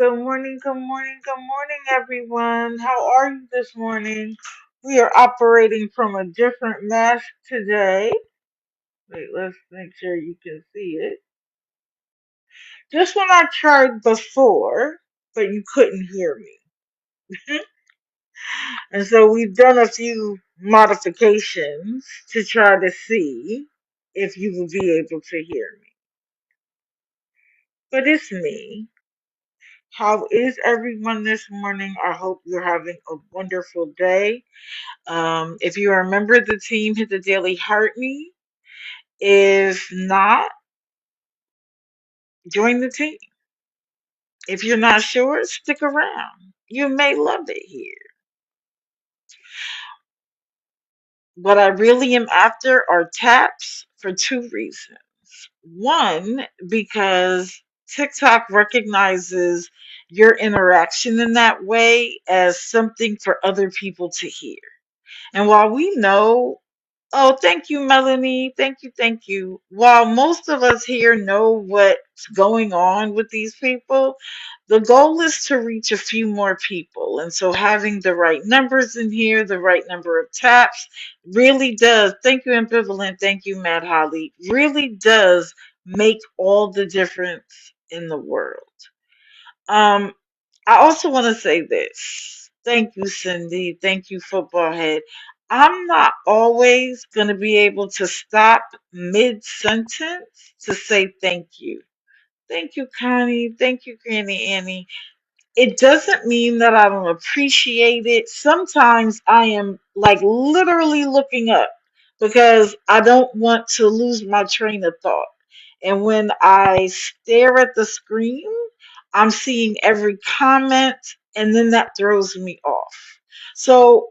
Good morning, good morning, good morning, everyone. How are you this morning? We are operating from a different mask today. Wait, let's make sure you can see it. This one I tried before, but you couldn't hear me. And so we've done a few modifications to try to see if you will be able to hear me. But it's me. How is everyone this morning? I hope you're having a wonderful day. If you are a member of the team, hit the daily heart me. If not, join the team. If you're not sure, stick around. You may love it here. What I really am after are taps for two reasons. One, because TikTok recognizes your interaction in that way as something for other people to hear. And while we know, oh, thank you, Melanie. Thank you, thank you. While most of us here know what's going on with these people, the goal is to reach a few more people. And so having the right numbers in here, the right number of taps, really does, thank you, Ambivalent, thank you, Matt Holly, really does make all the difference in the world. Um, I also want to say this. Thank you, Cindy. Thank you, Football Head. I'm not always going to be able to stop mid sentence to say thank you. Thank you, Connie. Thank you, Granny Annie. It doesn't mean that I don't appreciate it. Sometimes I am like literally looking up because I don't want to lose my train of thought. And when I stare at the screen, I'm seeing every comment, and then that throws me off. So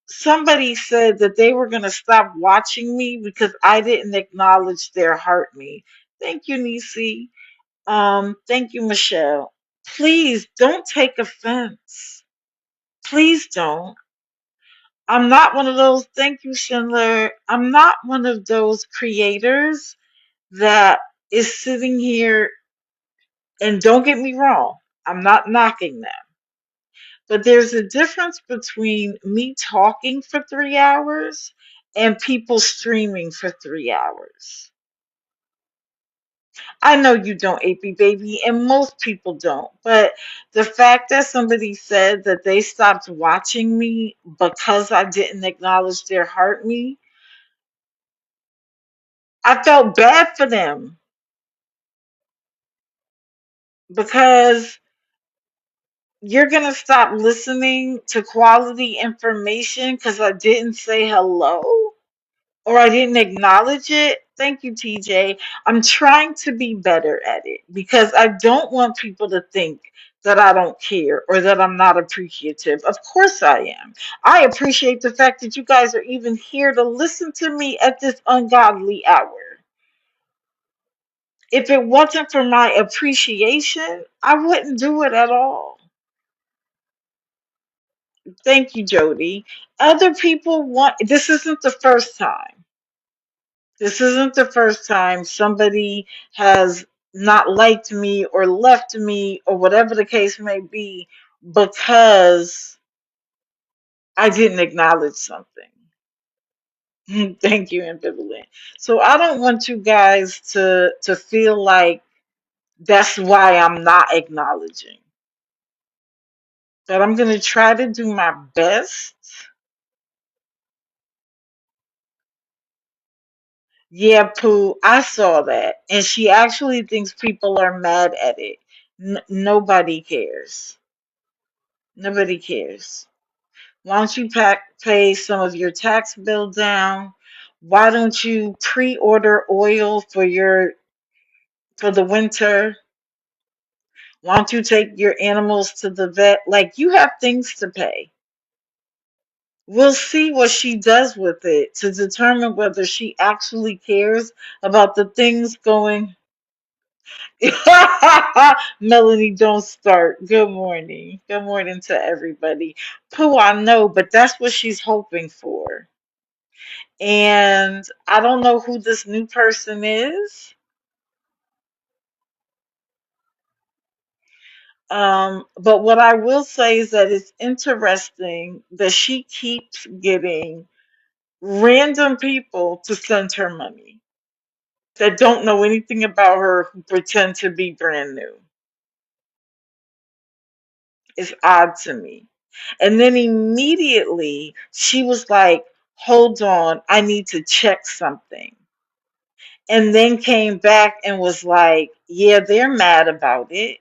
somebody said that they were going to stop watching me because I didn't acknowledge their heart me. Thank you, Nisi. Thank you, Michelle. Please don't take offense. Please don't. I'm not one of those, thank you, Schindler. I'm not one of those creators that is sitting here, and don't get me wrong, I'm not knocking them. But there's a difference between me talking for 3 hours and people streaming for 3 hours. I know you don't, AP Baby, and most people don't. But the fact that somebody said that they stopped watching me because I didn't acknowledge their heart me, I felt bad for them because you're going to stop listening to quality information because I didn't say hello or I didn't acknowledge it. Thank you, TJ. I'm trying to be better at it because I don't want people to think that I don't care or that I'm not appreciative. Of course I am. I appreciate the fact that you guys are even here to listen to me at this ungodly hour. If it wasn't for my appreciation, I wouldn't do it at all. Thank you, Jody. Other people want, this isn't the first time. This isn't the first time somebody has not liked me or left me or whatever the case may be because I didn't acknowledge something. Thank you, Ambivalent. So I don't want you guys to feel like that's why I'm not acknowledging. But I'm going to try to do my best. Yeah, Pooh, I saw that. And she actually thinks people are mad at it. Nobody cares. Nobody cares. Why don't you pay some of your tax bill down? Why don't you pre-order oil for the winter? Why don't you take your animals to the vet? Like, you have things to pay. We'll see what she does with it to determine whether she actually cares about the things going. Melanie, don't start. Good morning. Good morning to everybody. Pooh, I know, but that's what she's hoping for. And I don't know who this new person is. But what I will say is that it's interesting that she keeps getting random people to send her money that don't know anything about her who pretend to be brand new. It's odd to me. And then immediately she was like, hold on, I need to check something. And then came back and was like, yeah, they're mad about it.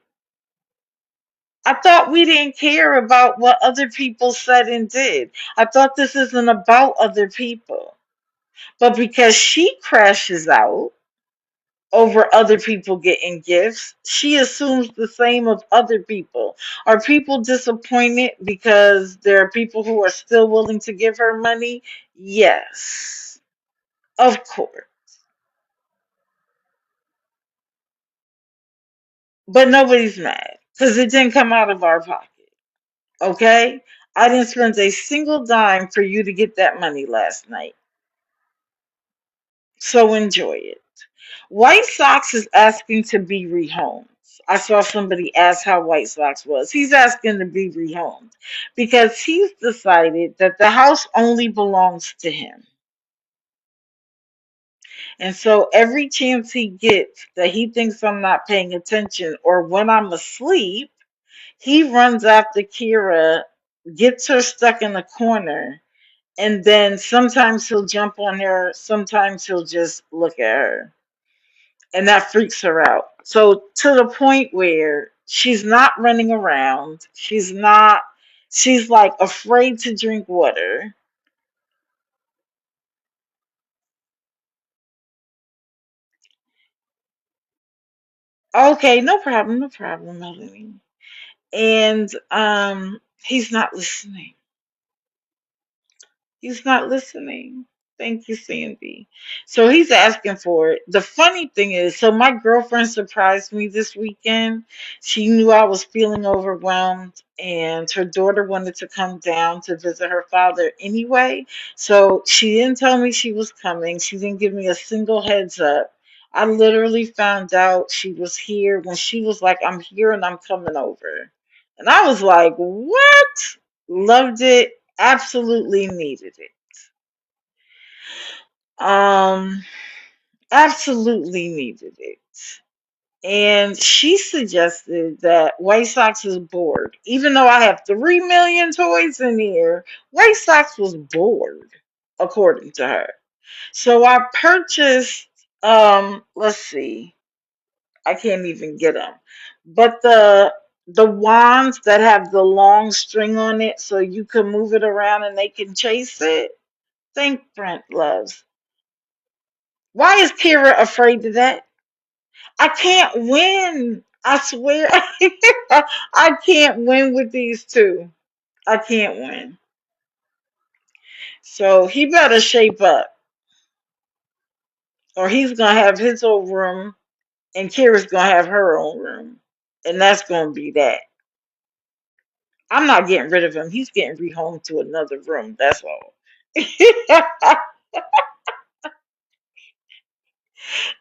I thought we didn't care about what other people said and did. I thought this isn't about other people. But because she crashes out over other people getting gifts, she assumes the same of other people. Are people disappointed because there are people who are still willing to give her money? Yes, of course. But nobody's mad because it didn't come out of our pocket. Okay? I didn't spend a single dime for you to get that money last night. So enjoy it. White Sox is asking to be rehomed. I saw somebody ask how White Sox was. He's asking to be rehomed because he's decided that the house only belongs to him. And so every chance he gets that he thinks I'm not paying attention or when I'm asleep, he runs after Kira, gets her stuck in a corner, and then sometimes he'll jump on her, sometimes he'll just look at her. And that freaks her out. So to the point where she's not running around, she's like afraid to drink water. Okay, no problem, Melanie. And he's not listening. He's not listening. Thank you, Sandy. So he's asking for it. The funny thing is, so my girlfriend surprised me this weekend. She knew I was feeling overwhelmed, and her daughter wanted to come down to visit her father anyway. So she didn't tell me she was coming. She didn't give me a single heads up. I literally found out she was here when she was like, I'm here and I'm coming over. And I was like, what? Loved it. Absolutely needed it. Um, absolutely needed it. And she suggested that White Sox is bored. Even though I have 3 million toys in here, White Sox was bored, according to her. So I purchased, let's see, I can't even get them. But the wands that have the long string on it so you can move it around and they can chase it. Think Brent loves. Why is Kira afraid of that? I can't win. I swear. I can't win with these two. I can't win. So he better shape up, or he's going to have his own room, and Kira's going to have her own room. And that's going to be that. I'm not getting rid of him. He's getting rehomed to another room. That's all.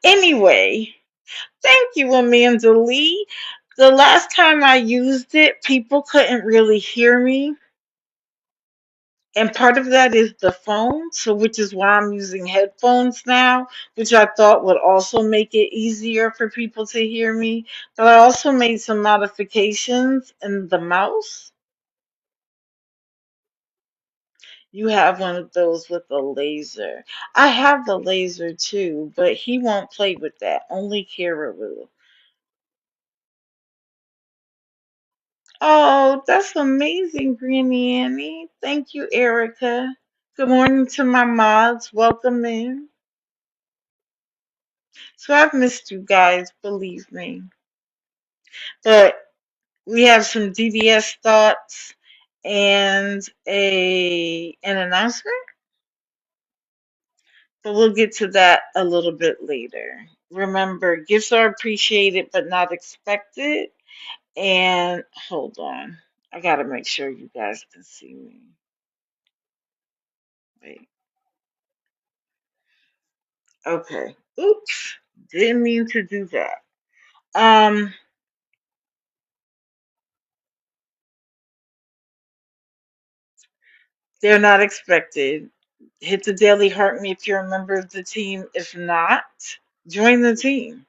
Anyway, thank you, Amanda Lee. The last time I used it, people couldn't really hear me. And part of that is the phone, so which is why I'm using headphones now, which I thought would also make it easier for people to hear me. But I also made some modifications in the mouse. You have one of those with a laser. I have the laser too, but he won't play with that. Only Kira will. Oh, that's amazing, Granny Annie. Thank you, Erica. Good morning to my mods. Welcome in. So I've missed you guys, believe me. But we have some DDS thoughts and an announcement. But we'll get to that a little bit later. Remember, gifts are appreciated but not expected. And hold on. I gotta make sure you guys can see me. Wait. Okay. Oops. Didn't mean to do that. Um They're not expected. Hit the daily heart me if you're a member of the team. If not, join the team.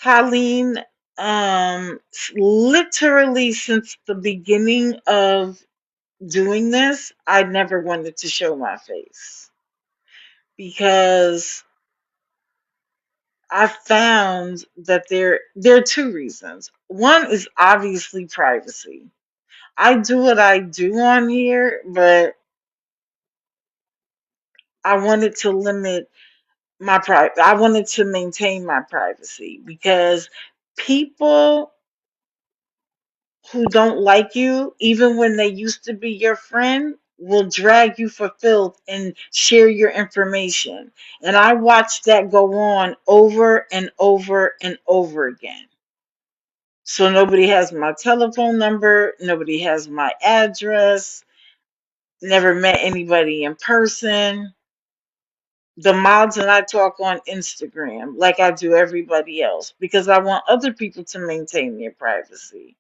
Colleen, literally since the beginning of doing this, I never wanted to show my face because I found that there are two reasons. One is obviously privacy. I do what I do on here, but I wanted to limit my private. I wanted to maintain my privacy because people who don't like you, even when they used to be your friend, will drag you for filth and share your information. And I watched that go on over and over and over again. So nobody has my telephone number, nobody has my address, never met anybody in person. The mods and I talk on Instagram like I do everybody else because I want other people to maintain their privacy.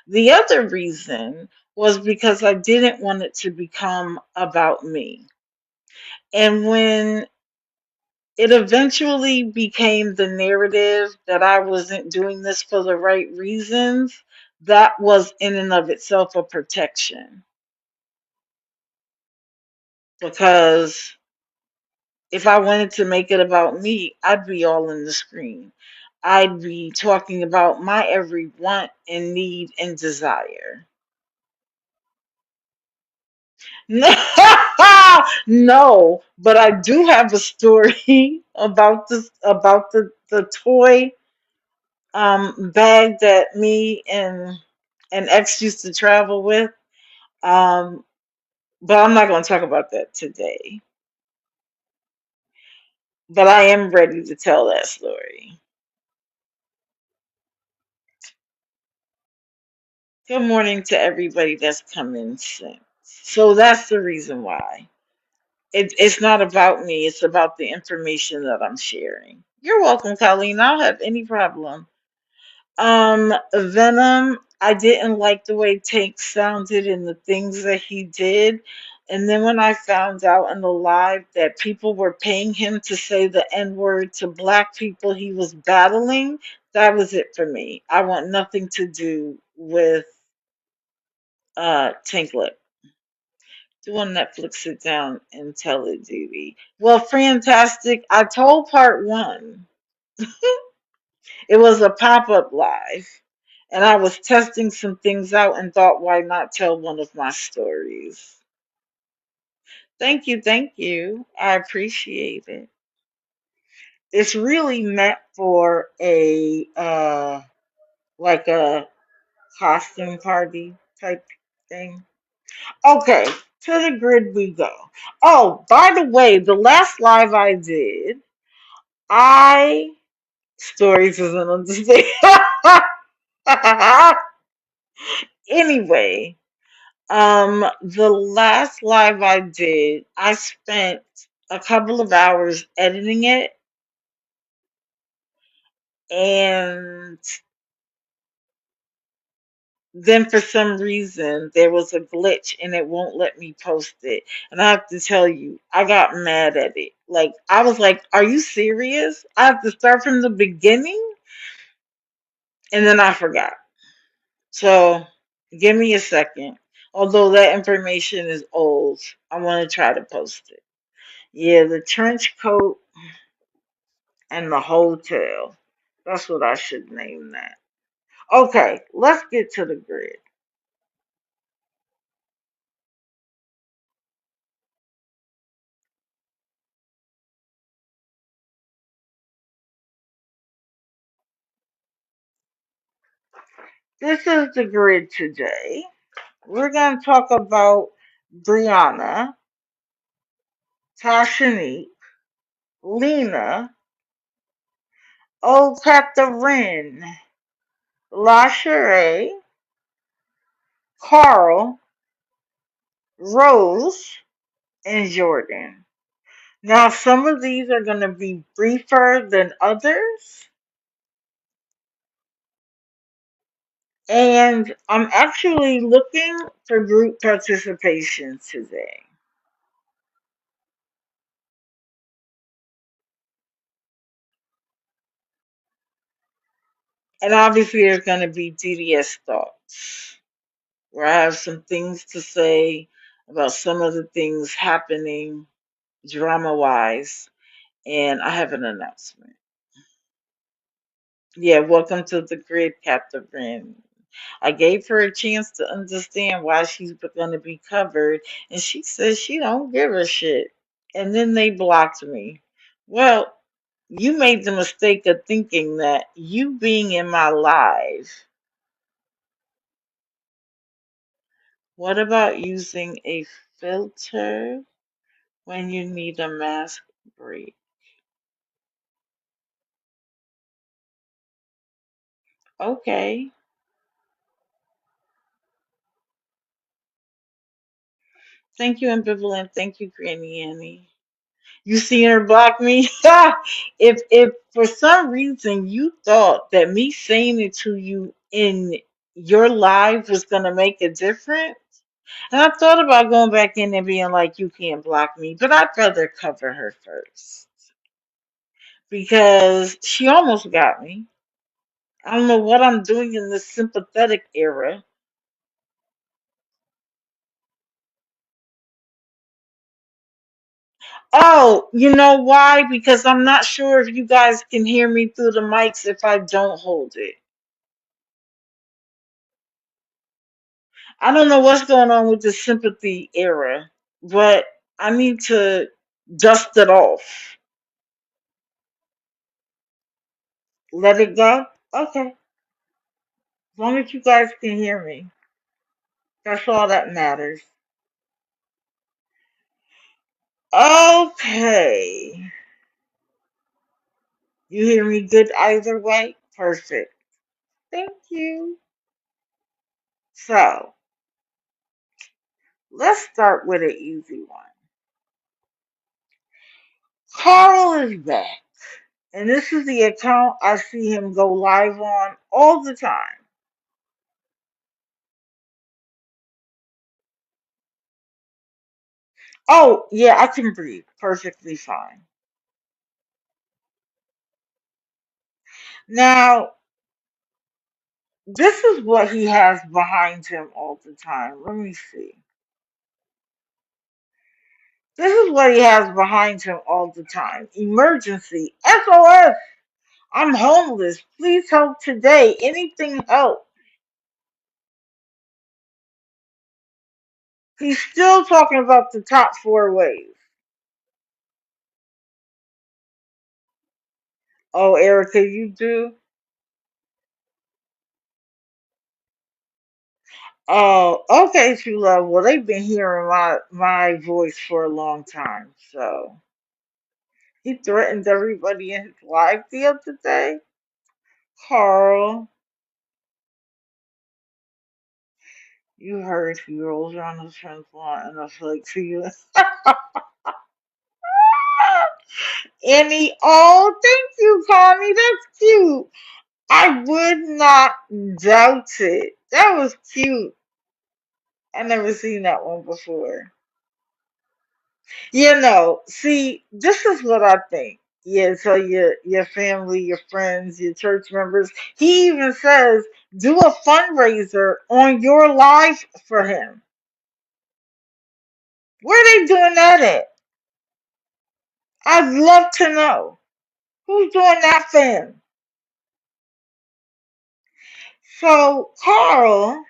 The other reason was because I didn't want it to become about me. And when it eventually became the narrative that I wasn't doing this for the right reasons, that was in and of itself a protection. Because if I wanted to make it about me, I'd be all in the screen. I'd be talking about my every want and need and desire. No, but I do have a story about the toy bag that me and an ex used to travel with. Um, but I'm not going to talk about that today. But I am ready to tell that story. Good morning to everybody that's come in since. So that's the reason why. It's not about me, it's about the information that I'm sharing. You're welcome, Colleen. I don't have any problem. Venom, I didn't like the way Tank sounded and the things that he did. And then when I found out in the live that people were paying him to say the N word to black people he was battling, that was it for me. I want nothing to do with Tank Lip. Do on Netflix, sit down and tell it, Judy. Well, fantastic. I told part one. It was a pop-up live. And I was testing some things out and thought, why not tell one of my stories? Thank you, thank you. I appreciate it. It's really meant for a like a costume party type thing. Okay, to the grid we go. Oh, by the way, the last live I did, I stories is an understatement. Anyway, the last live I did, I spent a couple of hours editing it, and then for some reason there was a glitch and it won't let me post it. And I have to tell you, I got mad at it. Like, I was like, are you serious? I have to start from the beginning? And then I forgot. So give me a second. Although that information is old, I want to try to post it. Yeah, the trench coat and the hotel. That's what I should name that. Okay, let's get to the grid. This is the grid today. We're going to talk about Brianna, Tashanique, Lena, Oh Catherine, Lashairee, Carl, Rose, and Jordan. Now, some of these are going to be briefer than others. And I'm actually looking for group participation today. And obviously, there's going to be DDS Thoughts, where I have some things to say about some of the things happening drama wise. And I have an announcement. Yeah, welcome to the grid, Captain Brand. I gave her a chance to understand why she's going to be covered, and she says she don't give a shit. And then they blocked me. Well, you made the mistake of thinking that you being in my live. What about using a filter when you need a mask break? Okay. Thank you, Ambivalent. Thank you, Granny Annie. You seen her block me? If for some reason you thought that me saying it to you in your live was gonna make a difference, and I thought about going back in and being like, you can't block me, but I'd rather cover her first because she almost got me. I don't know what I'm doing in this sympathetic era. Oh, you know why? Because I'm not sure if you guys can hear me through the mics if I don't hold it. I don't know what's going on with the sympathy era, but I need to dust it off. Let it go? Okay. As long as you guys can hear me. That's all that matters. Okay. You hear me good either way? Perfect. Thank you. So, let's start with an easy one. Carl is back. And this is the account I see him go live on all the time. Oh, yeah, I can breathe perfectly fine. Now, this is what he has behind him all the time. Let me see. This is what he has behind him all the time. Emergency. SOS. I'm homeless. Please help today. Anything help. He's still talking about the top four ways. Oh, Erica, you do? Oh, okay, true love. Well, they've been hearing my voice for a long time, so he threatened everybody in his life the other day. Carl, you heard he rolls around his friend's lawn and I feel like to you. Annie, oh, thank you, Connie. That's cute. I would not doubt it. That was cute. I never seen that one before. You know, see, this is what I think. Yeah, so your family, your friends, your church members. He even says do a fundraiser on your life for him. Where they doing that at? I'd love to know. Who's doing that for him? So Carl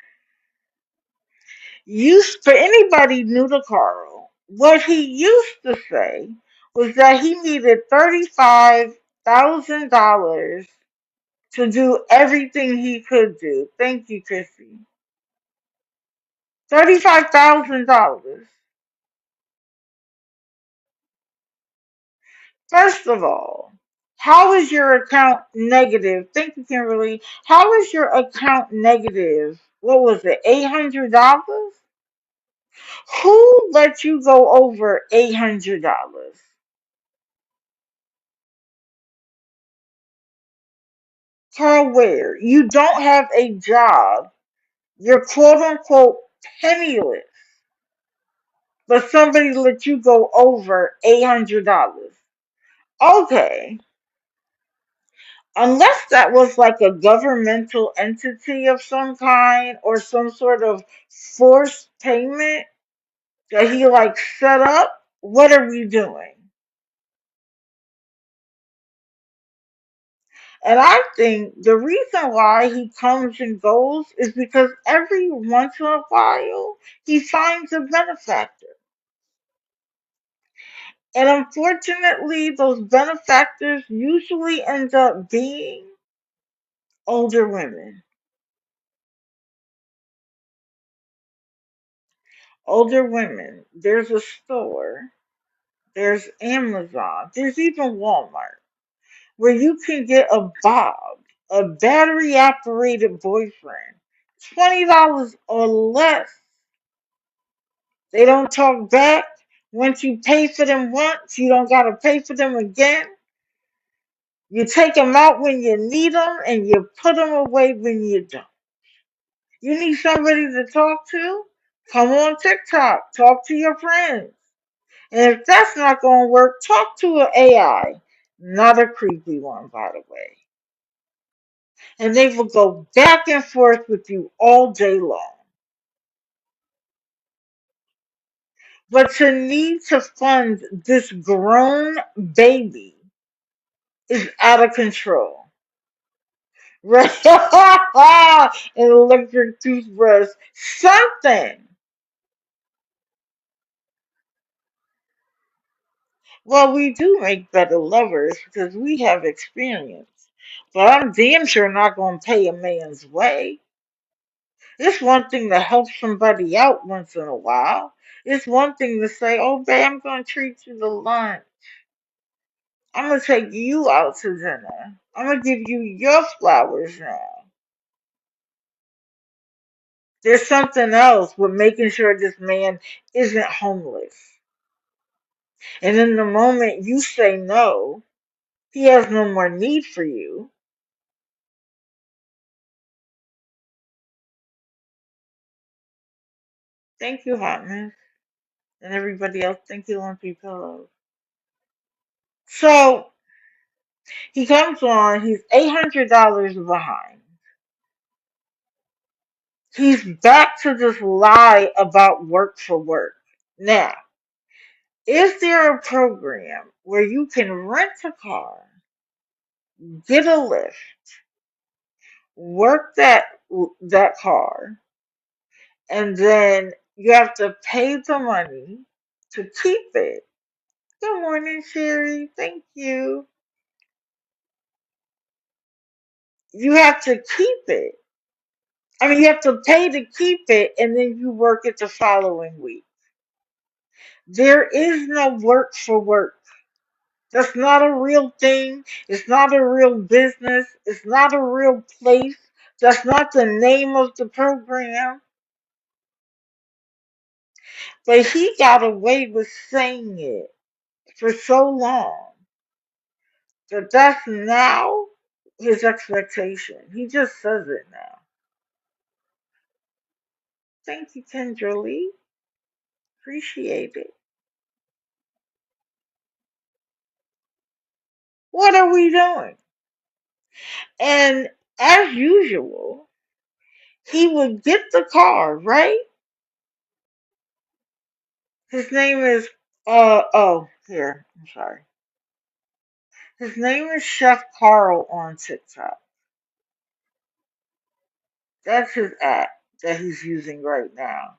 used for anybody new to Carl, what he used to say was that he needed $35,000 to do everything he could do. Thank you, Chrissy. $35,000. First of all, how is your account negative? Thank you, Kimberly. How is your account negative? What was it, $800? Who let you go over $800? Carl Ware, you don't have a job. You're quote unquote penniless, but somebody let you go over $800. Okay, unless that was like a governmental entity of some kind or some sort of forced payment that he like set up, what are we doing? And I think the reason why he comes and goes is because every once in a while he finds a benefactor. And unfortunately, those benefactors usually end up being older women. Older women. There's a store, there's Amazon, there's even Walmart, where you can get a Bob, a battery operated boyfriend, $20 or less. They don't talk back. Once you pay for them once, you don't got to pay for them again. You take them out when you need them and you put them away when you don't. You need somebody to talk to? Come on TikTok. Talk to your friends. And if that's not going to work, talk to an AI. Not a creepy one, by the way. And they will go back and forth with you all day long. But to need to fund this grown baby is out of control. Right? An electric toothbrush. Something. Well, we do make better lovers because we have experience. But I'm damn sure not going to pay a man's way. It's one thing to help somebody out once in a while. It's one thing to say, oh, babe, I'm going to treat you to lunch. I'm going to take you out to dinner. I'm going to give you your flowers now. There's something else with making sure this man isn't homeless. And in the moment you say no, he has no more need for you. Thank you, Hotman. And everybody else, thank you, Lumpy Pillows. So he comes on, he's $800 behind. He's back to this lie about work for work. Now, is there a program where you can rent a car, get a lift, work that car, and then you have to pay the money to keep it? Good morning, Sherry. Thank you. You have to keep it. I mean, you have to pay to keep it, and then you work it the following week. There is no work for work. That's not a real thing. It's not a real business. It's not a real place. That's not the name of the program. But he got away with saying it for so long that that's now his expectation. He just says it now. Thank you, Kendra Lee. Appreciate it. What are we doing? And as usual, he would get the car, right? His name is oh, here, I'm sorry. His name is Chef Carl on TikTok. That's his app that he's using right now.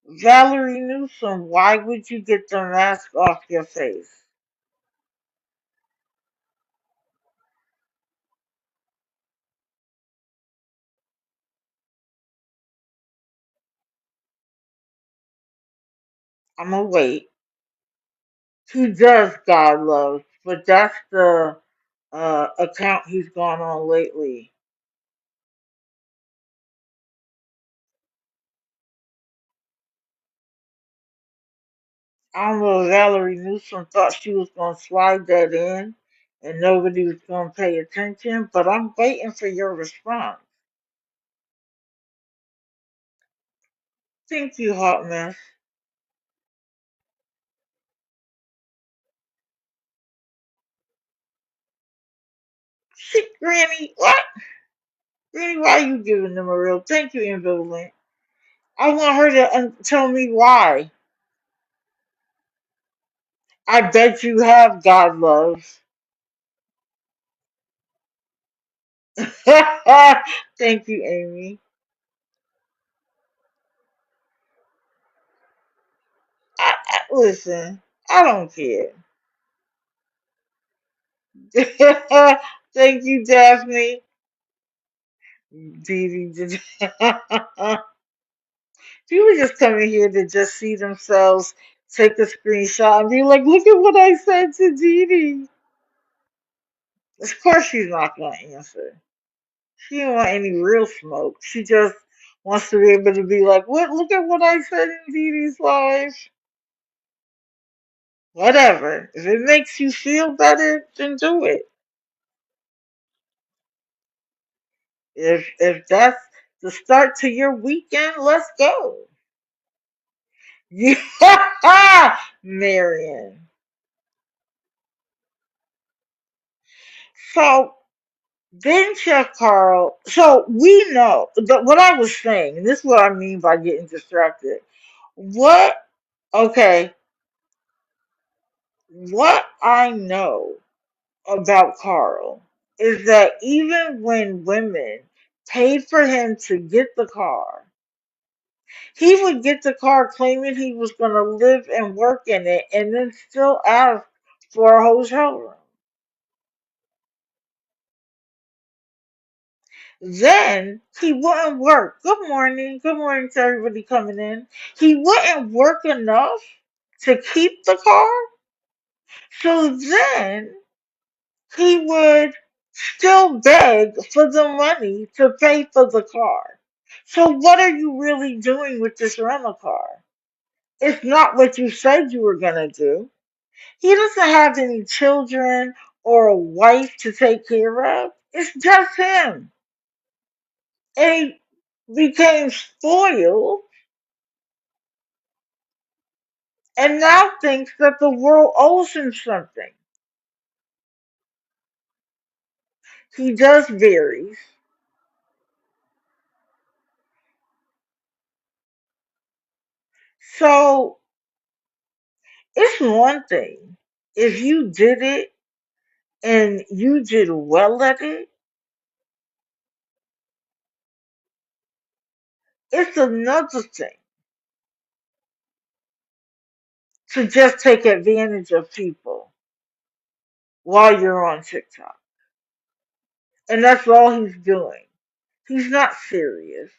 Valerie Newsom, why would you get the mask off your face? I'm gonna wait. He does God love, but that's the account he's gone on lately. I don't know if Valerie Newsom thought she was gonna slide that in. and nobody was going to pay attention, but I'm waiting for your response. Thank you, Hot Mess. Shit, Granny, what? Granny, why are you giving them a real thank you, ambivalent? I want her to tell me why. I bet you have, God love. Thank you, Amy. Listen, I don't care. Thank you, Daphne. Dee Dee. People just come in here to just see themselves take a screenshot and be like, look at what I said to Dee Dee. Of course she's not going to answer. She don't want any real smoke. She just wants to be able to be like, what? Look at what I said in Dee Dee's live. Whatever. If it makes you feel better, then do it. If that's the start to your weekend, let's go. Yeah, Marion. So then Chef Carl, so we know that what I was saying, and this is what I mean by getting distracted. What, okay, what I know about Carl is that even when women paid for him to get the car, he would get the car claiming he was going to live and work in it and then still ask for a hotel room. Then he wouldn't work. Good morning. Good morning to everybody coming in. He wouldn't work enough to keep the car. So then he would still beg for the money to pay for the car. So what are you really doing with this rental car? It's not what you said you were going to do. He doesn't have any children or a wife to take care of. It's just him. And he became spoiled and now thinks that the world owes him something. He does varies. So it's one thing if you did it and you did well at it. It's another thing to just take advantage of people while you're on TikTok. And that's all he's doing. He's not serious.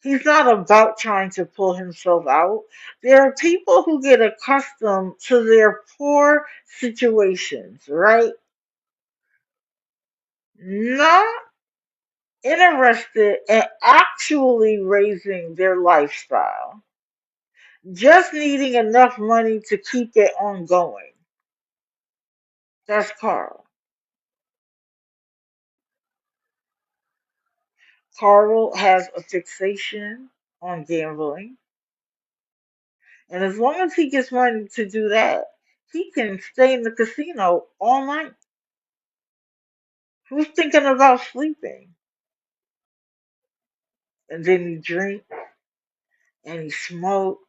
He's not about trying to pull himself out. There are people who get accustomed to their poor situations, right? Not interested in actually raising their lifestyle, just needing enough money to keep it ongoing. That's Carl. Carl has a fixation on gambling, and as long as he gets money to do that, he can stay in the casino all night. Who's thinking about sleeping? And then he drinks and he smokes,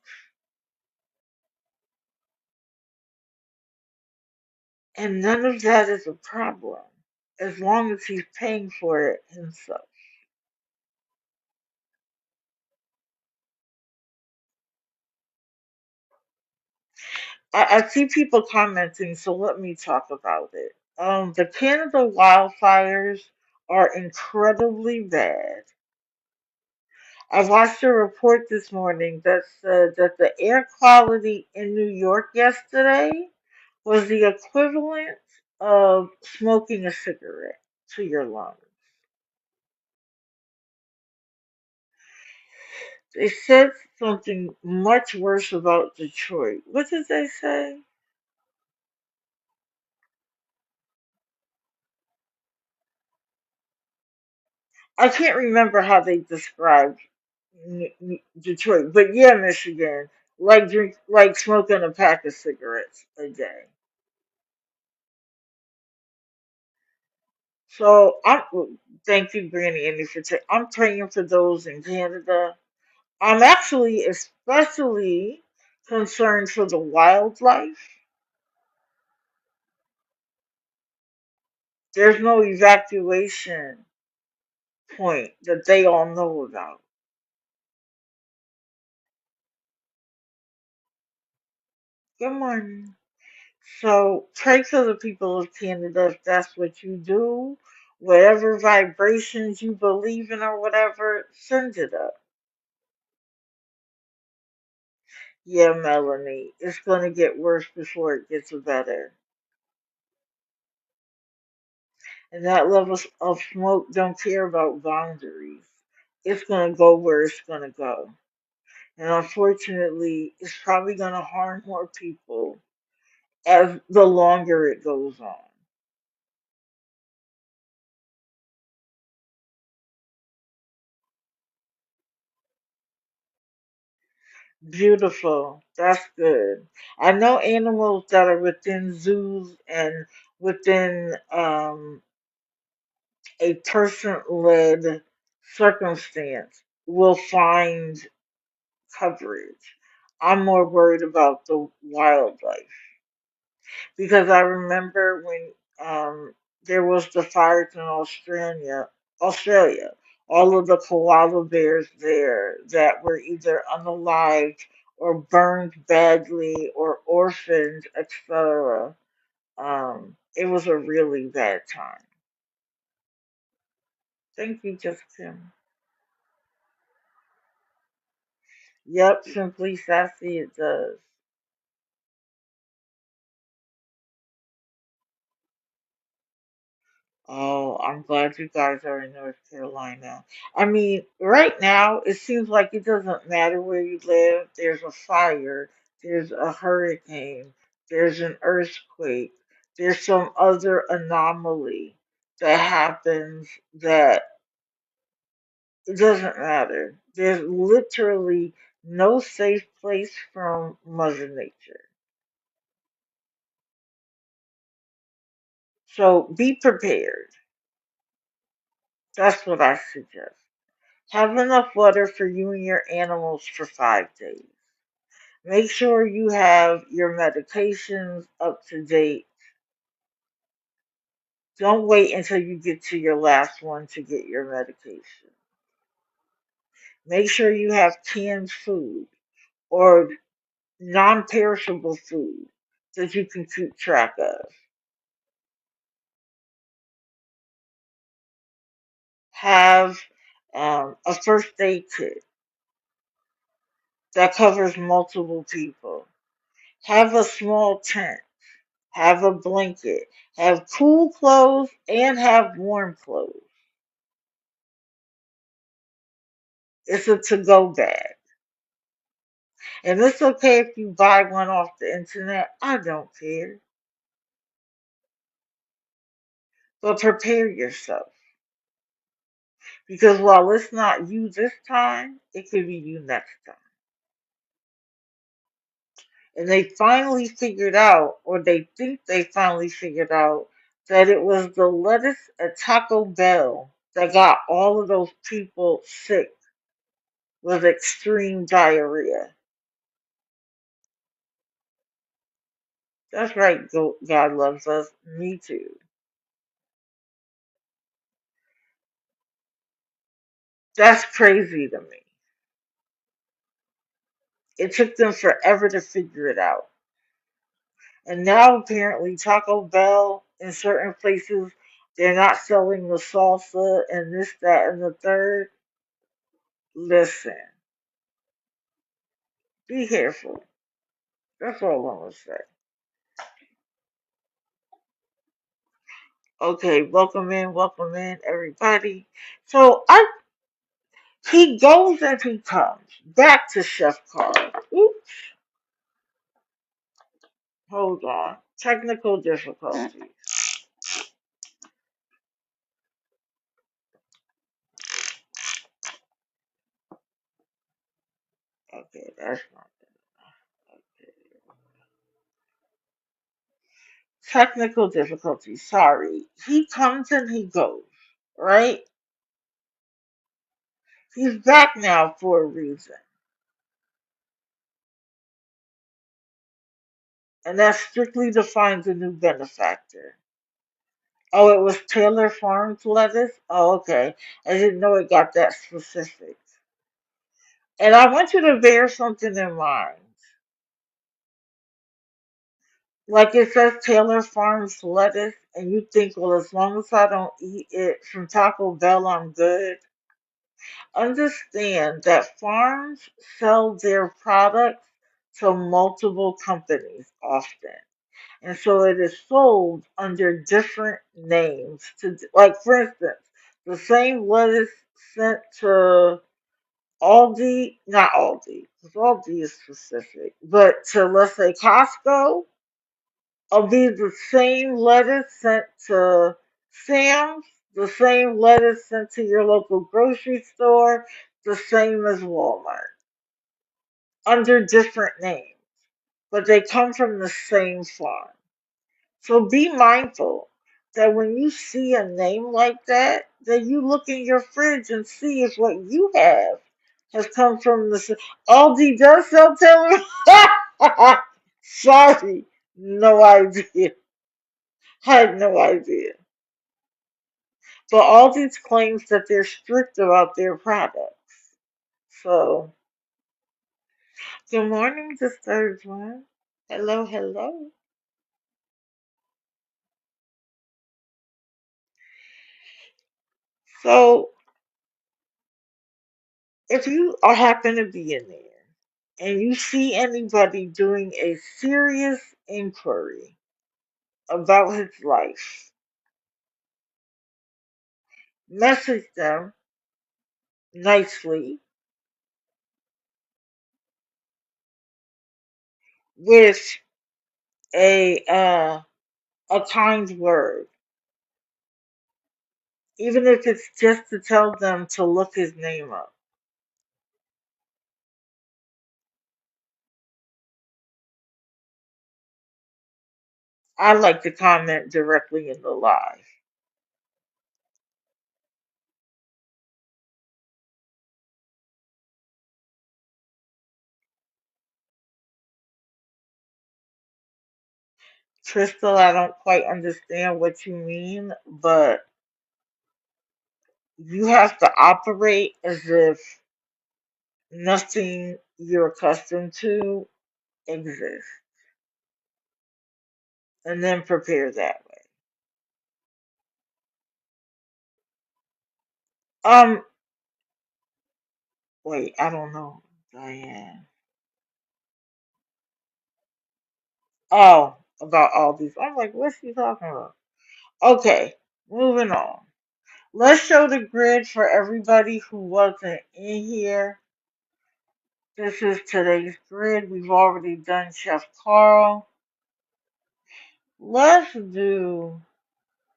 and none of that is a problem as long as he's paying for it himself. I see people commenting, so let me talk about it. The Canada wildfires are incredibly bad. I watched a report this morning that said that the air quality in New York yesterday was the equivalent of smoking a cigarette to your lungs. They said something much worse about Detroit. What did they say? I can't remember how they described Detroit, but yeah, Michigan, like smoking a pack of cigarettes a day. So thank you, Granny Andy, I'm praying for those in Canada. I'm actually especially concerned for the wildlife. There's no evacuation point that they all know about. Good morning. So pray for the people of Canada if that's what you do. Whatever vibrations you believe in or whatever, send it up. Yeah, Melanie, it's going to get worse before it gets better. And that level of smoke don't care about boundaries. It's going to go where it's going to go. And unfortunately, it's probably going to harm more people as the longer it goes on. Beautiful. That's good. I know animals that are within zoos and within a person led circumstance will find coverage. I'm more worried about the wildlife because I remember when there was the fires in Australia, all of the koala bears there that were either unalived or burned badly or orphaned, etc. It was a really bad time. Thank you, Justin. Yep, simply sassy it does. Oh, I'm glad you guys are in North Carolina. I mean, right now, it seems like it doesn't matter where you live. There's a fire, there's a hurricane, there's an earthquake, there's some other anomaly that happens that it doesn't matter. There's literally no safe place from Mother Nature. So be prepared. That's what I suggest. Have enough water for you and your animals for 5 days. Make sure you have your medications up to date. Don't wait until you get to your last one to get your medication. Make sure you have canned food or non perishable food that you can keep track of. Have a first aid kit that covers multiple people. Have a small tent. Have a blanket, have cool clothes, and have warm clothes. It's a to go bag. And it's okay if you buy one off the internet. I don't care. But prepare yourself. Because while it's not you this time, it could be you next time. And they finally figured out, or they think they finally figured out, that it was the lettuce at Taco Bell that got all of those people sick with extreme diarrhea. That's right, God loves us. Me too. That's crazy to me. It took them forever to figure it out. And now apparently Taco Bell in certain places they're not selling the salsa and this, that, and the third. Listen, be careful. That's all I'm gonna say. Okay, welcome in, everybody. So he goes and he comes back to Chef Carl. Oops, hold on, technical difficulties. Okay, that's not okay. Technical difficulty. Sorry. He comes and he goes, right? He's back now for a reason. And that strictly defines a new benefactor. Oh, it was Taylor Farms lettuce? Oh, okay. I didn't know it got that specific. And I want you to bear something in mind. Like it says Taylor Farms lettuce, and you think, well, as long as I don't eat it from Taco Bell, I'm good. Understand that farms sell their products to multiple companies often. And so it is sold under different names. Like, for instance, the same lettuce sent to Aldi, not Aldi, because Aldi is specific, but to, let's say, Costco, will be the same lettuce sent to Sam's, the same lettuce sent to your local grocery store, the same as Walmart, under different names, but they come from the same farm. So be mindful that when you see a name like that you look in your fridge and see if what you have has come from the. Aldi does sell Taylor. Sorry, no idea. Had no idea. But Aldi claims that they're strict about their products. So, good morning, the third one. Hello, hello. So, if you are happen to be in there and you see anybody doing a serious inquiry about his life, message them nicely with a uh, a kind word, even if it's just to tell them to look his name up. I like to comment directly in the live. Crystal, I don't quite understand what you mean, but you have to operate as if nothing you're accustomed to exists, and then prepare that way. Um, wait, I don't know, Diane. Oh, about all these. I'm like, what's she talking about? Okay, moving on. Let's show the grid for everybody who wasn't in here. This is today's grid. We've already done Chef Carl. Let's do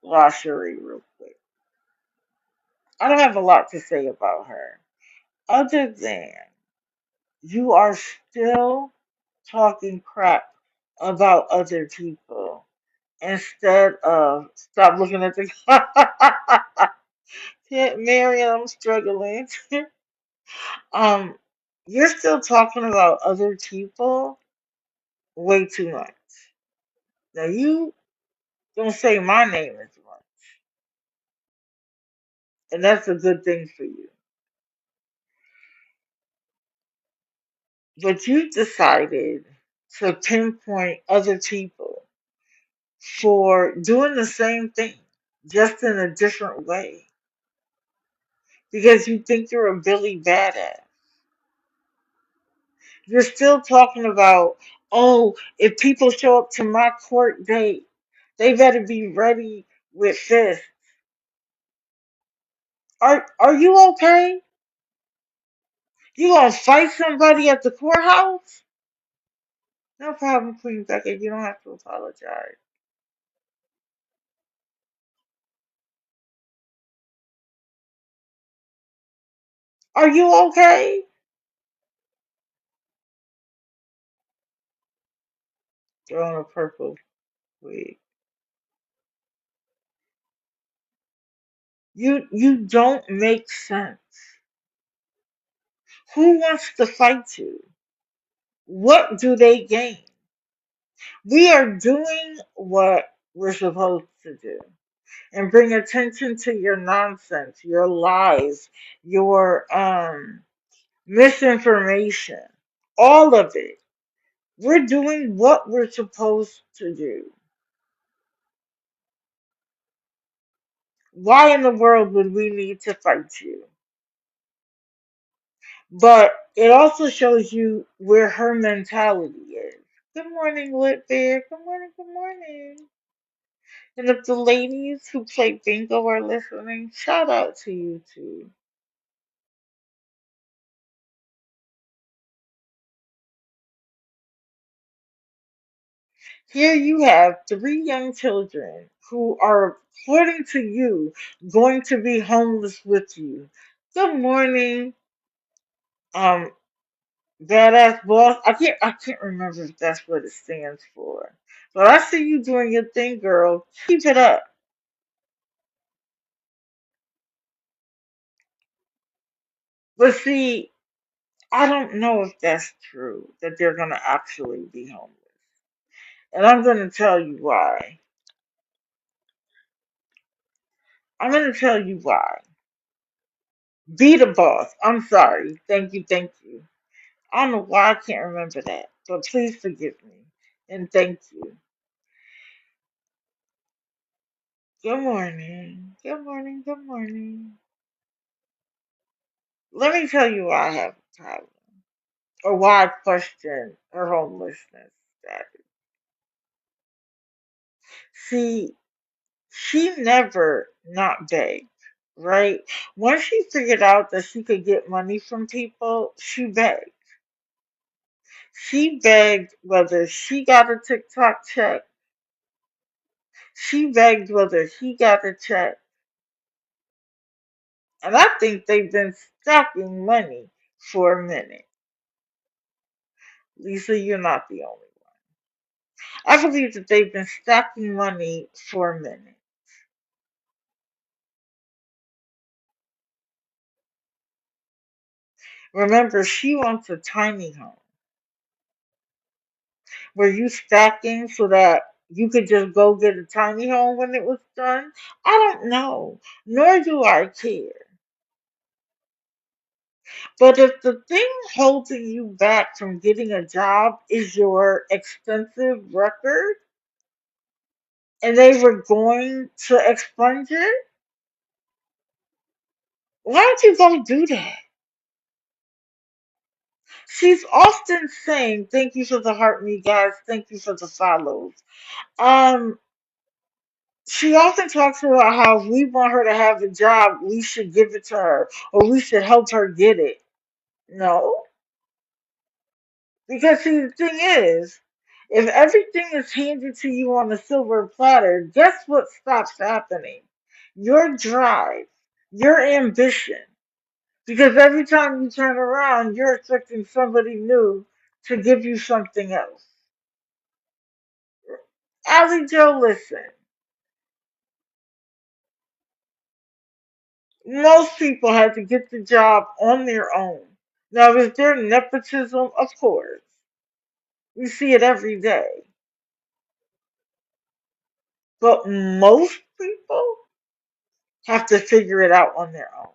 Lashairee real quick. I don't have a lot to say about her, other than you are still talking crap about other people instead of stop looking at the. Yeah, Marion, I'm struggling. um, you're still talking about other people way too much. Now you don't say my name as much, and that's a good thing for you. But you've decided to pinpoint other people for doing the same thing, just in a different way, because you think you're a Billy Badass. You're still talking about, oh, if people show up to my court date, they better be ready with this. Are you okay? You gonna fight somebody at the courthouse? No problem, Queen Becca. You don't have to apologize. Are you okay? Throwing a purple wig. You don't make sense. Who wants to fight you? What do they gain? We are doing what we're supposed to do and bring attention to your nonsense, your lies, your misinformation, all of it. We're doing what we're supposed to do. Why in the world would we need to fight you? But it also shows you where her mentality is. Good morning, Lit Bear. Good morning, good morning. And if the ladies who play bingo are listening, shout out to you too. Here you have three young children who are, according to you, going to be homeless with you. Good morning, um, badass boss. I can't remember if that's what it stands for. But I see you doing your thing, girl. Keep it up. But see, I don't know if that's true, that they're gonna actually be homeless. And I'm gonna tell you why. I'm gonna tell you why. Be the boss. I'm sorry. Thank you, thank you. I don't know why I can't remember that, but please forgive me and thank you. Good morning. Good morning. Good morning. Let me tell you why I have a problem, or why I question her homelessness status. See, she never not begged, right? Once she figured out that she could get money from people, she begged. She begged whether she got a TikTok check. She begged whether he got a check. And I think they've been stacking money for a minute. Lisa, you're not the only one. I believe that they've been stacking money for a minute. Remember, she wants a tiny home. Were you stacking so that you could just go get a tiny home when it was done? I don't know. Nor do I care. But if the thing holding you back from getting a job is your extensive record, and they were going to expunge it, why don't you go do that? She's often saying, thank you for the heart me guys, thank you for the follows. Um, she often talks about how if we want her to have a job, we should give it to her or we should help her get it. No, because see, the thing is, if everything is handed to you on a silver platter, guess what stops happening? Your drive, your ambition. Because every time you turn around, you're expecting somebody new to give you something else. Allie Joe, listen. Most people had to get the job on their own. Now, is there nepotism? Of course. We see it every day. But most people have to figure it out on their own.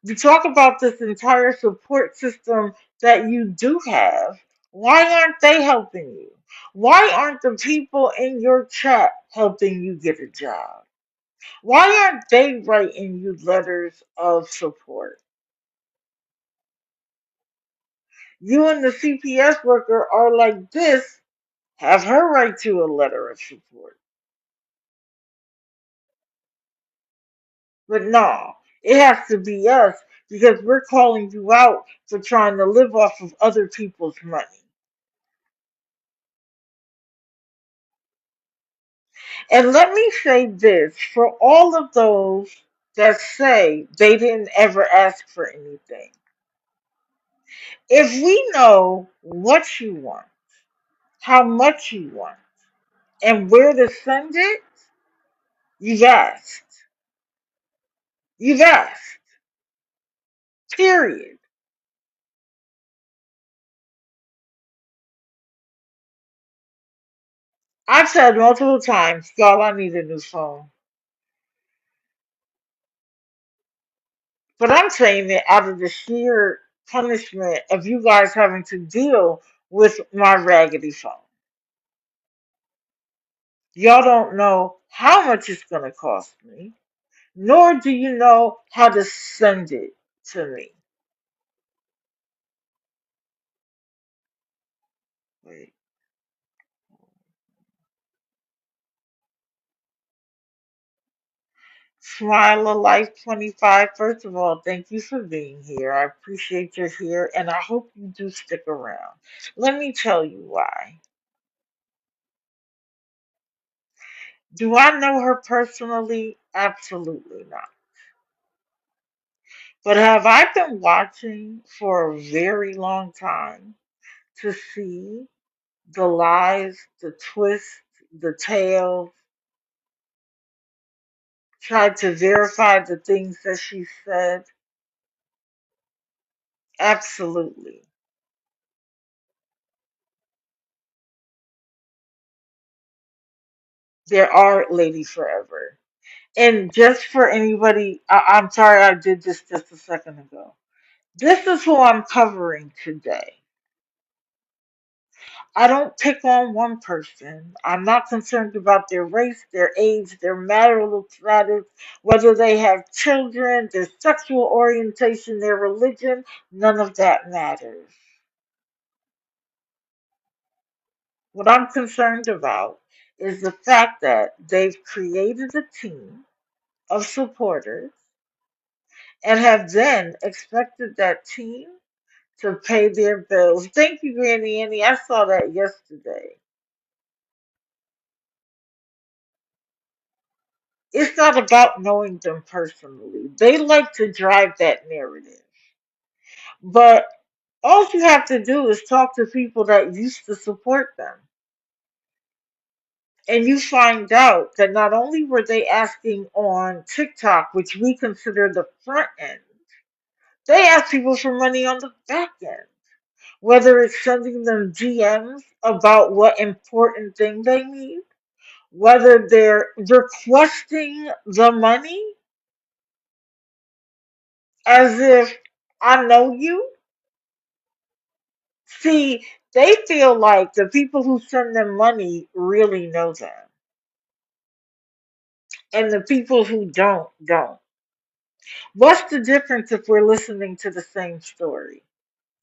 You talk about this entire support system that you do have. Why aren't they helping you? Why aren't the people in your chat helping you get a job? Why aren't they writing you letters of support? You and the CPS worker are like this. Have her write you a letter of support. But no, it has to be us because we're calling you out for trying to live off of other people's money. And let me say this for all of those that say they didn't ever ask for anything. If we know what you want, how much you want, and where to send it, you've asked. You've asked. Period. I've said multiple times, y'all, I need a new phone. But I'm saying it out of the sheer punishment of you guys having to deal with my raggedy phone. Y'all don't know how much it's going to cost me, nor do you know how to send it to me. Wait. Smile of Life 25, first of all, thank you for being here. I appreciate you're here, and I hope you do stick around. Let me tell you why. Do I know her personally? Absolutely not. But have I been watching for a very long time to see the lies, the twists, the tales, try to verify the things that she said? Absolutely. There are Lady Forever. And just for anybody, I'm sorry I did this just a second ago. This is who I'm covering today. I don't pick on one person. I'm not concerned about their race, their age, their marital status, whether they have children, their sexual orientation, their religion. None of that matters. What I'm concerned about is the fact that they've created a team of supporters and have then expected that team to pay their bills. Thank you, Granny Annie. I saw that yesterday. It's not about knowing them personally. They like to drive that narrative. But all you have to do is talk to people that used to support them. And you find out that not only were they asking on TikTok, which we consider the front end, they ask people for money on the back end. Whether it's sending them DMs about what important thing they need, whether they're requesting the money as if I know you. See, they feel like the people who send them money really know them. And the people who don't. What's the difference if we're listening to the same story?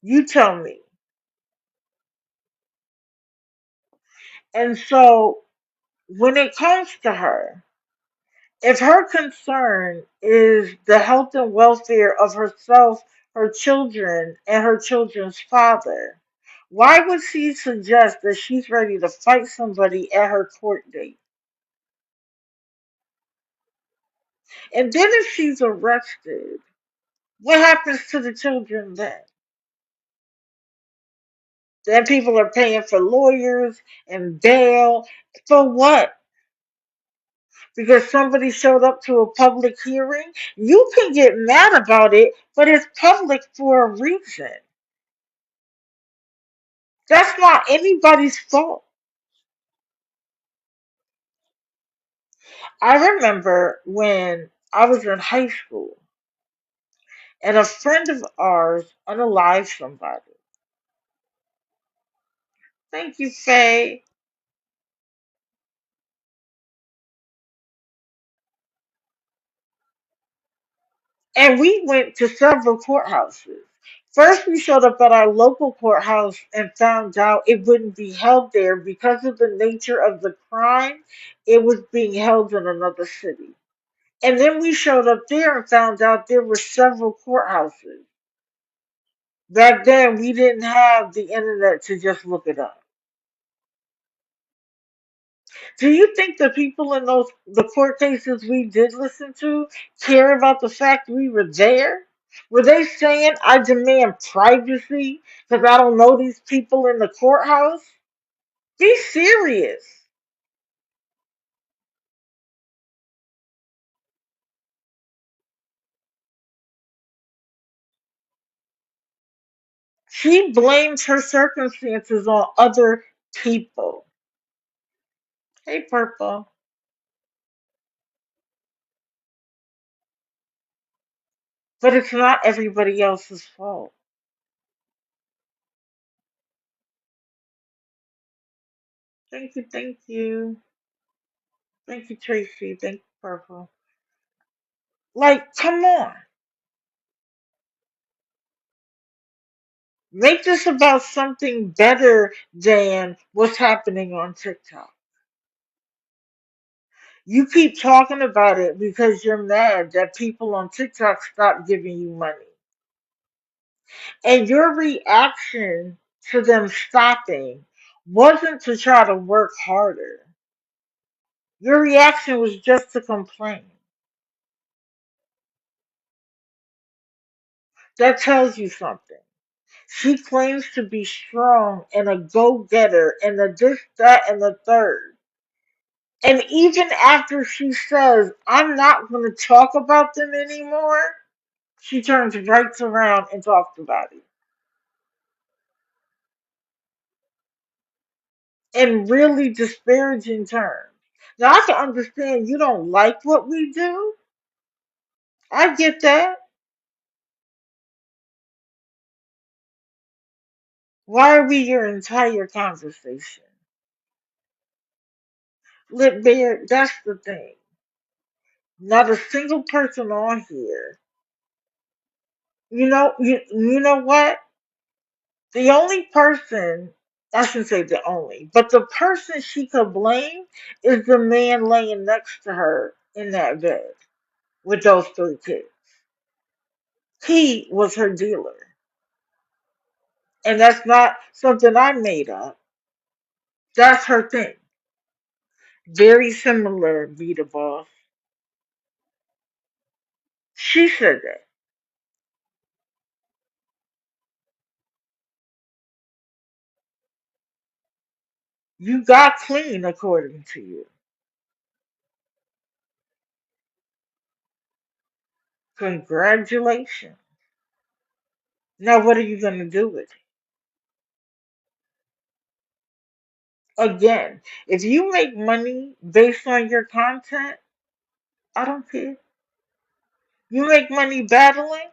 You tell me. And so when it comes to her, if her concern is the health and welfare of herself, her children, and her children's father, why would she suggest that she's ready to fight somebody at her court date? And then if she's arrested, what happens to the children then? Then people are paying for lawyers and bail. For what? Because somebody showed up to a public hearing? You can get mad about it, but it's public for a reason. That's not anybody's fault. I remember when I was in high school and a friend of ours unalived somebody. Thank you, Faye. And we went to several courthouses. First, we showed up at our local courthouse and found out it wouldn't be held there because of the nature of the crime. It was being held in another city. And then we showed up there and found out there were several courthouses. Back then, we didn't have the internet to just look it up. Do you think the people in the court cases we did listen to care about the fact we were there? Were they saying I demand privacy because I don't know these people in the courthouse? Be serious. She blames her circumstances on other people. Hey, Purple. But it's not everybody else's fault. Thank you, thank you. Thank you, Tracy. Thank you, Purple. Like, come on. Make this about something better than what's happening on TikTok. You keep talking about it because you're mad that people on TikTok stopped giving you money. And your reaction to them stopping wasn't to try to work harder. Your reaction was just to complain. That tells you something. She claims to be strong and a go getter and a this, that, and the third. And even after she says, I'm not going to talk about them anymore, she turns right around and talks about it in really disparaging terms. Now, I can understand you don't like what we do. I get that. Why are we your entire conversation? Lip Bear, that's the thing. Not a single person on here. You know what? The only person, I shouldn't say the only, but the person she could blame is the man laying next to her in that bed with those three kids. He was her dealer. And that's not something I made up. That's her thing. Very similar, Vita Boss. She said that. You got clean according to you. Congratulations. Now what are you gonna do with it? Again, if you make money based on your content, I don't care. You make money battling,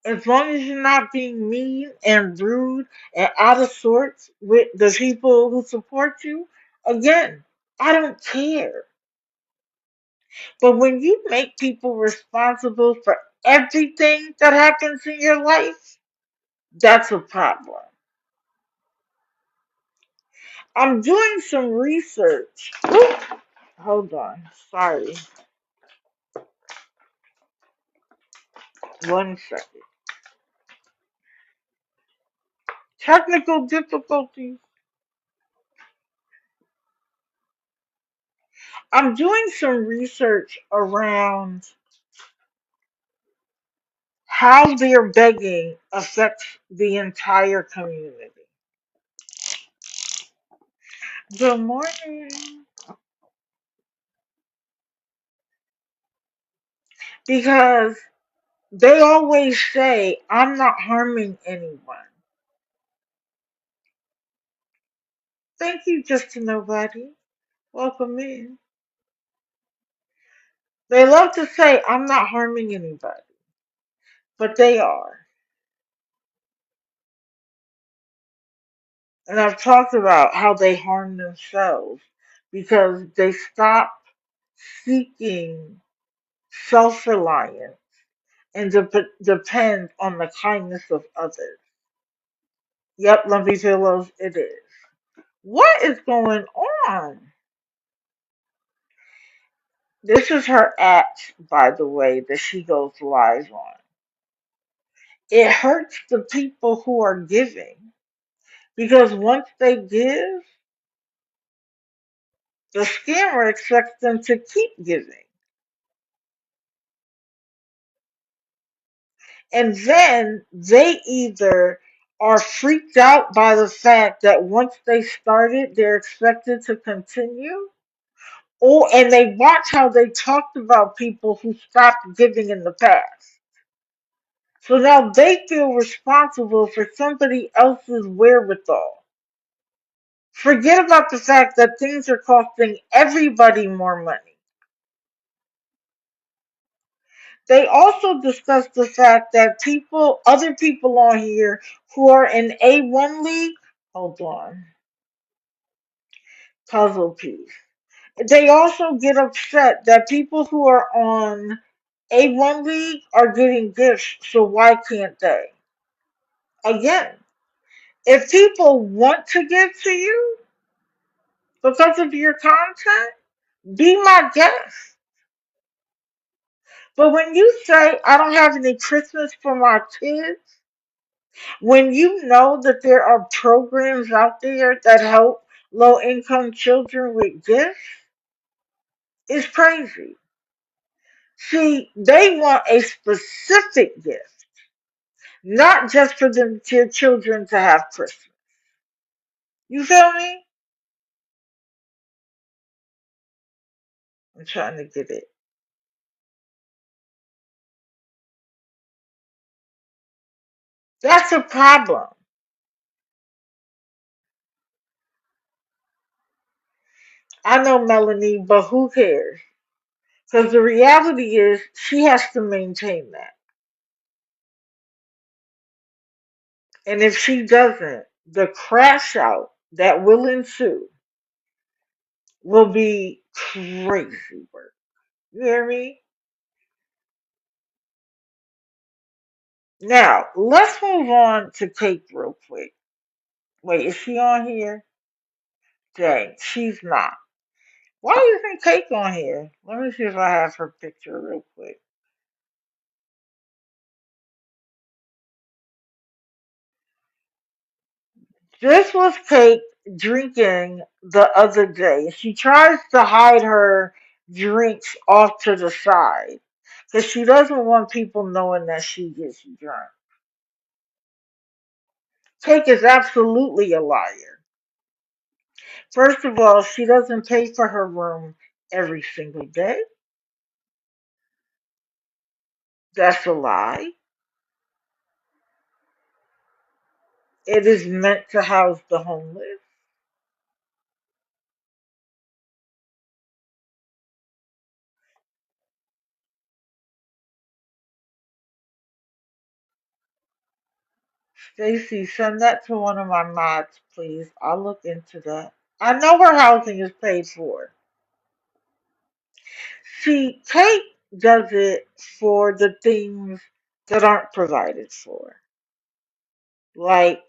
as long as you're not being mean and rude and out of sorts with the people who support you, again, I don't care. But when you make people responsible for everything that happens in your life, that's a problem. I'm doing some research. Oop, hold on. Sorry. One second. Technical difficulties. I'm doing some research around how their begging affects the entire community. Good morning. Because they always say, I'm not harming anyone. Thank you, just to nobody. Welcome in. They love to say, I'm not harming anybody, but they are. And I've talked about how they harm themselves because they stop seeking self reliance and depend on the kindness of others. Yep, Lumpy Pillows, it is. What is going on? This is her act, by the way, that she goes live on. It hurts the people who are giving because once they give, The scammer expects them to keep giving. And then they either are freaked out by the fact that once they started, they're expected to continue, or and they watch how they talked about people who stopped giving in the past. So now they feel responsible for somebody else's wherewithal. Forget about the fact that things are costing everybody more money. They also discuss the fact that other people on here who are in A1 league, hold on, puzzle piece. They also get upset that people who are on A1 league are getting gifts, so why can't they? Again, if people want to give to you because of your content, be my guest. But when you say, I don't have any Christmas for my kids, when you know that there are programs out there that help low income children with gifts, it's crazy. See, they want a specific gift, not just for them their children to have Christmas. You feel me? I'm trying to get it. That's a problem. I know, Melanie, but who cares? Because the reality is she has to maintain that. And if she doesn't, the crash out that will ensue will be crazy work. You hear me? Now, let's move on to Kate real quick. Wait, is she on here? Dang, she's not. Why isn't Kate on here? Let me see if I have her picture real quick. This was Kate drinking the other day. She tries to hide her drinks off to the side because she doesn't want people knowing that she gets drunk. Kate is absolutely a liar. First of all, she doesn't pay for her room every single day. That's a lie. It is meant to house the homeless. Stacy, send that to one of my mods, please. I'll look into that. I know her housing is paid for. See, Kate does it for the things that aren't provided for, like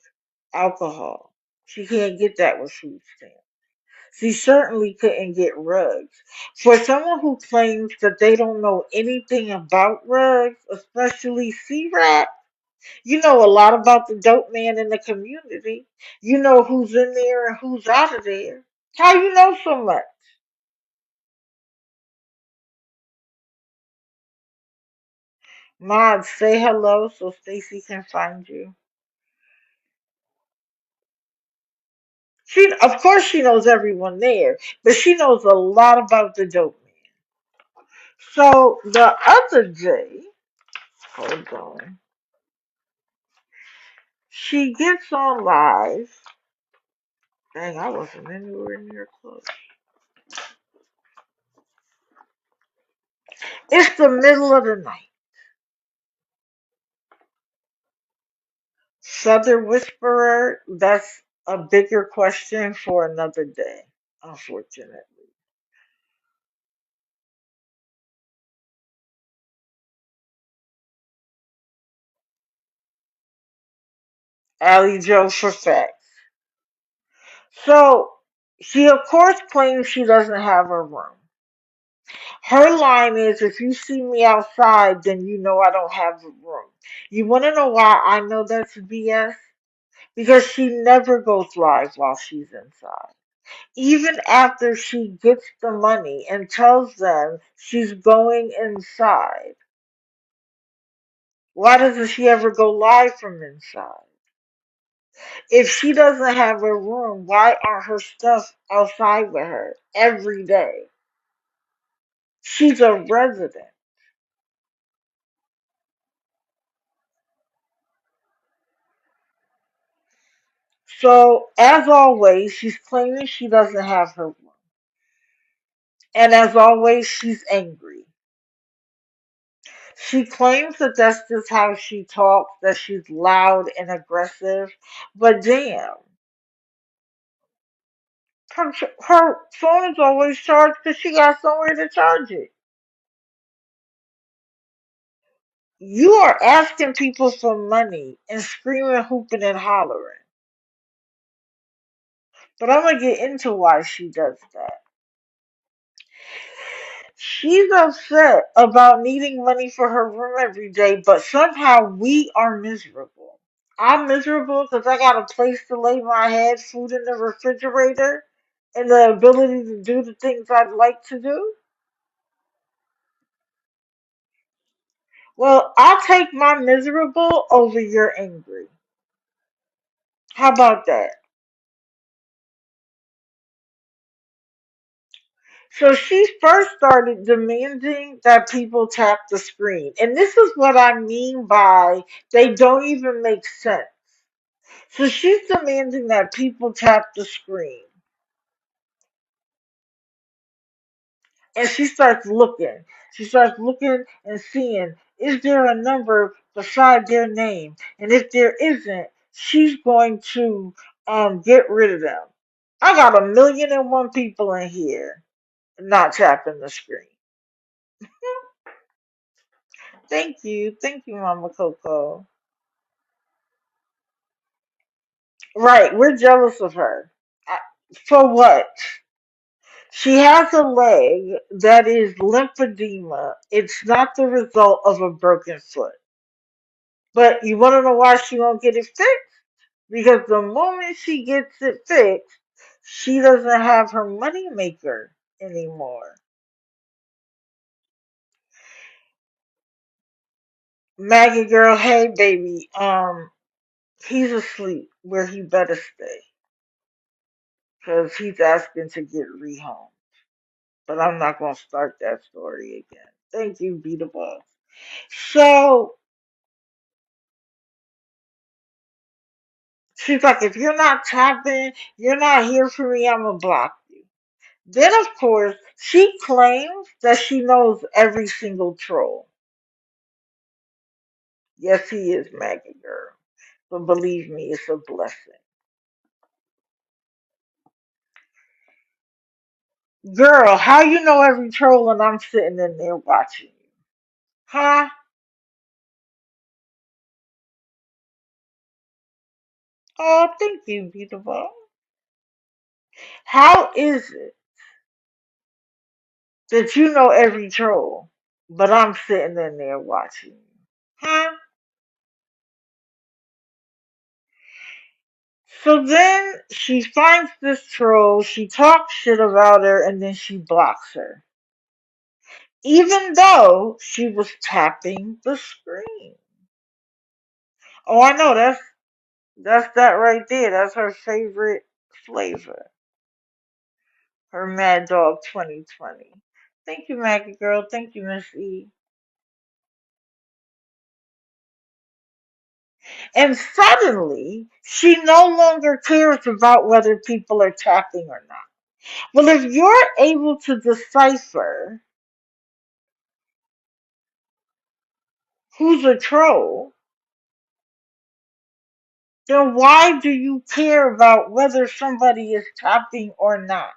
alcohol. She can't get that with food stamps. She certainly couldn't get rugs. For someone who claims that they don't know anything about rugs, especially C-Rap, you know a lot about the dope man in the community. You know who's in there and who's out of there. How you know so much? Mod, say hello so Stacy can find you. She, of course, she knows everyone there, but she knows a lot about the dope man. So the other day, hold on, she gets on live. Dang, I wasn't anywhere near close. It's the middle of the night. Southern Whisperer, that's a bigger question for another day, unfortunately. Allie Joe for facts. So she of course claims she doesn't have a room. Her line is, if you see me outside, then you know I don't have a room. You want to know why I know that's BS? Because she never goes live while she's inside. even after she gets the money and tells them she's going inside. Why doesn't she ever go live from inside? If she doesn't have a room, why aren't her stuff outside with her every day? She's a resident. So, as always, she's claiming she doesn't have her room. And as always, she's angry. She claims that that's just how she talks, that she's loud and aggressive. But damn, her phone is always charged because she got somewhere to charge it. You are asking people for money and screaming, hooping, and hollering. But I'm going to get into why she does that. She's upset about needing money for her room every day, but somehow we are miserable. I'm miserable because I got a place to lay my head, food in the refrigerator, and the ability to do the things I'd like to do. Well, I'll take my miserable over your angry. How about that? So she first started demanding that people tap the screen. And this is what I mean by they don't even make sense. So she's demanding that people tap the screen. And she starts looking. She starts looking and seeing, is there a number beside their name? And if there isn't, she's going to get rid of them. I got 1,000,001 people in here not tapping the screen. Thank you, Mama Coco. Right, we're jealous of her. I- For what? She has a leg that is lymphedema. It's not the result of a broken foot. But you want to know why she won't get it fixed? Because the moment she gets it fixed, she doesn't have her money maker anymore. Maggie girl, hey baby, he's asleep where he better stay. Because he's asking to get rehomed. But I'm not going to start that story again. Thank you, Be the Boss. So she's like, if you're not tapping, you're not here for me, I'm going to block you. Then, of course, she claims that she knows every single troll. Yes, he is, Maggie girl. But believe me, it's a blessing. Girl, how you know every troll and I'm sitting in there watching you? Huh? Oh, thank you, beautiful. How is it that you know every troll, but I'm sitting in there watching you? Huh? So then she finds this troll, she talks shit about her, and then she blocks her. Even though she was tapping the screen. Oh, I know, that's that right there. That's her favorite flavor. Her Mad Dog 2020. Thank you, Maggie girl. Thank you, Miss E. And suddenly, she no longer cares about whether people are tapping or not. Well, if you're able to decipher who's a troll, then why do you care about whether somebody is tapping or not?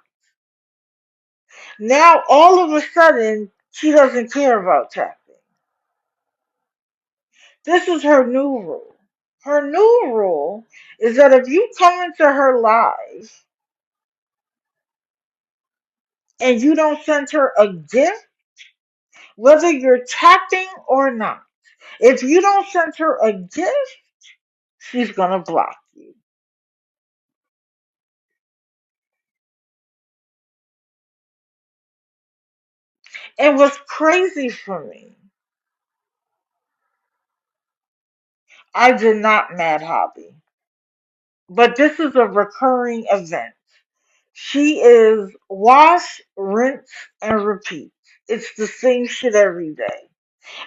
Now, all of a sudden, she doesn't care about tapping. This is her new rule. Her new rule is that if you come into her live and you don't send her a gift, whether you're tapping or not, if you don't send her a gift, she's gonna block you. And what's crazy for me, I did not mad Hobby, but this is a recurring event. She is wash, rinse, and repeat. It's the same shit every day.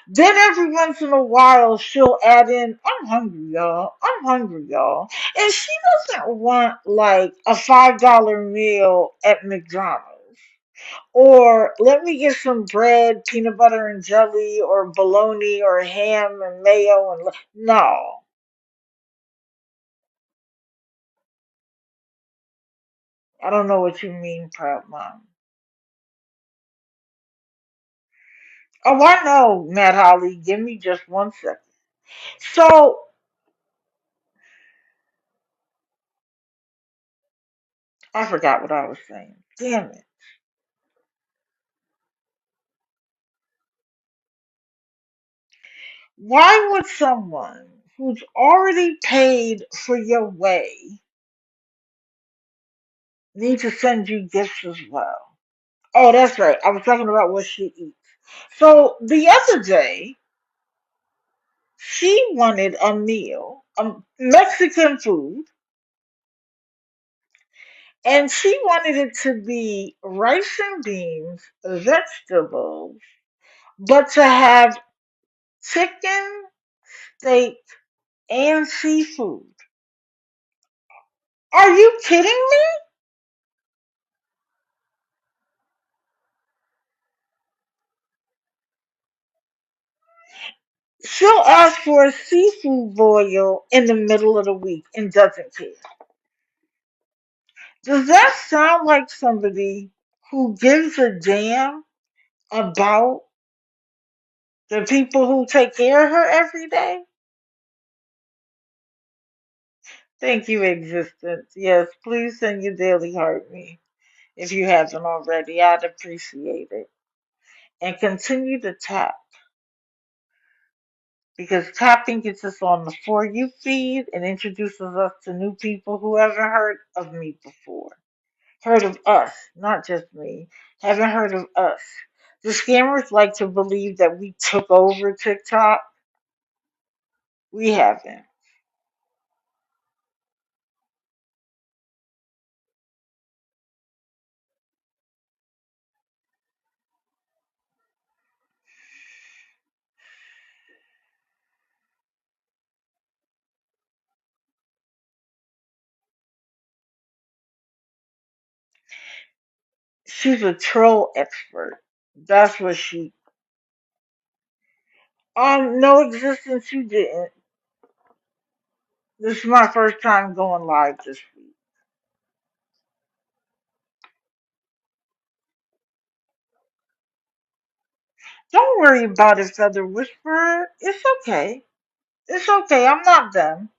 Then every once in a while she'll add in, I'm hungry, y'all. I'm hungry, y'all. And she doesn't want like a $5 meal at McDonald's. Or let me get some bread, peanut butter and jelly, or bologna, or ham and mayo. And no, I don't know what you mean, proud mom. Oh, I know, Matt Holly. Give me just 1 second. So I forgot what I was saying. Damn it. Why would someone who's already paid for your way need to send you gifts as well? Oh, that's right. I was talking about what she eats. So the other day, she wanted a meal, Mexican food, and she wanted it to be rice and beans, vegetables, but to have chicken, steak, and seafood. Are you kidding me? She'll ask for a seafood boil in the middle of the week and doesn't care. Does that sound like somebody who gives a damn about the people who take care of her every day? Thank you, existence. Yes, please send your daily heart me if you haven't already. I'd appreciate it. And continue to tap because tapping gets us on the For You feed and introduces us to new people who haven't heard of me before. Heard of us, not just me. Haven't heard of us. The scammers like to believe that we took over TikTok. We haven't. She's a troll expert. That's what she. No existence. You didn't. This is my first time going live this week. Don't worry about it, Feather Whisperer. It's okay. It's okay. I'm not done.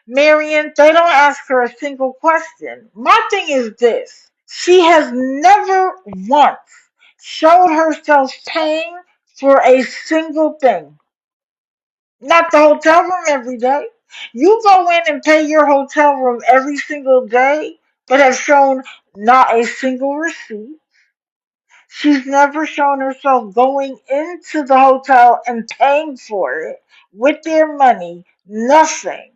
Marion, they don't ask her a single question. My thing is this. She has never once showed herself paying for a single thing. Not the hotel room every day. You go in and pay your hotel room every single day, but have shown not a single receipt. She's never shown herself going into the hotel and paying for it with their money. Nothing.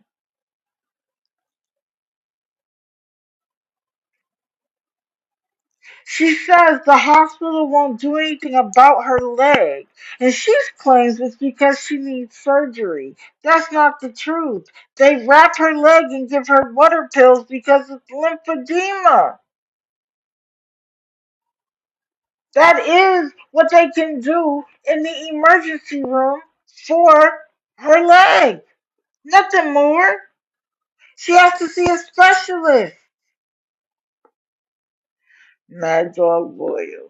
She says the hospital won't do anything about her leg, and she claims it's because she needs surgery. That's not the truth. They wrap her leg and give her water pills because it's lymphedema. That is what they can do in the emergency room for her leg. Nothing more. She has to see a specialist. Mad Dog Loyal.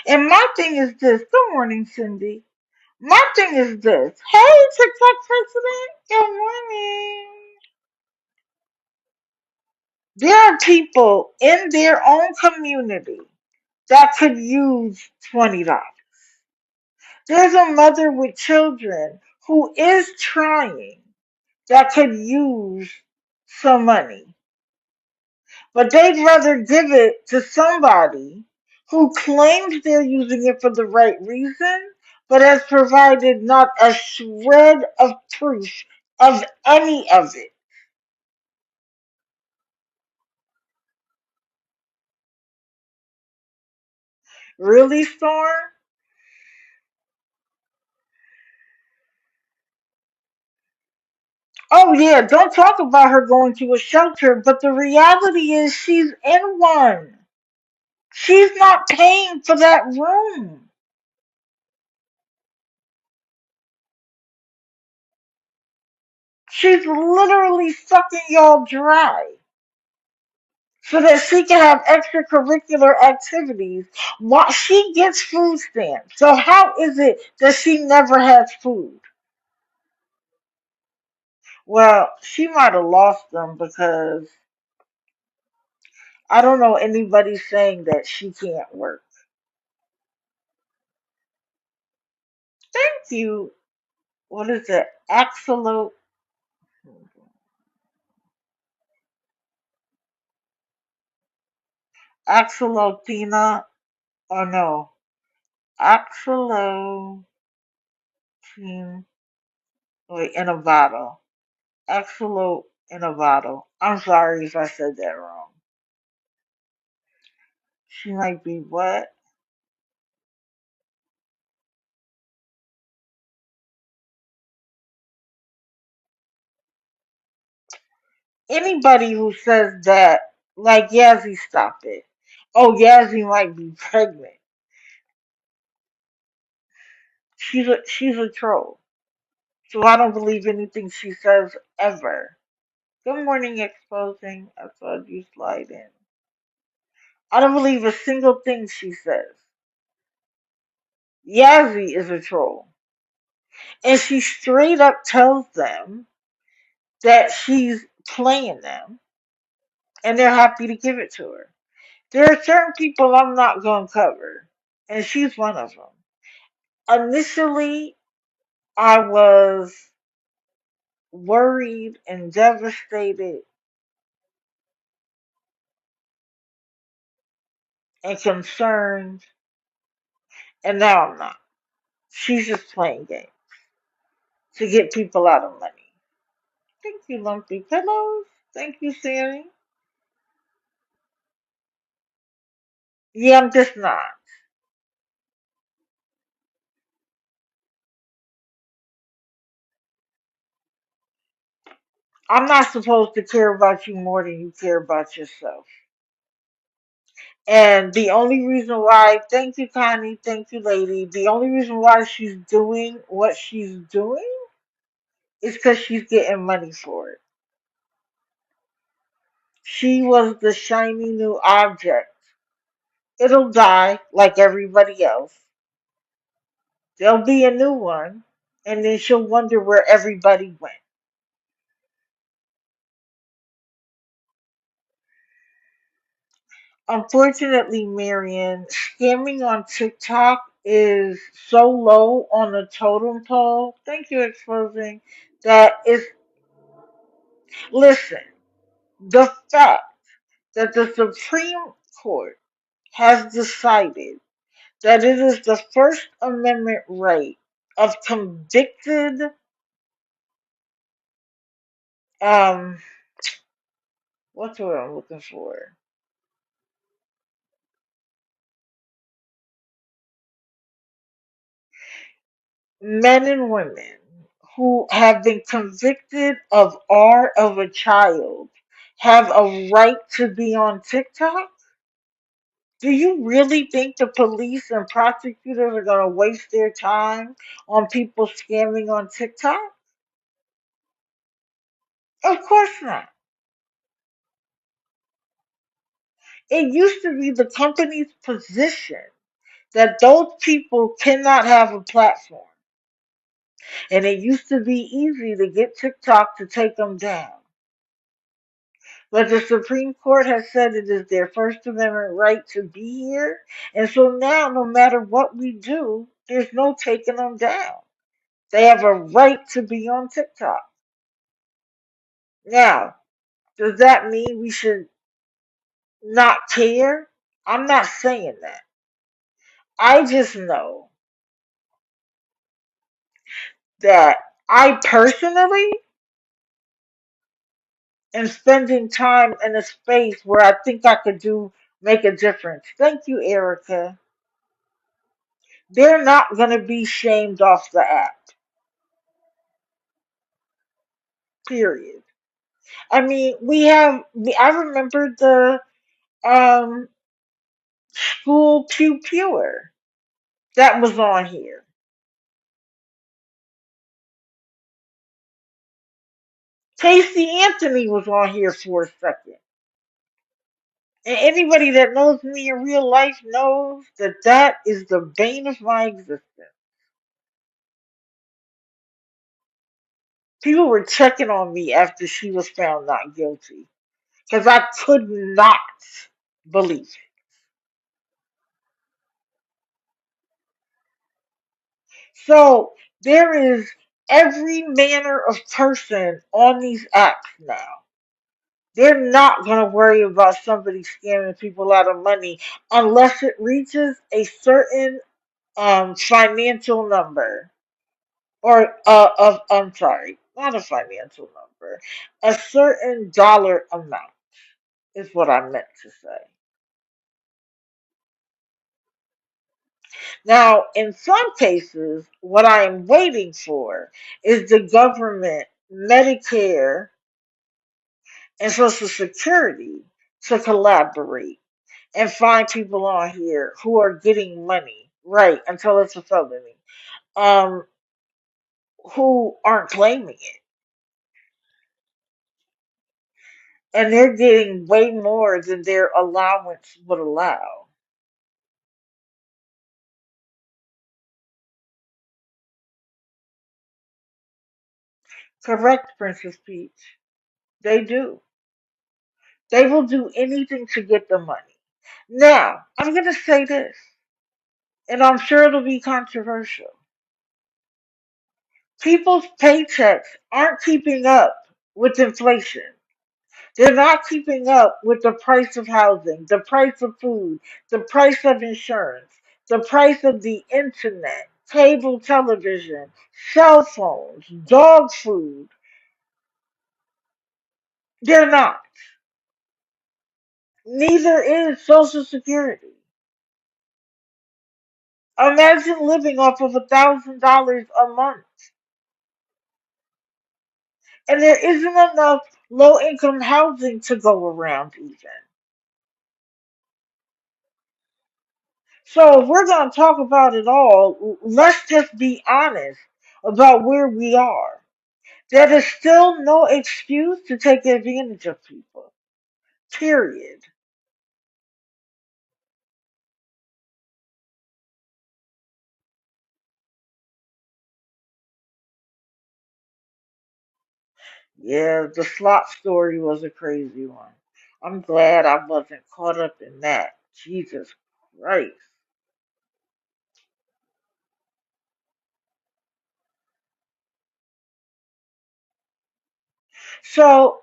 And my thing is this. Good morning, Cindy. My thing is this. Hey, TikTok president. Good morning. There are people in their own community that could use $20. There's a mother with children who is trying that could use $20. some money, but they'd rather give it to somebody who claims they're using it for the right reason, but has provided not a shred of proof of any of it. Really, Storm? Oh, yeah, don't talk about her going to a shelter, but the reality is she's in one. She's not paying for that room. She's literally sucking y'all dry so that she can have extracurricular activities while she gets food stamps. So how is it that she never has food? Well, she might have lost them because I don't know anybody saying that she can't work. Thank you. What is it? Axolotina? Or no. Axolotine. Wait, in a bottle. Axolot in a bottle. I'm sorry if I said that wrong. She might be what? Anybody who says that, like Yazzie, stop it. Oh, Yazzie might be pregnant. She's a troll. So I don't believe anything she says ever. Good morning, exposing. I saw you slide in. I don't believe a single thing she says. Yazzie is a troll. And she straight up tells them that she's playing them and they're happy to give it to her. There are certain people I'm not going to cover, and she's one of them. Initially, I was worried and devastated and concerned, and now I'm not. She's just playing games to get people out of money. Thank you, Lumpy Pillows. Thank you, Sammy. Yeah, I'm just not. I'm not supposed to care about you more than you care about yourself. And the only reason why, thank you, Connie, thank you, lady. The only reason why she's doing what she's doing is because she's getting money for it. She was the shiny new object. It'll die like everybody else. There'll be a new one, and then she'll wonder where everybody went. Unfortunately, Marion, scamming on TikTok is so low on the totem pole. Thank you, exposing. That is, listen, the fact that the Supreme Court has decided that it is the First Amendment right of convicted, um, what's the word I'm looking for? Men and women who have been convicted of R of a child have a right to be on TikTok? Do you really think the police and prosecutors are going to waste their time on people scamming on TikTok? Of course not. It used to be the company's position that those people cannot have a platform. And it used to be easy to get TikTok to take them down. But the Supreme Court has said it is their First Amendment right to be here. And so now, no matter what we do, there's no taking them down. They have a right to be on TikTok. Now, Does that mean we should not care? I'm not saying that. I just know that I personally am spending time in a space where I think I could make a difference. Thank you, Erica. They're not going to be shamed off the app. Period. I mean, I remember the um school pew pewer that was on here. Casey Anthony was on here for a second. And anybody that knows me in real life knows that that is the bane of my existence. People were checking on me after she was found not guilty because I could not believe it. So there is every manner of person on these apps now. They're not going to worry about somebody scamming people out of money unless it reaches a certain financial number. Or I'm sorry, not a financial number, a certain dollar amount is what I meant to say. Now, in some cases, what I am waiting for is the government, Medicare, and Social Security to collaborate and find people on here who are getting money, right, until it's a felony, um, who aren't claiming it. And they're getting way more than their allowance would allow. Correct, Princess Peach. They do. They will do anything to get the money. Now, I'm going to say this, and I'm sure it'll be controversial. People's paychecks aren't keeping up with inflation. They're not keeping up with the price of housing, the price of food, the price of insurance, the price of the internet, cable television, cell phones, dog food. They're not. Neither is Social Security. Imagine living off of $1,000 a month. And there isn't enough low income housing to go around even. So if we're going to talk about it all, let's just be honest about where we are. There is still no excuse to take advantage of people. Period. Yeah, the slot story was a crazy one. I'm glad I wasn't caught up in that. Jesus Christ. So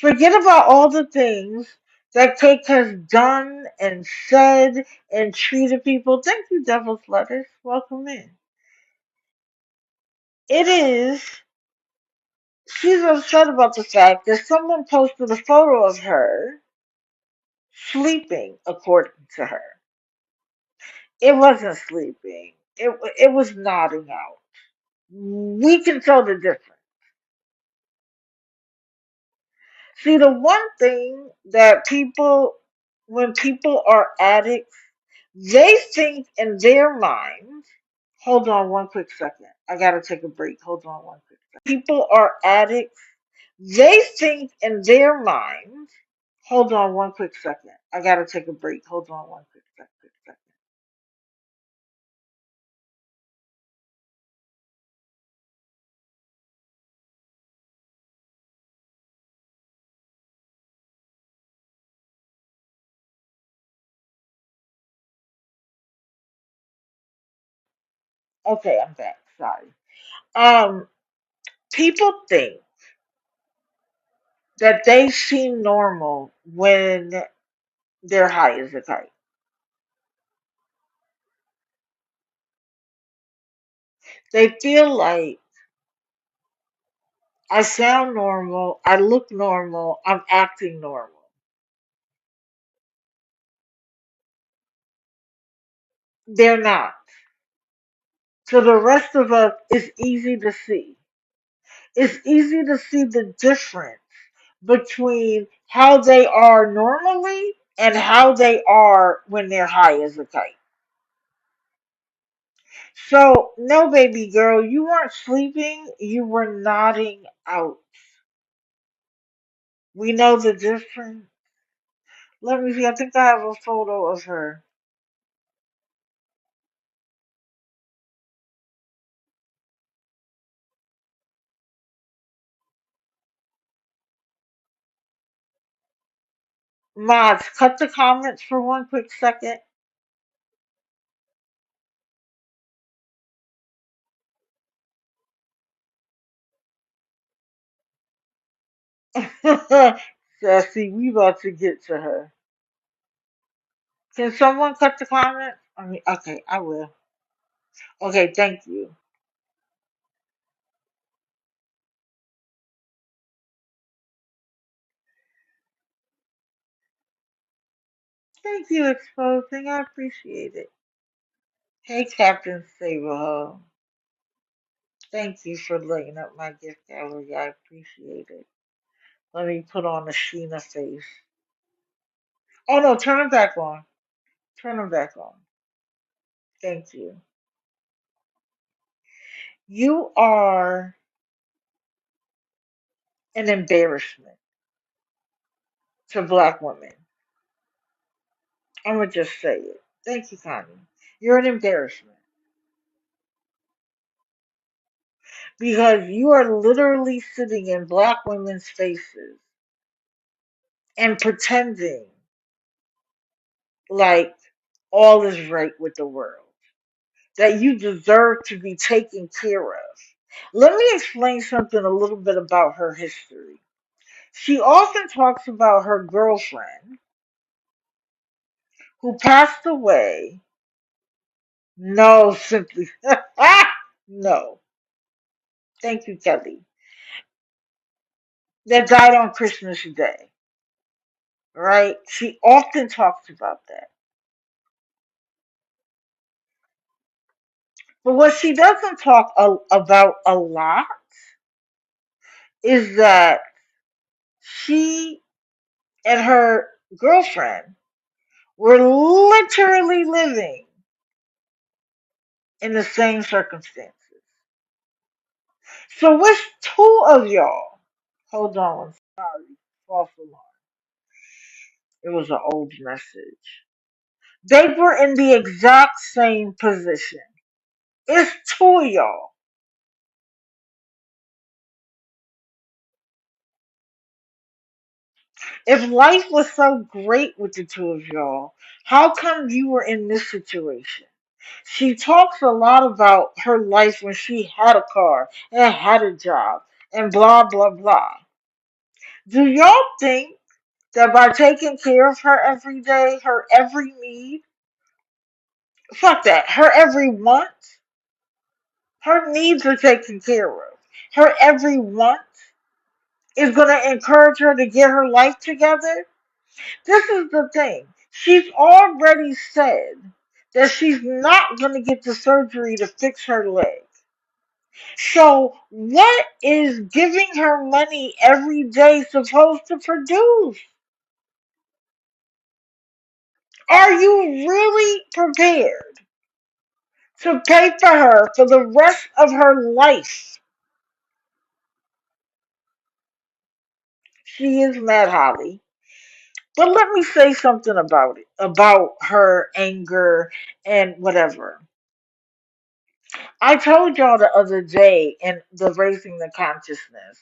forget about all the things that Cake has done and said and treated people. Thank you, Devil's Lettuce. Welcome in. It is, she's upset about the fact that someone posted a photo of her sleeping, according to her. It wasn't sleeping, it was nodding out. We can tell the difference. See, the one thing that when people are addicts, they think in their minds, hold on one quick second. I gotta take a break. Hold on one quick second. People are addicts, they think in their minds, hold on one quick second. I gotta take a break. Hold on one quick second. Okay, I'm back. Sorry. Um, People think that they seem normal when they're high as a kite. They feel like I sound normal, I look normal, I'm acting normal. They're not. To the rest of us, it's easy to see. It's easy to see the difference between how they are normally and how they are when they're high as a kite. So, no, baby girl, you weren't sleeping, you were nodding out. We know the difference. Let me see, I think I have a photo of her. Mods, cut the comments for one quick second. Sassy, we about to get to her. Can someone cut the comments? I mean, okay, I will. Okay, thank you. Thank you, Exposing. I appreciate it. Hey, Captain Saberho. Thank you for lighting up my gift gallery. I appreciate it. Let me put on a Sheena face. Oh no, turn them back on. Turn them back on. Thank you. You are an embarrassment to black women. I'm gonna just say it. Thank you, Connie. You're an embarrassment because you are literally sitting in black women's faces and pretending like all is right with the world, that you deserve to be taken care of. Let me explain something a little bit about her history. She often talks about her girlfriend who passed away. No, simply, no. Thank you, Kelly. That died on Christmas Day, right? She often talks about that. But what she doesn't talk about a lot is that she and her girlfriend were literally living in the same circumstances. So with two of y'all, hold on, sorry, false alarm. It was an old message. They were in the exact same position. It's two of y'all. If life was so great with the two of y'all, how come you were in this situation? She talks a lot about her life when she had a car and had a job and blah, blah, blah. Do y'all think that by taking care of her every day, her every need, fuck that, her every want, her needs are taken care of. Her every want is going to encourage her to get her life together? This is the thing. She's already said that she's not going to get the surgery to fix her leg. So, what is giving her money every day supposed to produce? Are you really prepared to pay for her for the rest of her life? She is mad Holly. But let me say something about it, about her anger and whatever. I told y'all the other day in the Raising the Consciousness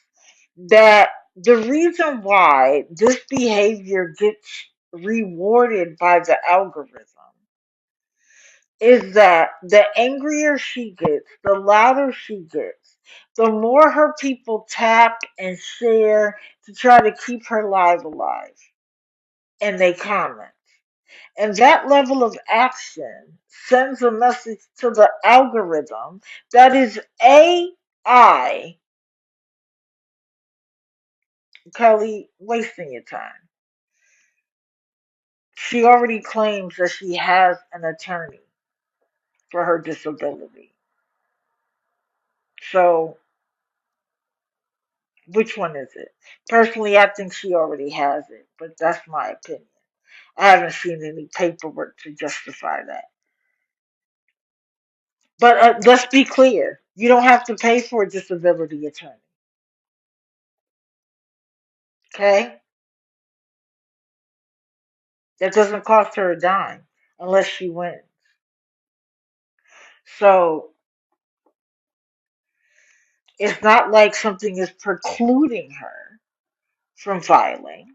that the reason why this behavior gets rewarded by the algorithm is that the angrier she gets, the louder she gets, the more her people tap and share to try to keep her live alive. And they comment. And that level of action sends a message to the algorithm that is AI, Kelly, wasting your time. She already claims that she has an attorney for her disability. So, which one is it? Personally, I think she already has it, but that's my opinion. I haven't seen any paperwork to justify that. But let's be clear. You don't have to pay for a disability attorney. Okay? That doesn't cost her a dime unless she wins. So it's not like something is precluding her from filing.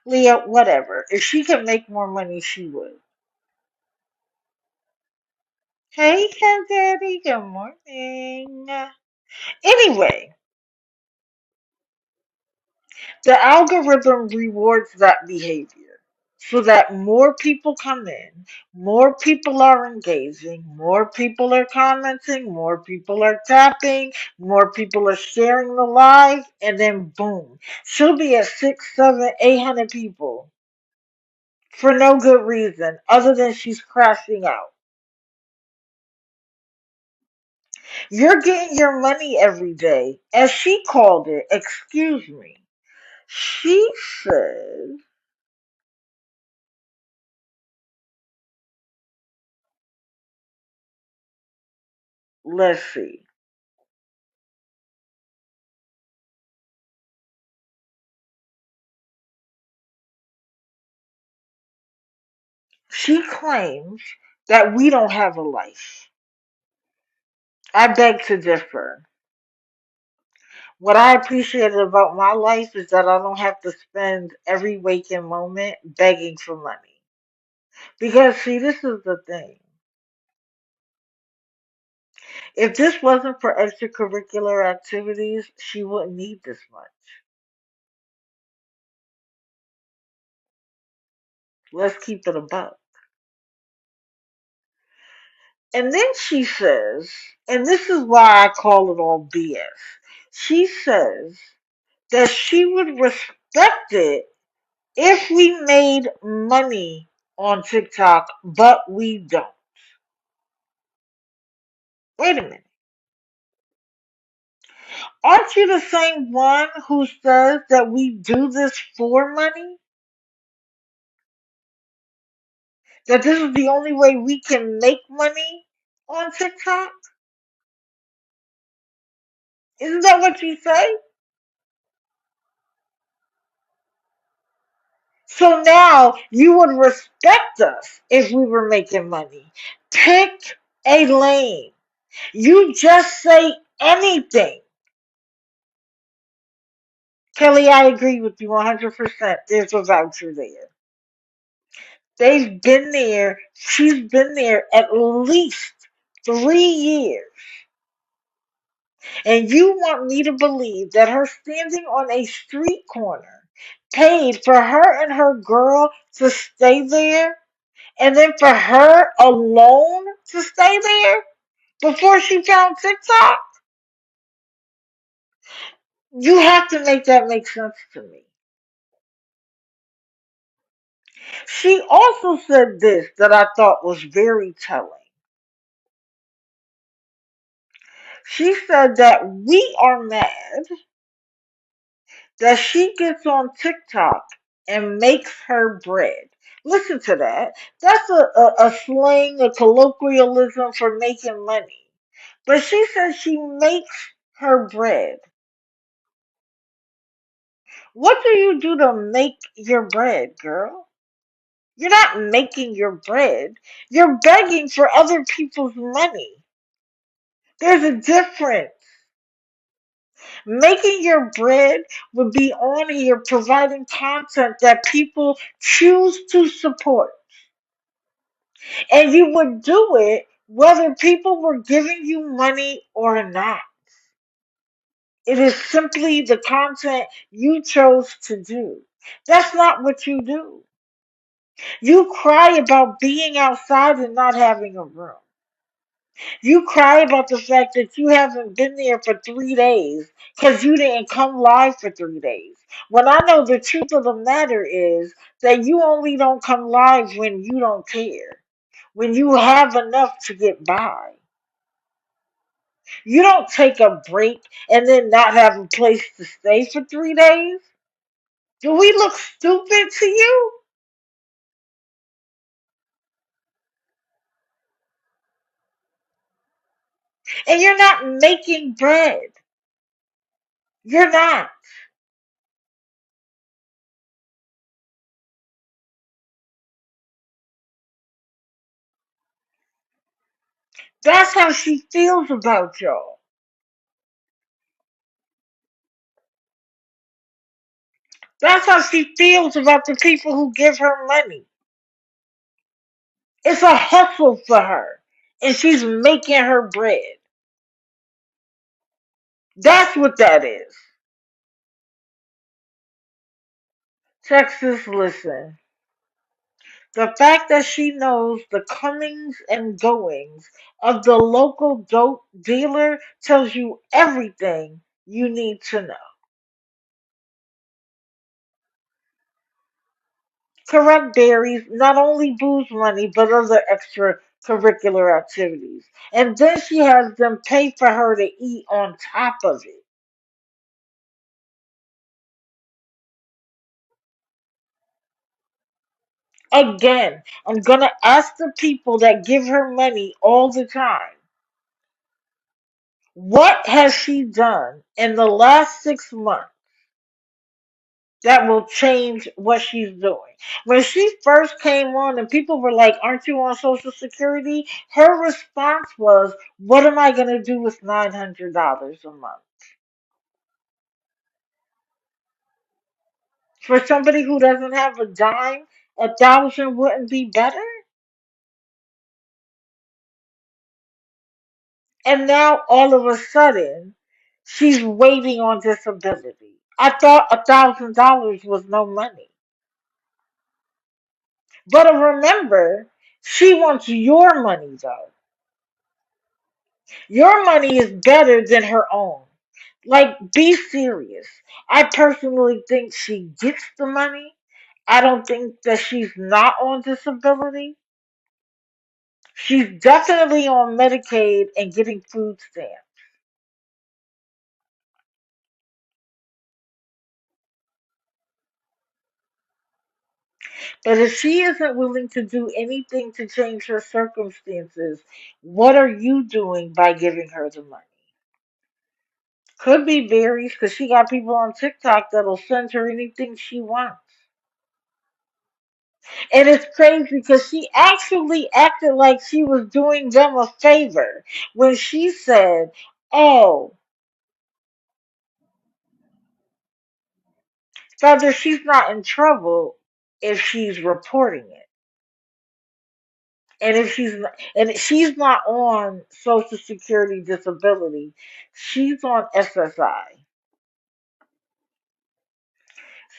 Leah, whatever. If she could make more money, she would. Hey, Cat Daddy, good morning. Anyway, the algorithm rewards that behavior so that more people come in, more people are engaging, more people are commenting, more people are tapping, more people are sharing the live, and then boom, she'll be at 6, 7, 800 people for no good reason other than she's crashing out. You're getting your money every day, as she called it. Excuse me. She said, let's see. She claims that we don't have a life. I beg to differ. What I appreciated about my life is that I don't have to spend every waking moment begging for money. Because, see, this is the thing. If this wasn't for extracurricular activities, she wouldn't need this much. Let's keep it a buck. And then she says, and this is why I call it all BS. She says that she would respect it if we made money on TikTok, but we don't. Wait a minute. Aren't you the same one who says that we do this for money? That this is the only way we can make money on TikTok? Isn't that what you say? So now you would respect us if we were making money. Pick a lane. You just say anything. Kelly, I agree with you 100%. There's a voucher there. They've been there. She's been there at least 3 years. And you want me to believe that her standing on a street corner paid for her and her girl to stay there and then for her alone to stay there before she found TikTok? You have to make that make sense to me. She also said this that I thought was very telling. She said that we are mad that she gets on TikTok and makes her bread. Listen to that. That's a slang, a colloquialism for making money. But she says she makes her bread. What do you do to make your bread, girl? You're not making your bread. You're begging for other people's money. There's a difference. Making your bread would be on here providing content that people choose to support. And you would do it Whether people were giving you money or not, it is simply the content you chose to do. That's not what you do. You cry about being outside and not having a room. You cry about the fact that you haven't been there for 3 days because you didn't come live for 3 days. When I know the truth of the matter is that you only don't come live when you don't care, when you have enough to get by. You don't take a break and then not have a place to stay for 3 days. Do we look stupid to you? And you're not making bread. You're not. That's how she feels about y'all. That's how she feels about the people who give her money. It's a hustle for her. And she's making her bread. That's what that is. Texas, listen. The fact that she knows the comings and goings of the local dope dealer tells you everything you need to know. Correct berries not only booze money but other extracurricular activities. And then she has them pay for her to eat on top of it. Again, I'm gonna ask the people that give her money all the time, what has she done in the last 6 months that will change what she's doing? When she first came on and people were like, aren't you on Social Security? Her response was, what am I gonna do with $900 a month? For somebody who doesn't have a dime, 1,000 wouldn't be better? And now all of a sudden, she's waiting on disability. I thought $1,000 was no money. But remember, she wants your money though. Your money is better than her own. Like, be serious. I personally think she gets the money. I don't think that she's not on disability. She's definitely on Medicaid and getting food stamps. But if she isn't willing to do anything to change her circumstances, what are you doing by giving her the money? Could be berries, because she got people on TikTok that'll send her anything she wants. And it's crazy because she actually acted like she was doing them a favor when she said, oh, Feather, she's not in trouble if she's reporting it. And if she's not on Social Security disability, she's on SSI.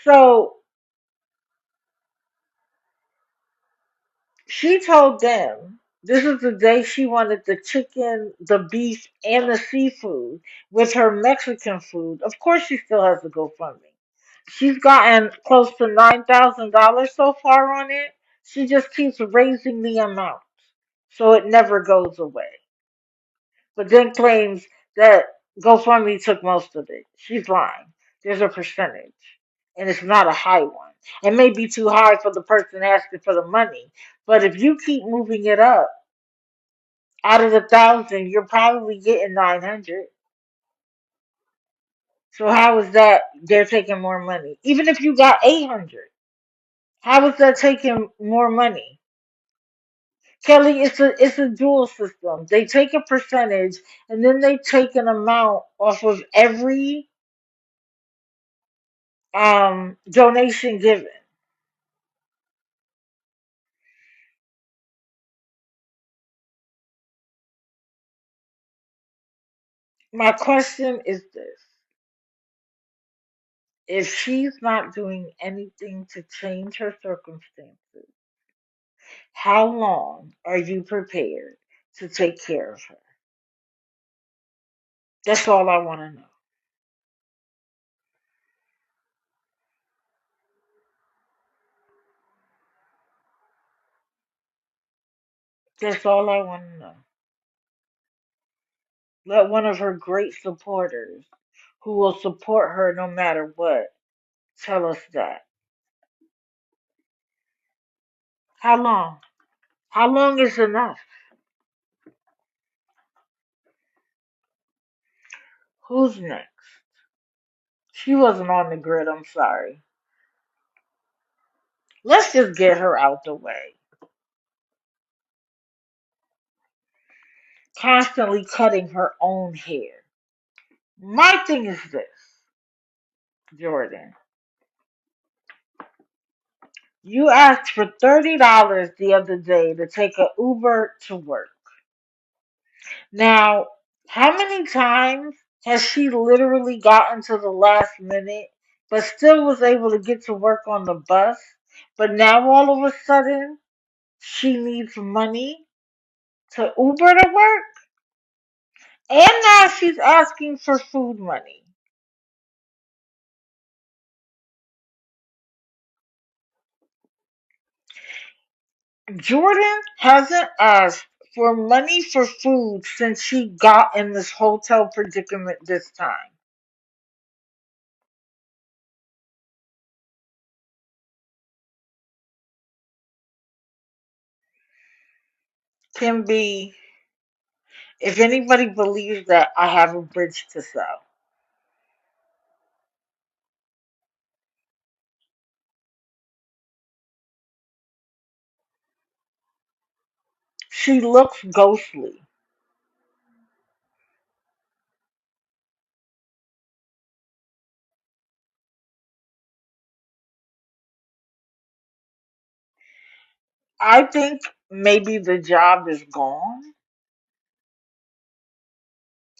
So she told them this is the day she wanted the chicken, the beef, and the seafood with her Mexican food. Of course, she still has to GoFundMe. She's gotten close to $9,000 so far on it. She just keeps raising the amount, so it never goes away. But then claims that GoFundMe took most of it. She's lying. There's a percentage, and it's not a high one. It may be too high for the person asking for the money, but if you keep moving it up, out of the 1,000, you're probably getting 900. So how is that they're taking more money? Even if you got 800, how is that taking more money? Kelly, it's a dual system. They take a percentage and then they take an amount off of every donation given. My question is this: if she's not doing anything to change her circumstances, how long are you prepared to take care of her? That's all I want to know. That's all I want to know. Let one of her great supporters, who will support her no matter what, tell us that. How long? How long is enough? Who's next? She wasn't on the grid, I'm sorry. Let's just get her out the way. Constantly cutting her own hair. My thing is this, Jordan. You asked for $30 the other day to take an Uber to work. Now, how many times has she literally gotten to the last minute, but still was able to get to work on the bus? But now all of a sudden, she needs money to Uber to work? And now she's asking for food money. Jordan hasn't asked for money for food since she got in this hotel predicament this time. Can be, if anybody believes that, I have a bridge to sell. She looks ghostly. I think maybe the job is gone,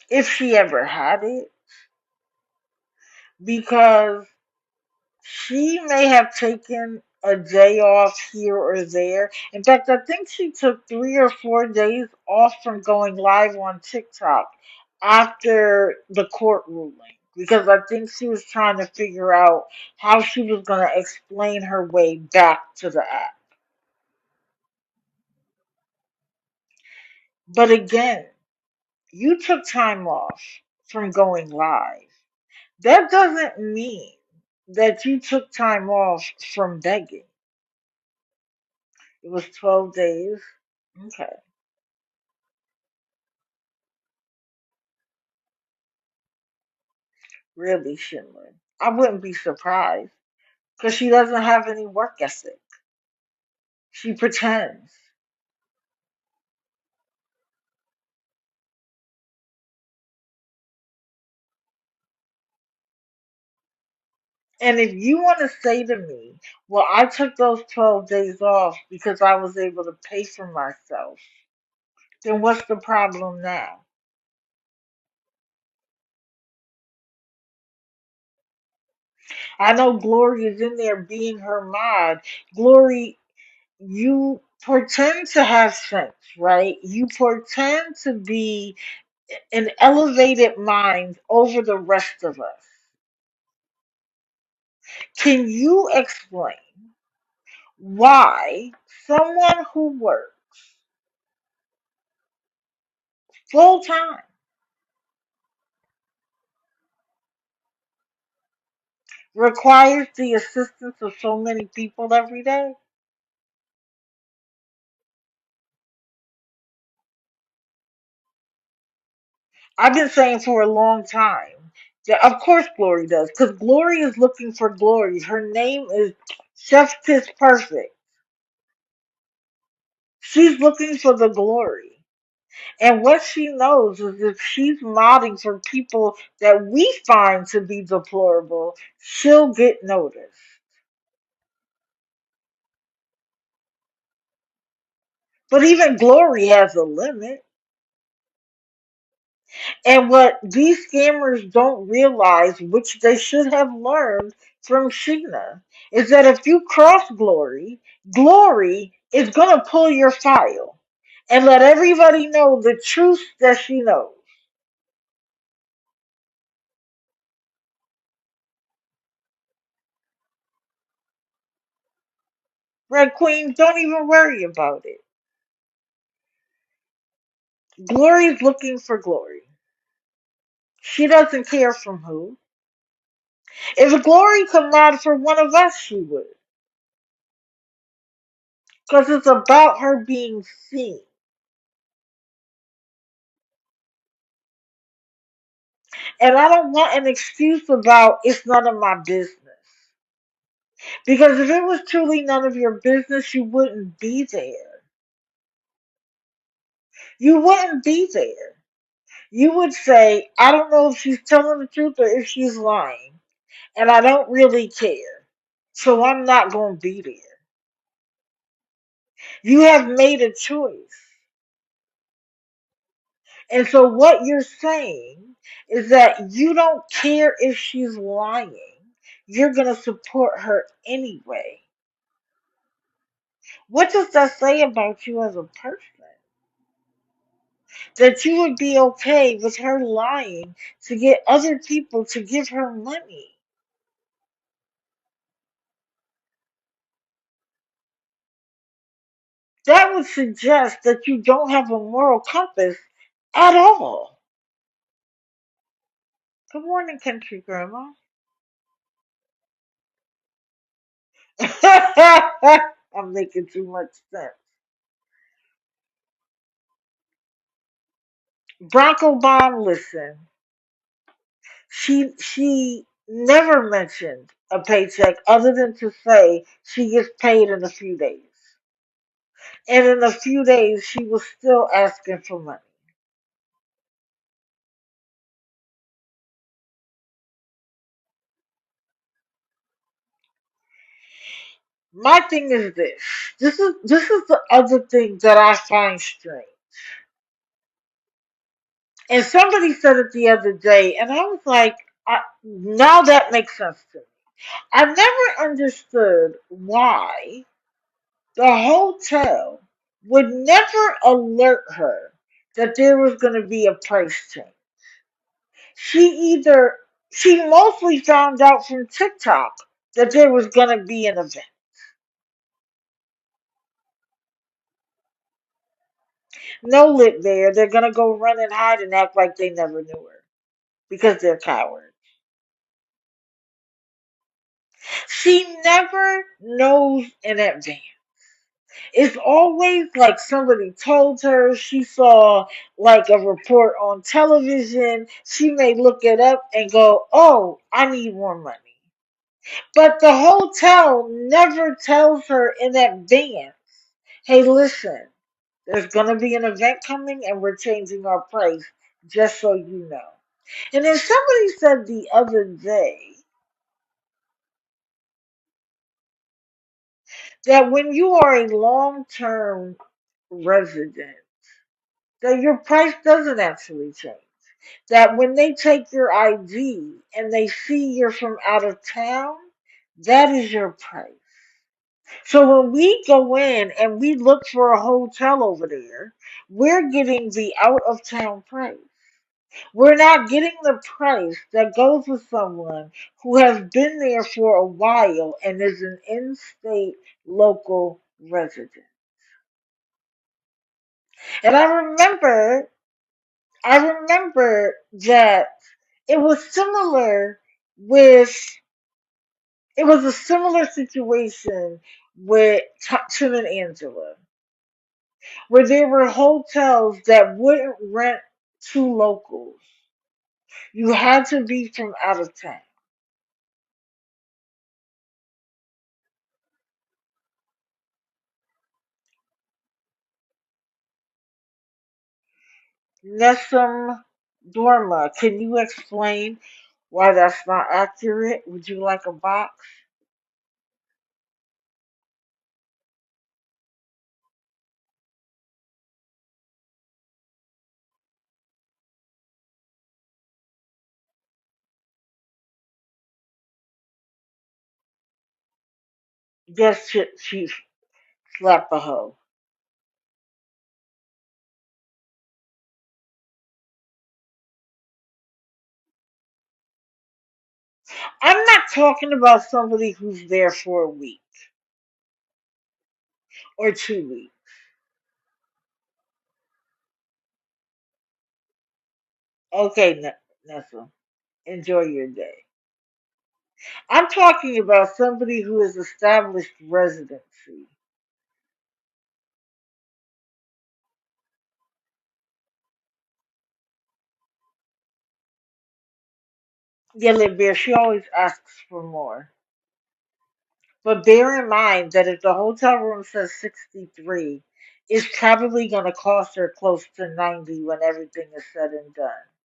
if she ever had it, because she may have taken a day off here or there. In fact, I think she took 3 or 4 days off from going live on TikTok after the court ruling, because I think she was trying to figure out how she was going to explain her way back to the app. But again, you took time off from going live. That doesn't mean that you took time off from begging. It was 12 days. Okay. Really, Shinlin. I wouldn't be surprised because she doesn't have any work ethic. She pretends. And if you want to say to me, well, I took those 12 days off because I was able to pay for myself, then what's the problem now? I know Glory is in there being her mod. Glory, you pretend to have sense, right? You pretend to be an elevated mind over the rest of us. Can you explain why someone who works full time requires the assistance of so many people every day? I've been saying for a long time that, of course, Glory does, because Glory is looking for glory. Her name is Chef Kiss Perfect. She's looking for the glory. And what she knows is if she's modding for people that we find to be deplorable, she'll get noticed. But even glory has a limit. And what these scammers don't realize, which they should have learned from Sheena, is that if you cross Glory, Glory is going to pull your file and let everybody know the truth that she knows. Red Queen, don't even worry about it. Glory's looking for Glory. She doesn't care from who. If Glory come out for one of us, she would. Because it's about her being seen. And I don't want an excuse about it's none of my business. Because if it was truly none of your business, you wouldn't be there. You wouldn't be there. You would say, I don't know if she's telling the truth or if she's lying. And I don't really care. So I'm not going to be there. You have made a choice. And so what you're saying is that you don't care if she's lying. You're going to support her anyway. What does that say about you as a person? That you would be okay with her lying to get other people to give her money. That would suggest that you don't have a moral compass at all. Good morning, country grandma. I'm making too much sense. Bronco Bomb, listen. She never mentioned a paycheck other than to say she gets paid in a few days. And in a few days she was still asking for money. My thing is this. This is the other thing that I find strange. And somebody said it the other day, and I was like, now that makes sense to me. I never understood why the hotel would never alert her that there was going to be a price change. She either, she mostly found out from TikTok that there was going to be an event. No lit there. They're going to go run and hide and act like they never knew her because they're cowards. She never knows in advance. It's always like somebody told her, she saw like a report on television. She may look it up and go, oh, I need more money. But the hotel never tells her in advance, hey, listen, there's going to be an event coming and we're changing our price just so you know. And then somebody said the other day that when you are a long term resident, that your price doesn't actually change. That when they take your ID and they see you're from out of town, that is your price. So when we go in and we look for a hotel over there, we're getting the out of town price. We're not getting the price that goes with someone who has been there for a while and is an in state local resident. And I remember that it was similar with, it was a similar situation with Tim and Angela, where there were hotels that wouldn't rent to locals. You had to be from out of town. Nessim Dorma, can you explain why that's not accurate? Would you like a box? Yes, she slapped a hoe. I'm not talking about somebody who's there for a week or 2 weeks. Okay, Nessa, enjoy your day. I'm talking about somebody who has established residency. Yellow Bear, she always asks for more. But bear in mind that if the hotel room says 63, it's probably going to cost her close to 90 when everything is said and done.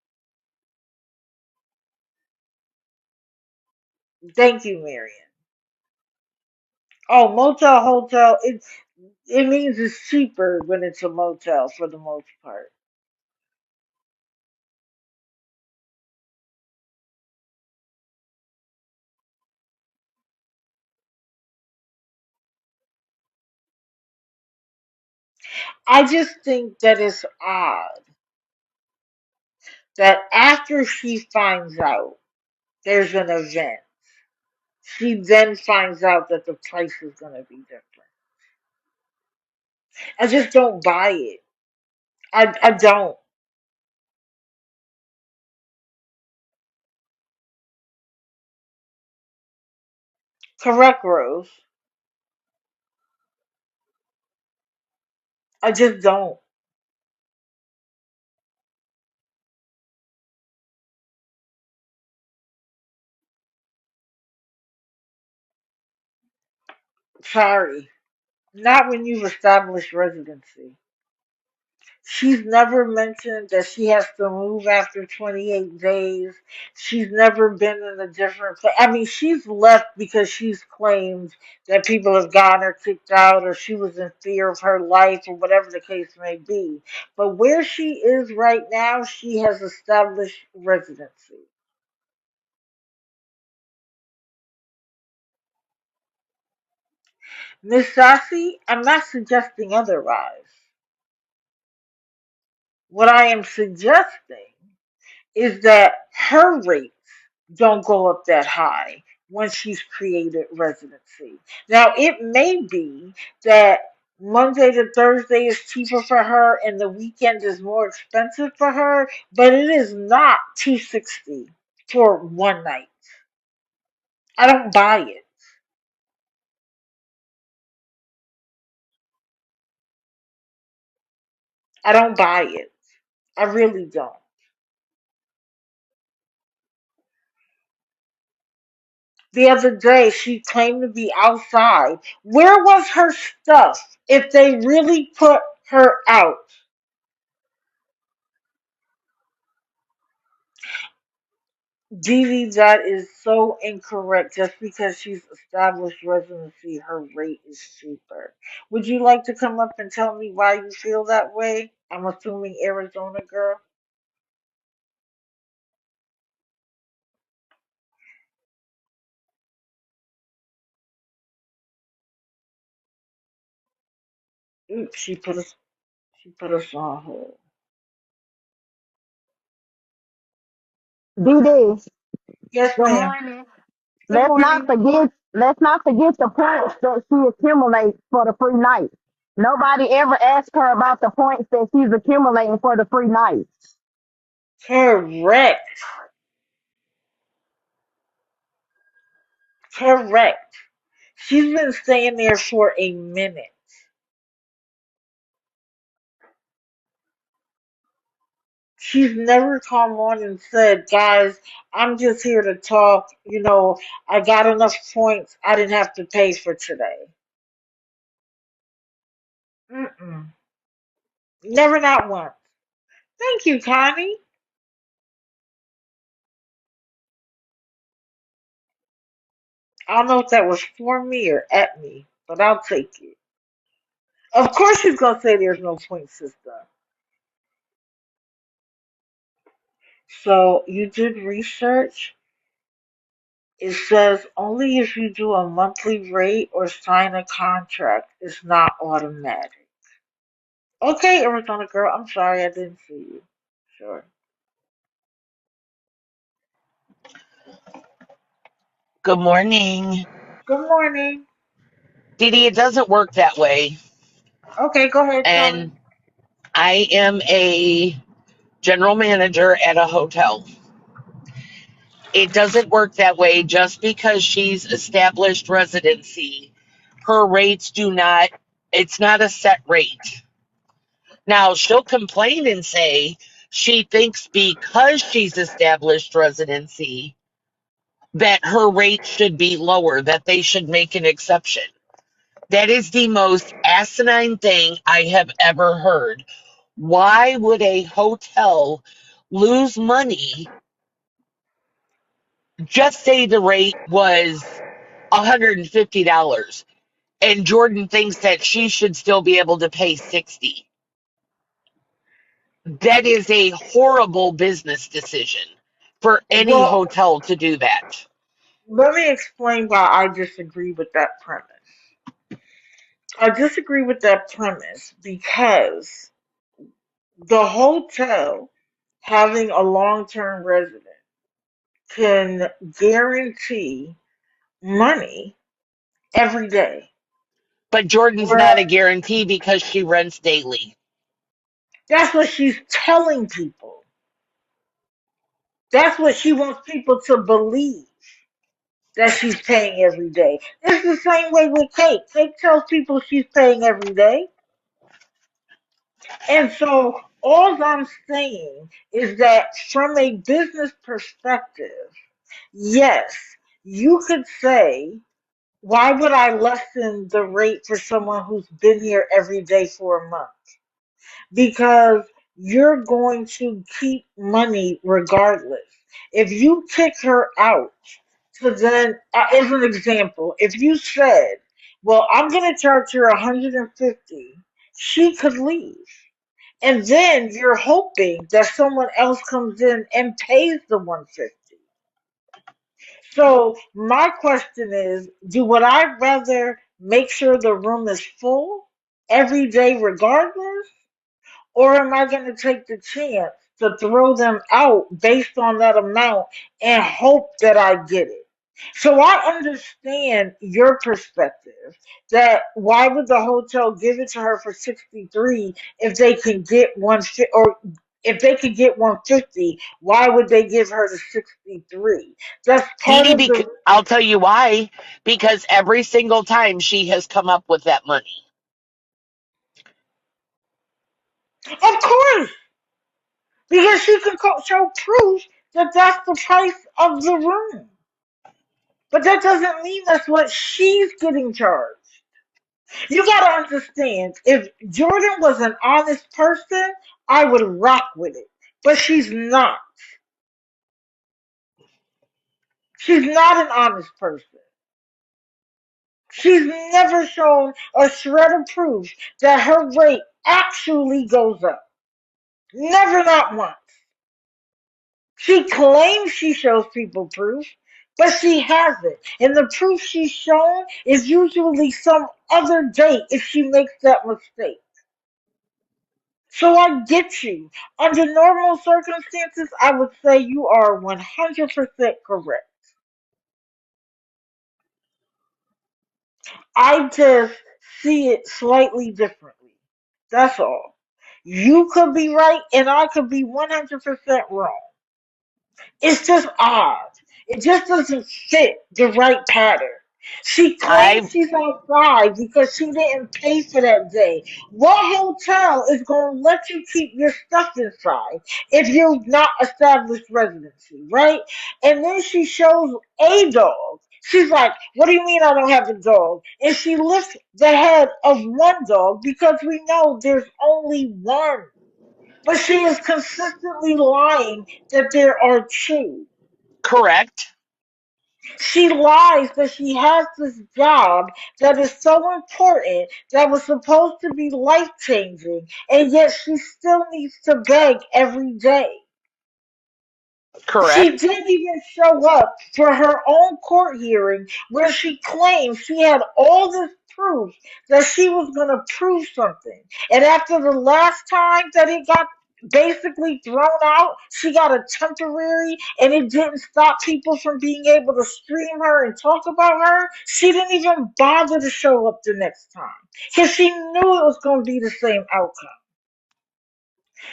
Thank you, Marion. Oh, motel, hotel, it means it's cheaper when it's a motel for the most part. I just think that it's odd that after she finds out there's an event, she then finds out that the price is going to be different. I just don't buy it. I don't. Correct, Rose. I just don't. Sorry. Not when you've established residency. She's never mentioned that she has to move after 28 days. She's never been in a different place. I mean, she's left because she's claimed that people have gotten her kicked out or she was in fear of her life or whatever the case may be. But where she is right now, she has established residency. Miss Sassy, I'm not suggesting otherwise. What I am suggesting is that her rates don't go up that high once she's created residency. Now, it may be that Monday to Thursday is cheaper for her and the weekend is more expensive for her, but it is not 260 for one night. I don't buy it. I don't buy it. I really don't. The other day, she claimed to be outside. Where was her stuff if they really put her out? Dee, that is so incorrect. Just because she's established residency, her rate is cheaper. Would you like to come up and tell me why you feel that way? I'm assuming Arizona girl. Oops, she put us on hold. DD, Yes, good ma'am. morning. Good morning. Let's not forget the points that she accumulates for the free night. Nobody ever asked her about the points that she's accumulating for the free night. Correct. Correct. She's been staying there for a minute. She's never come on and said, guys, I'm just here to talk. I got enough points. I didn't have to pay for today. Mm-mm. Never, not once. Thank you, Connie. I don't know if that was for me or at me, but I'll take it. Of course she's going to say there's no point system. So you did research. It says only if you do a monthly rate or sign a contract, it's not automatic. Okay, Arizona girl, I'm sorry I didn't see you. Sure. Good morning. Good morning. Dee Dee, it doesn't work that way. Okay, go ahead, tell me. And I am a general manager at a hotel. It doesn't work that way just because she's established residency. Her rates do not, it's not a set rate. Now, she'll complain and say she thinks because she's established residency that her rate should be lower, that they should make an exception. That is the most asinine thing I have ever heard. Why would a hotel lose money? Just say the rate was $150 and Jordan thinks that she should still be able to pay 60. That is a horrible business decision for any Well, hotel to do that. let me explain why I disagree with that premise. I disagree with that premise because the hotel having a long term resident can guarantee money every day. But Jordan's not Where a guarantee because she rents daily. that's what she's telling people. That's what she wants people to believe that she's paying every day. It's the same way with Kate. Kate tells people she's paying every day. And so all I'm saying is that from a business perspective, yes, you could say, why would I lessen the rate for someone who's been here every day for a month? Because you're going to keep money regardless. If you kick her out, so then, as an example, if you said, well, I'm going to charge her 150, she could leave. And then you're hoping that someone else comes in and pays the 150. So my question is, would I rather make sure the room is full every day regardless? Or am I going to take the chance to throw them out based on that amount and hope that I get it? So I understand your perspective that why would the hotel give it to her for 63 if they can get or if they could get 150, why would they give her the 63? That's Dee part Dee, of the I'll tell you why. Because every single time she has come up with that money. of course, because she can show proof that that's the price of the room. But that doesn't mean that's what she's getting charged. You gotta understand, if Jordan was an honest person, I would rock with it. But she's not. She's not an honest person. She's never shown a shred of proof that her rate actually goes up. Never, not once. She claims she shows people proof, but she hasn't. And the proof she's shown is usually some other date if she makes that mistake. So I get you. Under normal circumstances, I would say you are 100% correct. I just see it slightly differently. That's all. You could be right and I could be 100% wrong. It's just odd. It just doesn't fit the right pattern. She claims I she's outside because she didn't pay for that day. What hotel is going to let you keep your stuff inside if you're not established residency, right? And then she shows a dog. She's like, what do you mean I don't have a dog? And she lifts the head of one dog because we know there's only one. But she is consistently lying that there are two. correct. She lies that she has this job that is so important that was supposed to be life changing, and yet she still needs to beg every day. Correct. She didn't even show up for her own court hearing where she claimed she had all this proof that she was going to prove something. And after the last time that it got basically thrown out, she got a temporary, and it didn't stop people from being able to stream her and talk about her. She didn't even bother to show up the next time because she knew it was going to be the same outcome.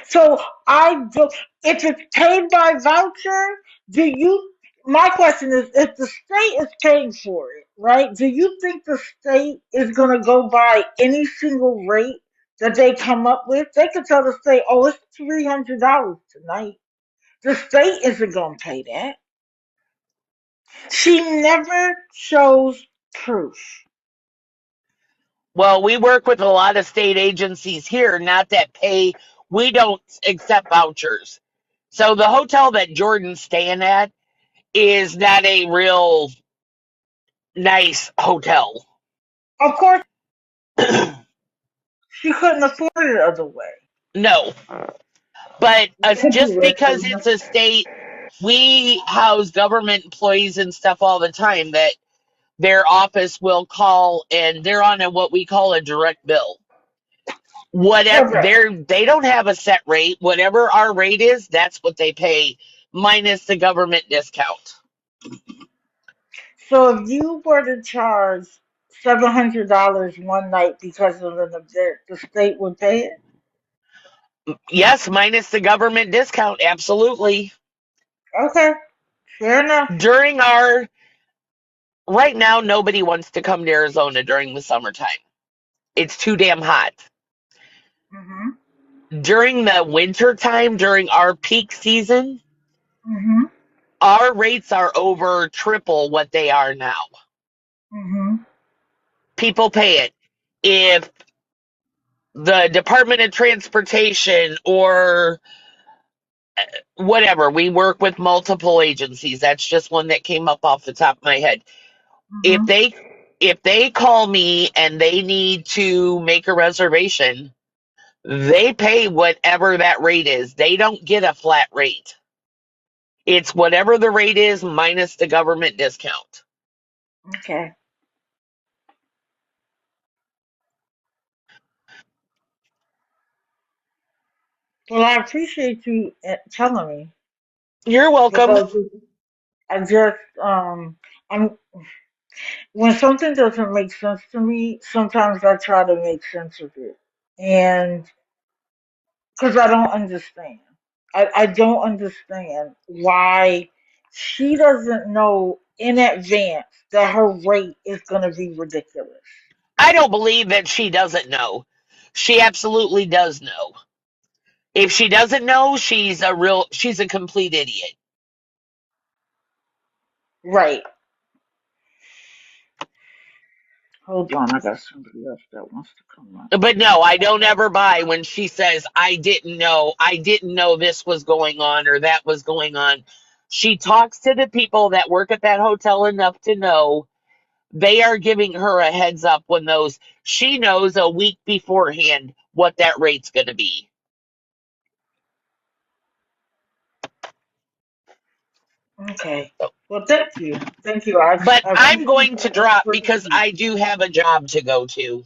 So I do. If it's paid by voucher, do you? My question is, if the state is paying for it, right? Do you think the state is going to go by any single rate that they come up with? They could tell the state, "Oh, it's $300 tonight." The state isn't going to pay that. She never shows proof. Well, we work with a lot of state agencies here, not that pay. We don't accept vouchers. So the hotel that Jordan's staying at is not a real nice hotel. Of course, she couldn't afford it other way. No, but just because it's a Manipulative. state, we house government employees and stuff all the time that their office will call and they're on what we call a direct bill. Whatever Correct. they don't have a set rate. Whatever our rate is, that's what they pay minus the government discount. So if you were to charge $700 one night because of an event, the state would pay it? Yes, minus the government discount, absolutely. Okay, fair enough. During our right now nobody wants to come to Arizona during the summertime. It's too damn hot. Mhm. During the winter time, during our peak season, Mhm. our rates are over triple what they are now. Mhm. People pay it. If the Department of Transportation or whatever, we work with multiple agencies. That's just one that came up off the top of my head. If Mhm. they if they call me and they need to make a reservation, they pay whatever that rate is. They don't get a flat rate. It's whatever the rate is minus the government discount. Okay. Well, I appreciate you telling me You're welcome. because I just I'm when something doesn't make sense to me, sometimes I try to make sense of it, and because I don't understand. I don't understand why she doesn't know in advance that her rate is going to be ridiculous. I don't believe that she doesn't know. She absolutely does know. If she doesn't know, she's a complete idiot. Right. Hold on, I got somebody else that wants to come up. But no, I don't ever buy when she says, I didn't know this was going on or that was going on. She talks to the people that work at that hotel enough to know they are giving her a heads up when she knows a week beforehand what that rate's going to be. Okay. Well, thank you. Thank you. But I I'm appreciate going to your drop because expertise. I do have a job to go to.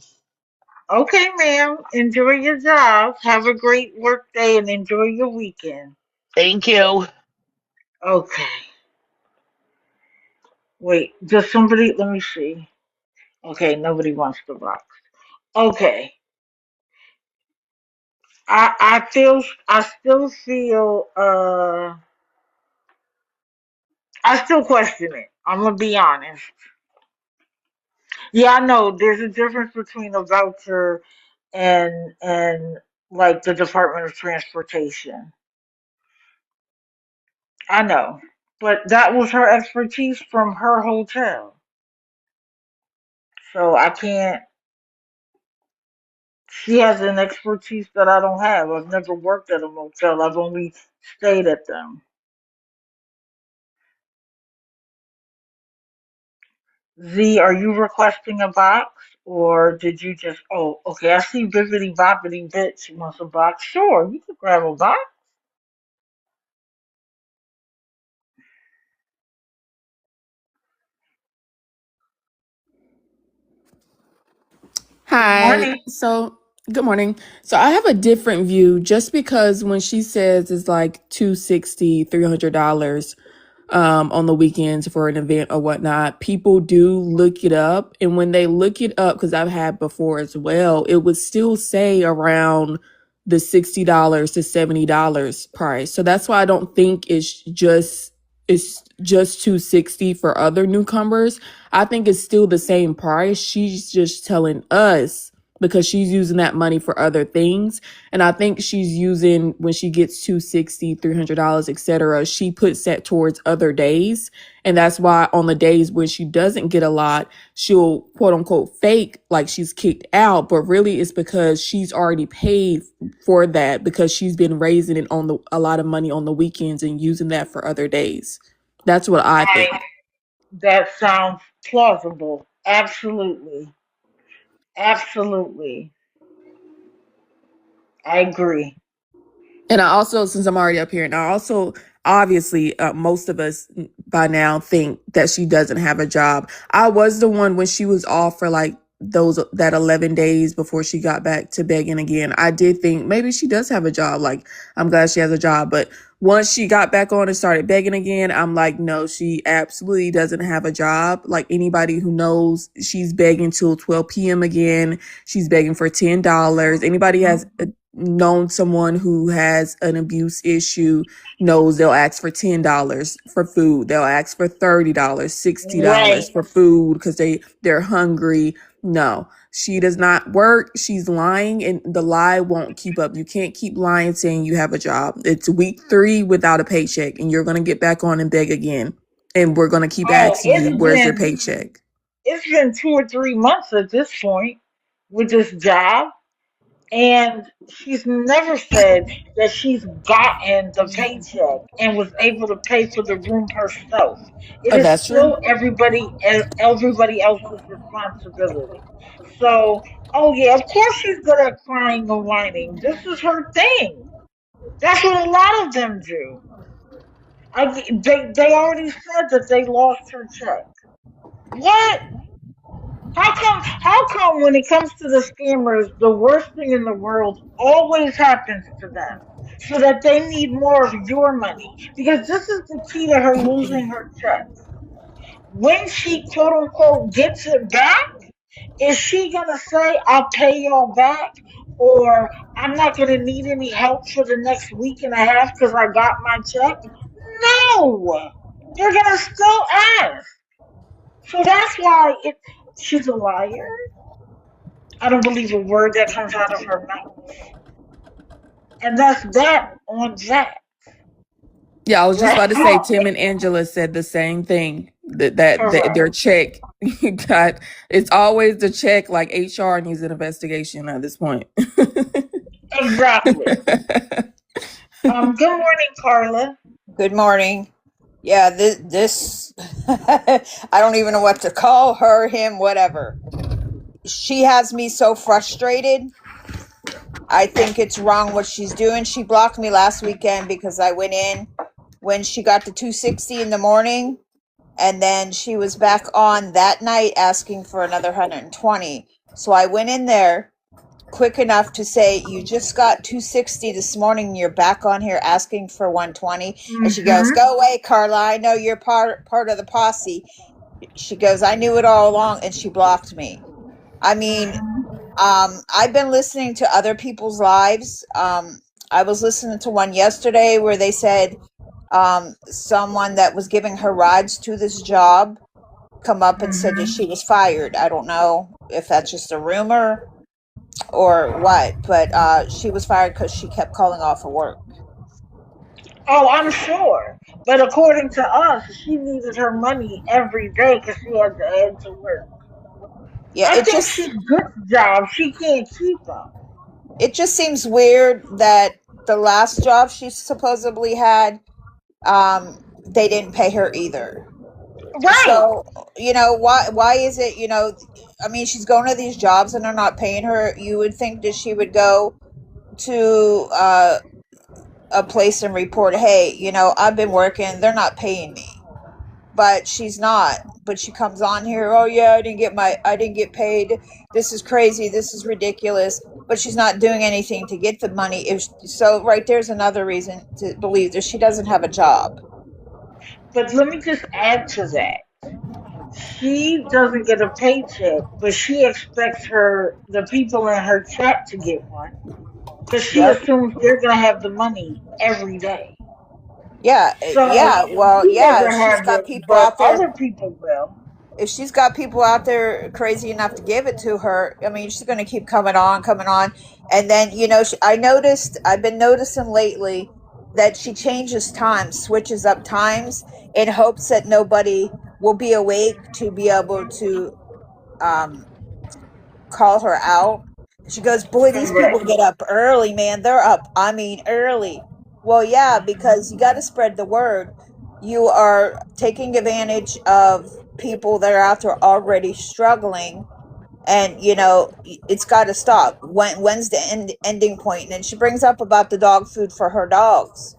Okay, ma'am. Enjoy your job. Have a great work day and enjoy your weekend. Thank you. Okay. Wait, does somebody, let me see. Okay, nobody wants the box. Okay. I still feel, I still question it. I'm gonna be honest. Yeah, I know there's a difference between a voucher and like the Department of Transportation. I know. But that was her expertise from her hotel. So I can't, she has an expertise that I don't have. I've never worked at a motel. I've only stayed at them. Z, are you requesting a box? Or did you just, oh, okay, I see Bibbity Boppity Bitch wants a box. Sure, you could grab a box. Good Hi. morning. So, good morning. So, I have a different view just because when she says it's like 260, $300 on the weekends for an event or whatnot, people do look it up. And when they look it up, because I've had before as well, it would still say around the $60 to $70 price. So that's why I don't think it's just 260 for other newcomers. I think it's still the same price. She's just telling us because she's using that money for other things. And I think she's using when she gets 260, $300, etc. She puts that towards other days. And that's why on the days when she doesn't get a lot, she'll quote unquote fake like she's kicked out. But really it's because she's already paid for that because she's been raising it on a lot of money on the weekends and using that for other days. That's what I think. That sounds plausible. Absolutely. Absolutely. I agree. And I also, since I'm already up here, and I also, obviously, most of us by now think that she doesn't have a job. I was the one when she was off for like that 11 days before she got back to begging again. I did think maybe she does have a job. Like, I'm glad she has a job. But once she got back on and started begging again, I'm like, no, she absolutely doesn't have a job. Like, anybody who knows, she's begging till 12 p.m. again. She's begging for $10. Anybody has known someone who has an abuse issue knows they'll ask for $10 for food. They'll ask for $30, $60 Right. for food because they're hungry. No, she does not work. She's lying and the lie won't keep up. You can't keep lying saying you have a job. It's week 3 without a paycheck and you're going to get back on and beg again. And we're going to keep Oh, asking you, where's your paycheck? it's been 2 or 3 months at this point with this job, and she's never said that she's gotten the paycheck and was able to pay for the room herself. It Oh, is that's true. still everybody else's responsibility. So, oh yeah, of course she's good at crying and whining. This is her thing. That's what a lot of them do. They already said that they lost her check. What? How come when it comes to the scammers, the worst thing in the world always happens to them? So that they need more of your money. Because this is the key to her losing her check. When she quote unquote gets it back, is she gonna say, I'll pay y'all back? Or I'm not gonna need any help for the next week and a half because I got my check? No! They're gonna still ask. So that's why she's a liar. I don't believe a word that comes out of her mouth. And that's that on that. Yeah, I was just about to say Right? Tim and Angela said the same thing. That Correct. their check got it's always the check like HR needs an investigation at this point. Exactly. Good morning, Carla. Good morning. Yeah, this I don't even know what to call her, him, whatever. She has me so frustrated. I think it's wrong what she's doing. She blocked me last weekend because I went in when she got to 260 in the morning, and then she was back on that night asking for another 120. So I went in there quick enough to say, you just got 260 this morning, you're back on here asking for 120. And she goes, Mm-hmm. go away, Carla, I know you're part of the posse. She goes, I knew it all along. And she blocked me. I mean, Mm-hmm. I've been listening to other people's lives. I was listening to one yesterday where they said someone that was giving her rides to this job come up and said that Mm-hmm. she was fired. I don't know if that's just a rumor or what, but she was fired because she kept calling off of work. Oh, I'm sure. But according to us, she needed her money every day because she had to head to work. Yeah, I think she gets jobs she can't keep them. it just seems weird that the last job she supposedly had, they didn't pay her either. Right. So, why is it, I mean, she's going to these jobs and they're not paying her. You would think that she would go to a place and report, hey, I've been working, they're not paying me. but she's not. But she comes on here, oh yeah, I didn't get paid. This is crazy. This is ridiculous. But she's not doing anything to get the money. So right there's another reason to believe that she doesn't have a job. But let me just add to that. She doesn't get a paycheck, but she expects the people in her chat to get one because she Yep. assumes they're gonna have the money every day. Yeah, So yeah. Well, she yeah. doesn't If she's have got it, people but out there, other people will. if she's got people out there crazy enough to give it to her, I mean, she's going to keep coming on, and then I've been noticing lately that she changes times, switches up times in hopes that nobody will be awake to be able to um, call her out. She goes, boy, these people Correct. get up early, man. They're up, I mean, early. Well, yeah, because you got to spread the word. You are taking advantage of people that are out there already struggling. And, it's got to stop. When's the ending point? And then she brings up about the dog food for her dogs.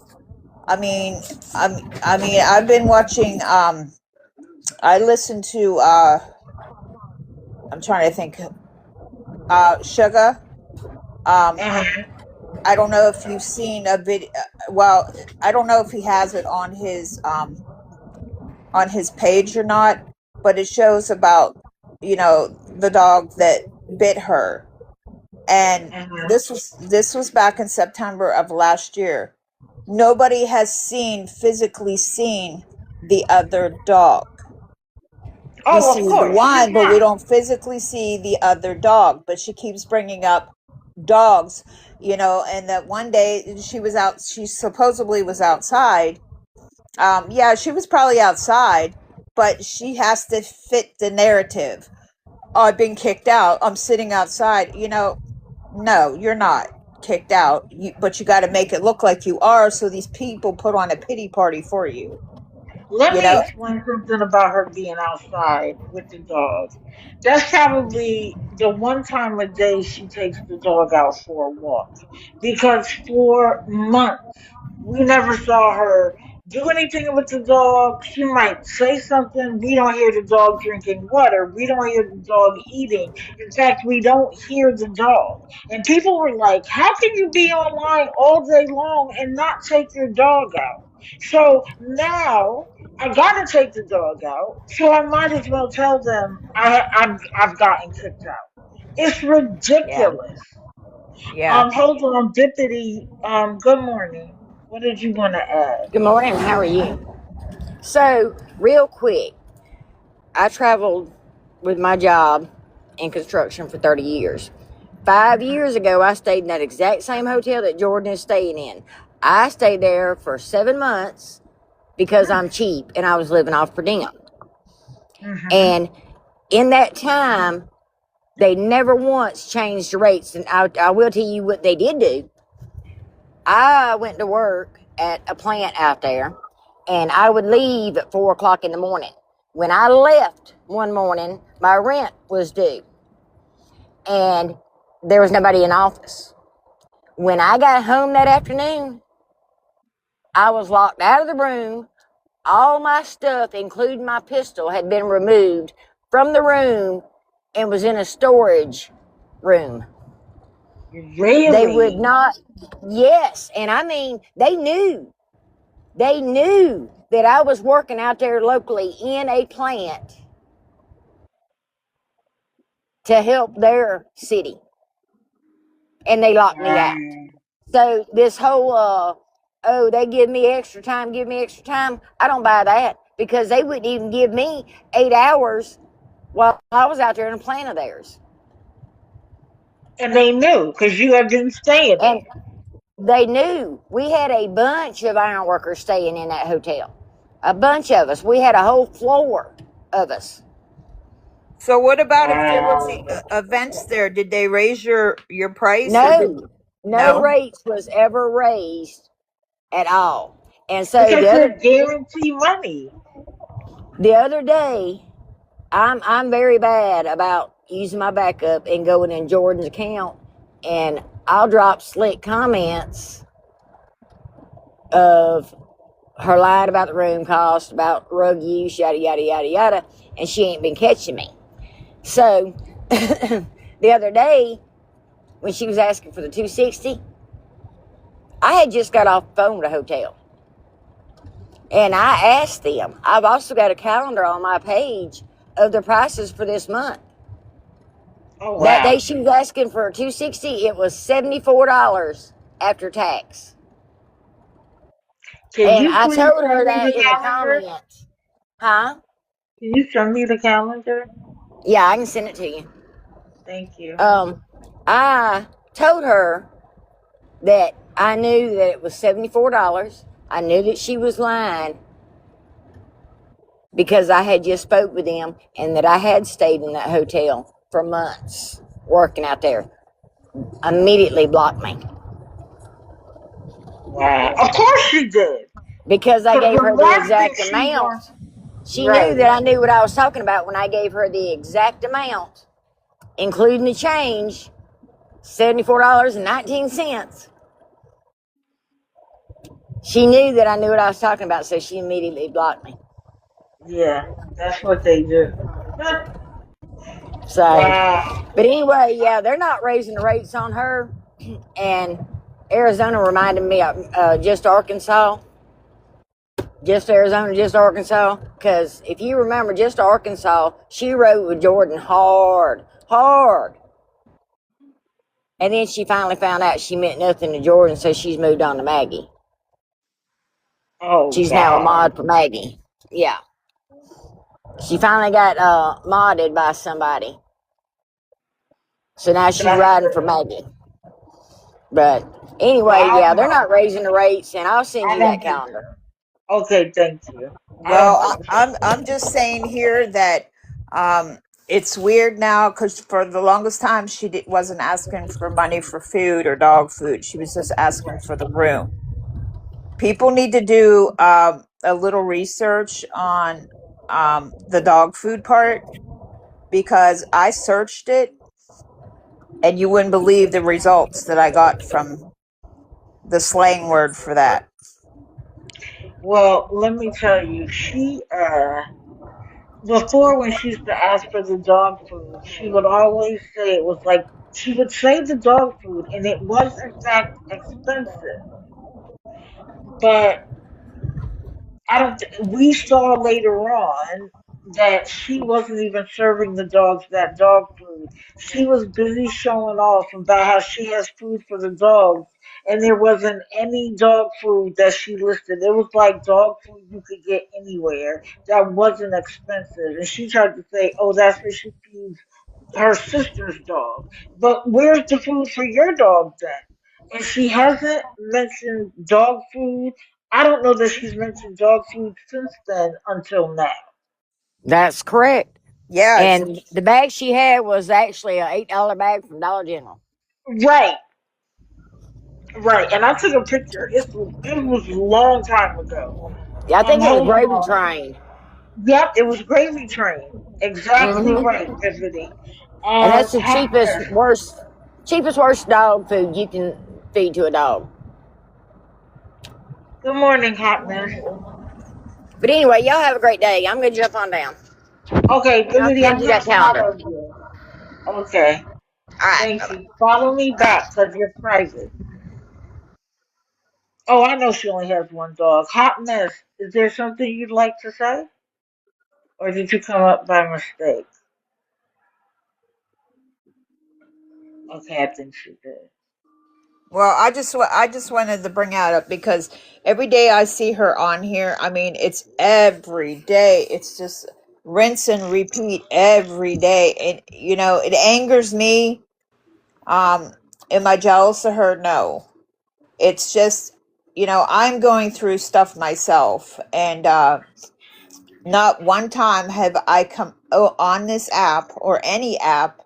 I mean, I've been watching, I listened to, I'm trying to think, Sugar. Um, Uh-huh. I don't know if you've seen a video. Well, I don't know if he has it on his page or not, but it shows about the dog that bit her, and Uh-huh. this was back in September of last year. Nobody has physically seen the other dog. We Oh, of see the course. She's one, but we not. don't physically see the other dog. But she keeps bringing up dogs, and that one day she supposedly was outside. Yeah, she was probably outside, but she has to fit the narrative. Oh, I've been kicked out. I'm sitting outside. No, you're not kicked out. But you got to make it look like you are, so these people put on a pity party for you. Let You me know? explain something about her being outside with the dog. That's probably the one time a day she takes the dog out for a walk. Because for months, we never saw her do anything with the dog. She might say something. We don't hear the dog drinking water. We don't hear the dog eating. In fact, we don't hear the dog. And people were like, how can you be online all day long and not take your dog out? So now I gotta take the dog out, so I might as well tell them I've gotten kicked out. It's Yeah. ridiculous. Yeah. Hold on, Dippity. Good morning. What did you want to add? Good morning. How are you? So, real quick, I traveled with my job in construction for 30 years. 5 years ago, I stayed in that exact same hotel that Jordan is staying in. I stayed there for 7 months because I'm cheap and I was living off per diem. Mm-hmm. And in that time, they never once changed the rates. And I will tell you what they did do. I went to work at a plant out there, and I would leave at 4 o'clock in the morning. When I left one morning, my rent was due, and there was nobody in office. When I got home that afternoon, I was locked out of the room. All my stuff, including my pistol, had been removed from the room and was in a storage room. They would Really? not, yes, and I mean, they knew. They knew that I was working out there locally in a plant to help their city, and they locked me out. Wow. So this whole oh, they give me extra time, I don't buy that, because they wouldn't even give me 8 hours while I was out there in a plant of theirs. And they knew because you have been staying And there. they knew. We had a bunch of iron workers staying in that hotel. A bunch of us. We had a whole floor of us. So what about if there was Wow. events there? Did they raise your price, or did No, no no? rates was ever raised at all. And so Because they're guarantee money. the other day, I'm very bad about using my backup and going in Jordan's account, and I'll drop slick comments of her lying about the room cost, about rug use, yada, yada, yada, yada, and she ain't been catching me. So, the other day, when she was asking for the 260, I had just got off the phone with a hotel. And I asked them, I've also got a calendar on my page of the prices for this month. Oh That day wow. she was asking for 260, it was $74 after tax. Can And you I please told send her me that the in the calendar? comments. Huh? Can you send me the calendar? Yeah, I can send it to you. Thank you. I told her that I knew that it was $74. I knew that she was lying because I had just spoke with them and that I had stayed in that hotel for months working out there. Immediately blocked me Wow. Of course she did. because I Because gave the her the last thing exact she amount. wants. She knew Right. that I knew what I was talking about when I gave her the exact amount, including the change, $74.19. She knew that I knew what I was talking about, so she immediately blocked me. Yeah. That's what they do. So, Wow. but anyway, yeah, they're not raising the rates on her. And Arizona reminded me of just Arkansas. Just Arizona, just Arkansas. Because if you remember, just Arkansas, she rode with Jordan hard, hard. And then she finally found out she meant nothing to Jordan, so she's moved on to Maggie. Oh She's now a God. mod for Maggie. Yeah. She finally got modded by somebody. So now she's That's riding for good. Maggie. But Well, anyway, I yeah, don't they're know. not raising the rates, and I'll send I you that don't think calendar. so. Okay, thank you. I don't Well, think so. I'm just saying here that it's weird now because for the longest time wasn't asking for money for food or dog food. She was just asking for the room. People need to do a little research on the dog food part because I searched it and you wouldn't believe the results that I got from the slang word for that. Well, let me tell you, she before when she used to ask for the dog food, she would always say it was like she would say the dog food and it was in fact expensive. But I don't. We saw later on that she wasn't even serving the dogs that dog food. She was busy showing off about how she has food for the dogs, and there wasn't any dog food that she listed. It was like dog food you could get anywhere that wasn't expensive, and she tried to say, "Oh, that's what she feeds her sister's dog." But where's the food for your dog then? And she hasn't mentioned dog food. I don't know that she's mentioned dog food since then until now. That's correct. Yeah, And the bag she had was actually a $8 bag from Dollar General. Right, right. And I took a picture. It was a long time ago. Yeah, I think it was Hold Gravy on. Train. Yep, it was Gravy Train. Exactly Hmm. right, Tiffany. And that's the Hot mess. cheapest, worst dog food you can feed to a dog. Good morning, Hot mess. But anyway, y'all have a great day. I'm gonna jump on down. Okay, And I'll Divinity, send I'm you gonna that calendar. follow you. Okay, All right. thank Bye-bye. you. Follow me back because you're private. Oh, I know she only has one dog. Hot mess. Is there something you'd like to say? Or did you come up by mistake? Okay, I think she did. well, I just wanted to bring that up because every day I see her on here. I mean, it's every day. It's just rinse and repeat every day, and it angers me. Am I jealous of her? No. It's just I'm going through stuff myself, and not one time have I come on this app or any app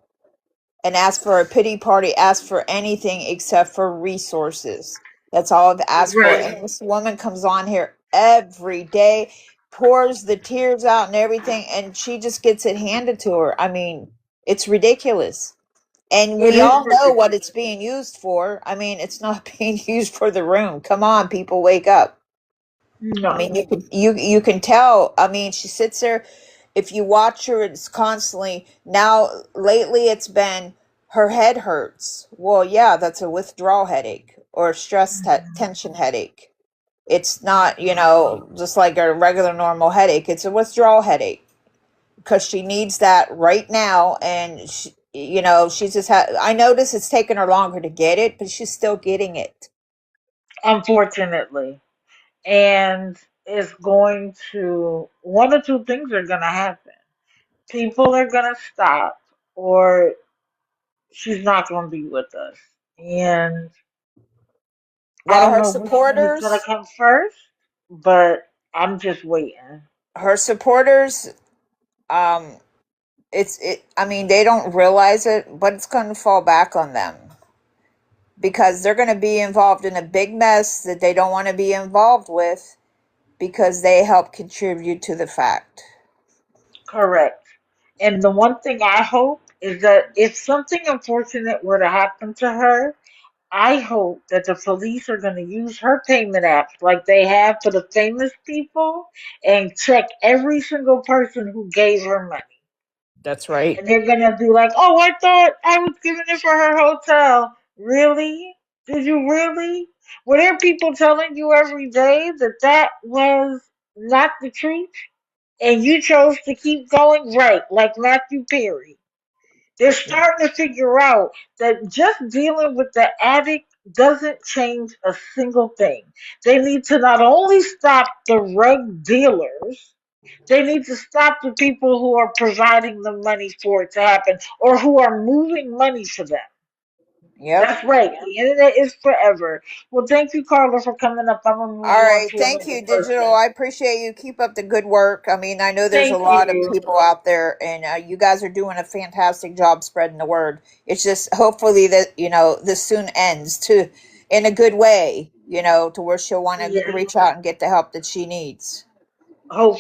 and asked for a pity party, asked for anything except for resources. That's all I've asked for. Right. And this woman comes on here every day, pours the tears out and everything, and she just gets it handed to her. I mean, it's ridiculous. And It we is all know what it's ridiculous. being used for. I mean, it's not being used for the room. Come on, people, wake up. I mean, No. you can tell. I mean, she sits there. If you watch her, it's constantly now. Lately, it's been her head hurts. Well, yeah, that's a withdrawal headache or stress tension headache. It's not, just like a regular normal headache. It's a withdrawal headache because she needs that right now, and she's just had. I notice it's taken her longer to get it, but she's still getting it. Unfortunately. And it's going to, one or two things are going to happen. People are going to stop, or she's not going to be with us. And I Well, don't know which one is going to come first, but I'm just waiting. her supporters, um, I mean, they don't realize it, but it's going to fall back on them because they're going to be involved in a big mess that they don't want to be involved with because they help contribute to the fact. Correct. And the one thing I hope is that if something unfortunate were to happen to her, I hope that the police are going to use her payment apps like they have for the famous people and check every single person who gave her money. That's right. And they're going to be like, oh, I thought I was giving it for her hotel. Really? Did you really? Were there people telling you every day that that was not the truth? And you chose to keep going? Right, like Matthew Perry. They're starting to figure out that just dealing with the addict doesn't change a single thing. They need to not only stop the rug dealers, they need to stop the people who are providing the money for it to happen or who are moving money for them. Yep. That's right. The internet is forever. Well, thank you, Carla, for coming up. I'm going to move All you on right. to Thank another you, Digital. person. I appreciate you. Keep up the good work. I mean, I know there's a Thank lot of you. people out there, and you guys are doing a fantastic job spreading the word. It's just hopefully that, this soon ends in a good way, to where she'll want to Yeah, reach out and get the help that she needs.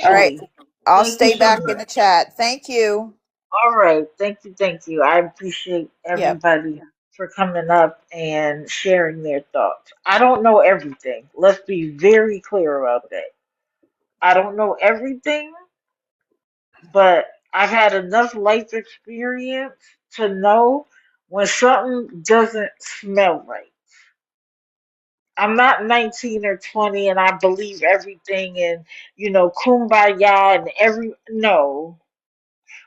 All right. hopefully. I'll Thank you stay so back in the much. chat. Thank you. All right. Thank you. Thank you. I appreciate Yep. everybody for coming up and sharing their thoughts. I don't know everything. Let's be very clear about that. I don't know everything, but I've had enough life experience to know when something doesn't smell right. I'm not 19 or 20 and I believe everything and, kumbaya and no.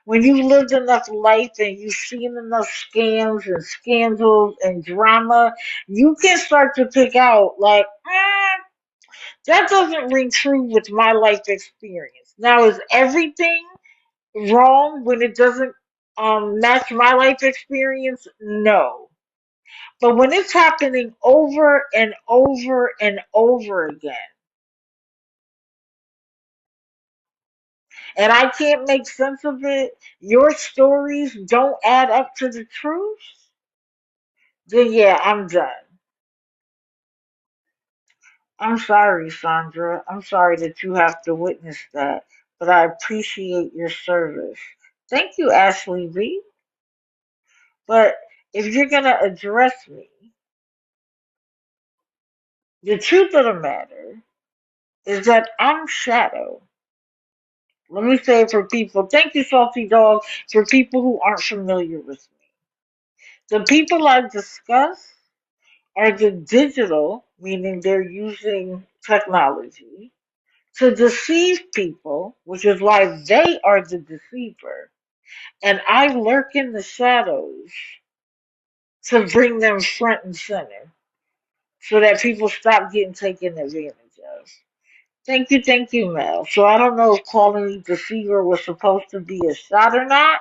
When you've lived enough life and you've seen enough scams and scandals and drama, you can start to pick out, like, that doesn't ring true with my life experience. Now, is everything wrong when it doesn't match my life experience? No. But when it's happening over and over and over again, and I can't make sense of it, your stories don't add up to the truth, then yeah, I'm done. I'm sorry, Sandra. I'm sorry that you have to witness that, but I appreciate your service. Thank you, Ashley B. But if you're going to address me, the truth of the matter is that I'm Shadow. Let me say it for people. Thank you, Salty Dog, for people who aren't familiar with me. The people I discuss are the digital, meaning they're using technology, to deceive people, which is why they are the deceiver. And I lurk in the shadows to bring them front and center so that people stop getting taken advantage of. Thank you, Mel. So I don't know if calling me deceiver was supposed to be a shot or not.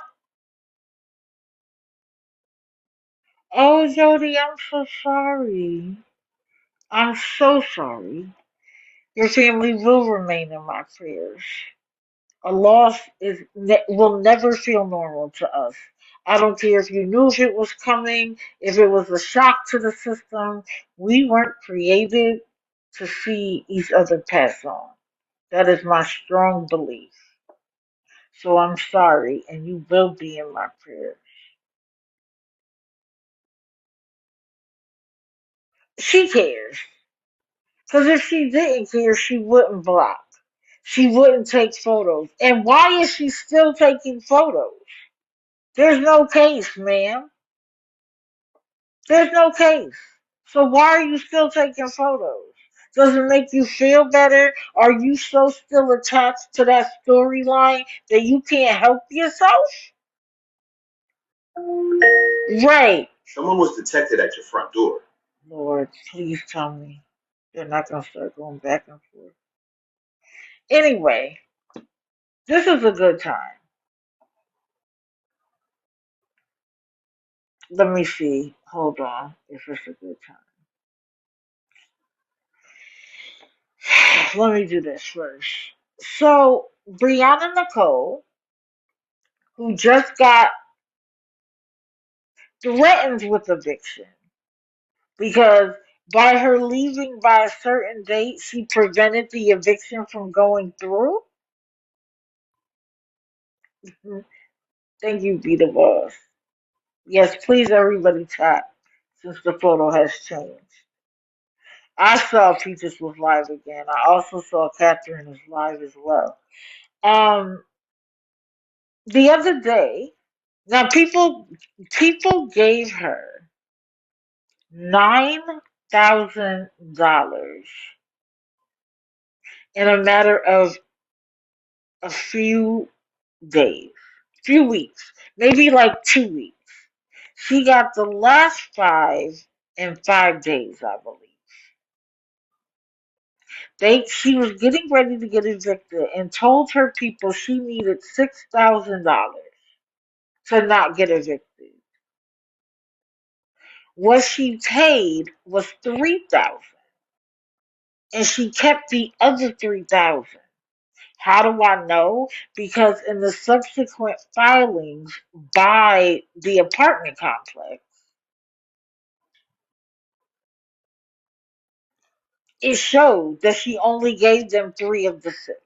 Oh, Jody, I'm so sorry. I'm so sorry. Your family will remain in my prayers. A loss will never feel normal to us. I don't care if you knew if it was coming, if it was a shock to the system. We weren't created to see each other pass on. That is my strong belief. So I'm sorry, and you will be in my prayers. She cares. Because if she didn't care, she wouldn't block. She wouldn't take photos. And why is she still taking photos? There's no case, ma'am. There's no case. So why are you still taking photos? Does it make you feel better? Are you so still attached to that storyline that you can't help yourself? Right. Someone was detected at your front door. Lord, please tell me they're not going to start going back and forth. Anyway, this is a good time. Let me see. Hold on. If it's a good time. Let me do this first. So, Brianna Nicole, who just got threatened with eviction because by her leaving by a certain date, she prevented the eviction from going through. Thank you, Be the Boss. Yes, please, everybody chat since the photo has changed. I saw Peaches was live again. I also saw Catherine was live as well. Um, the other day, now people gave her $9,000 in a matter of a few days, few weeks, maybe like 2 weeks. She got the last five in 5 days, I believe. She was getting ready to get evicted and told her people she needed $6,000 to not get evicted. What she paid was $3,000, and she kept the other $3,000. How do I know? Because in the subsequent filings by the apartment complex, it showed that she only gave them three of the six.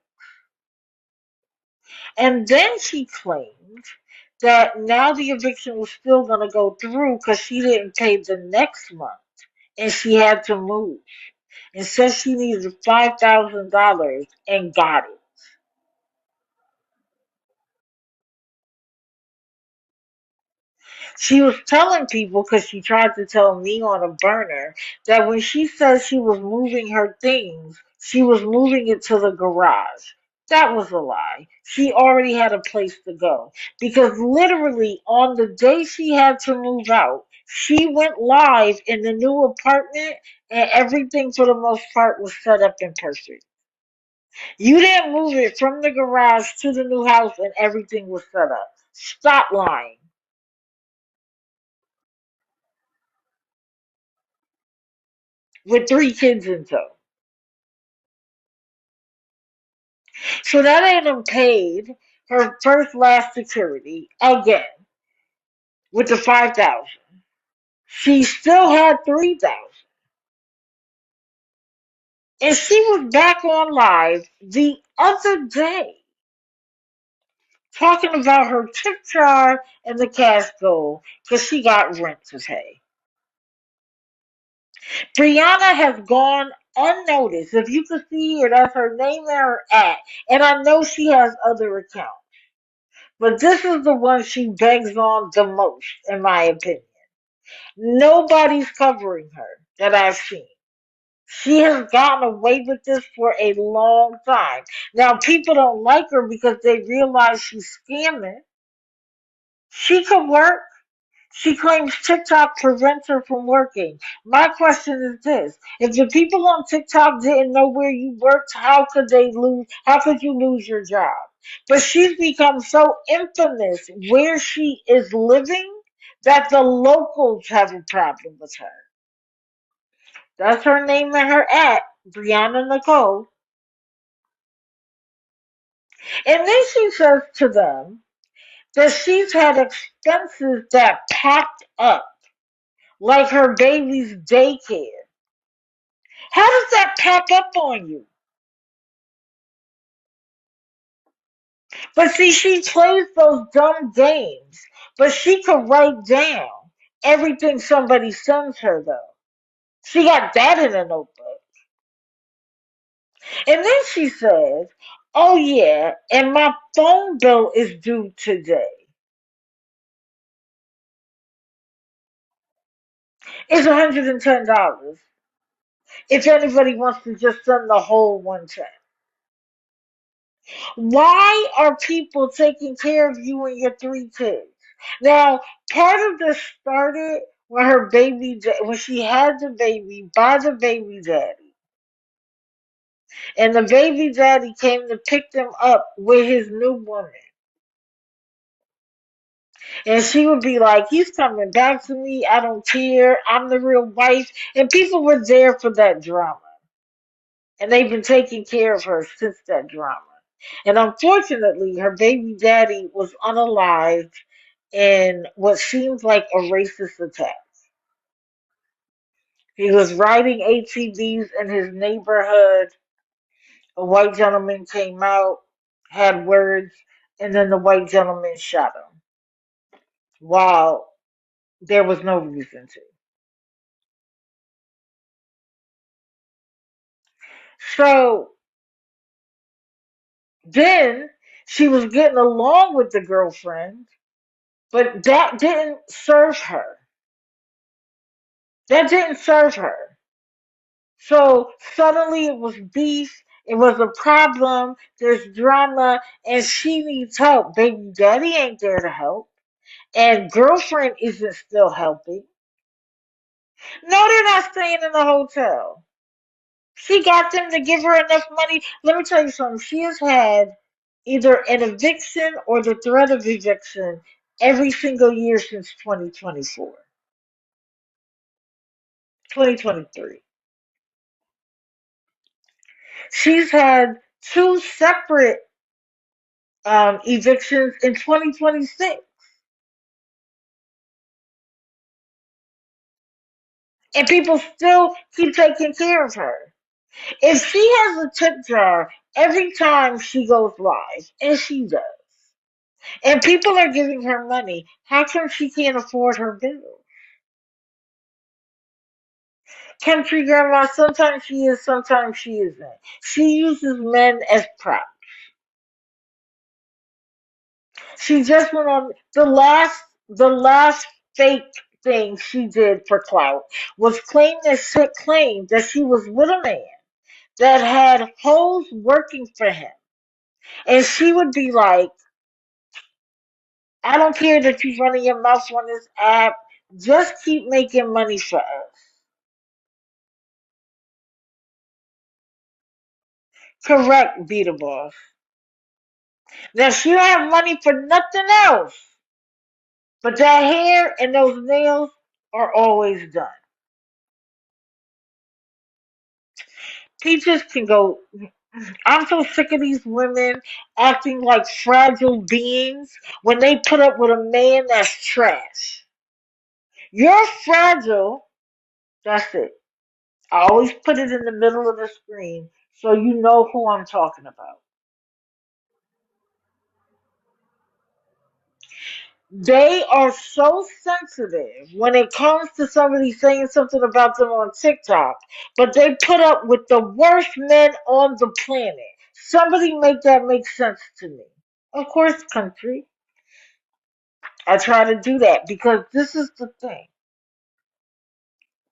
And then she claimed that now the eviction was still going to go through because she didn't pay the next month and she had to move. And said she needed $5,000 and got it. She was telling people, because she tried to tell me on a burner, that when she said she was moving her things, she was moving it to the garage. That was a lie. She already had a place to go. Because literally on the day she had to move out, she went live in the new apartment and everything for the most part was set up and perfect. You didn't move it from the garage to the new house and everything was set up. Stop lying. With three kids in tow. So that Adam paid her first last security again with the 5,000. She still had 3,000. And she was back on live the other day talking about her tip jar and the cash goal because she got rent to pay. Brianna has gone unnoticed. If you could see here, that's her name and her at. And I know she has other accounts. But this is the one she begs on the most, in my opinion. Nobody's covering her that I've seen. She has gotten away with this for a long time. Now, people don't like her because they realize she's scamming. She could work. She claims TikTok prevents her from working. My question is this. If the people on TikTok didn't know where you worked, how could you lose your job? But she's become so infamous where she is living that the locals have a problem with her. That's her name and her at, Brianna Nicole. And then she says to them that she's had expenses that popped up, like her baby's daycare. How does that pop up on you? But see, she plays those dumb games, but she could write down everything somebody sends her, though. She got that in a notebook. And then she says, oh yeah, and my phone bill is due today. It's $110. If anybody wants to just send the whole one check. Why are people taking care of you and your three kids? Now, part of this started when when she had the baby by the baby daddy. And the baby daddy came to pick them up with his new woman. And she would be like, he's coming back to me. I don't care. I'm the real wife. And people were there for that drama. And they've been taking care of her since that drama. And unfortunately, her baby daddy was unalived in what seems like a racist attack. He was riding ATVs in his neighborhood. A white gentleman came out, had words, and then the white gentleman shot him while there was no reason to. So then she was getting along with the girlfriend, but that didn't serve her. That didn't serve her. So suddenly it was beef, it was a problem, there's drama, and she needs help. Baby daddy ain't there to help, and girlfriend isn't still helping. No, they're not staying in the hotel. She got them to give her enough money. Let me tell you something. She has had either an eviction or the threat of eviction every single year since 2024, 2023. She's had two separate evictions in 2026, and people still keep taking care of her. If she has a tip jar every time she goes live, and she does, and people are giving her money, how come she can't afford her bills? Country grandma, sometimes she is, sometimes she isn't. She uses men as props. She just went on the last fake thing she did for clout was claim that she was with a man that had hoes working for him. And she would be like, I don't care that you're running your mouth on this app, just keep making money for us. Correct, Beat Boss. Now she don't have money for nothing else, but that hair and those nails are always done. Peaches can go. I'm so sick of these women acting like fragile beings when they put up with a man that's trash. You're fragile. That's it. I always put it in the middle of the screen so you know who I'm talking about. They are so sensitive when it comes to somebody saying something about them on TikTok, but they put up with the worst men on the planet. Somebody make that make sense to me. Of course, country. I try to do that because this is the thing.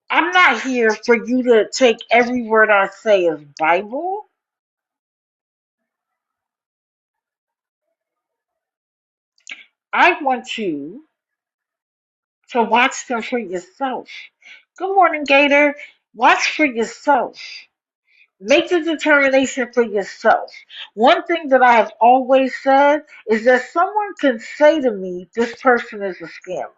I'm not here for you to take every word I say as Bible. I want you to watch them for yourself. Good morning, Gator. Watch for yourself. Make the determination for yourself. One thing that I have always said is that someone can say to me, this person is a scammer.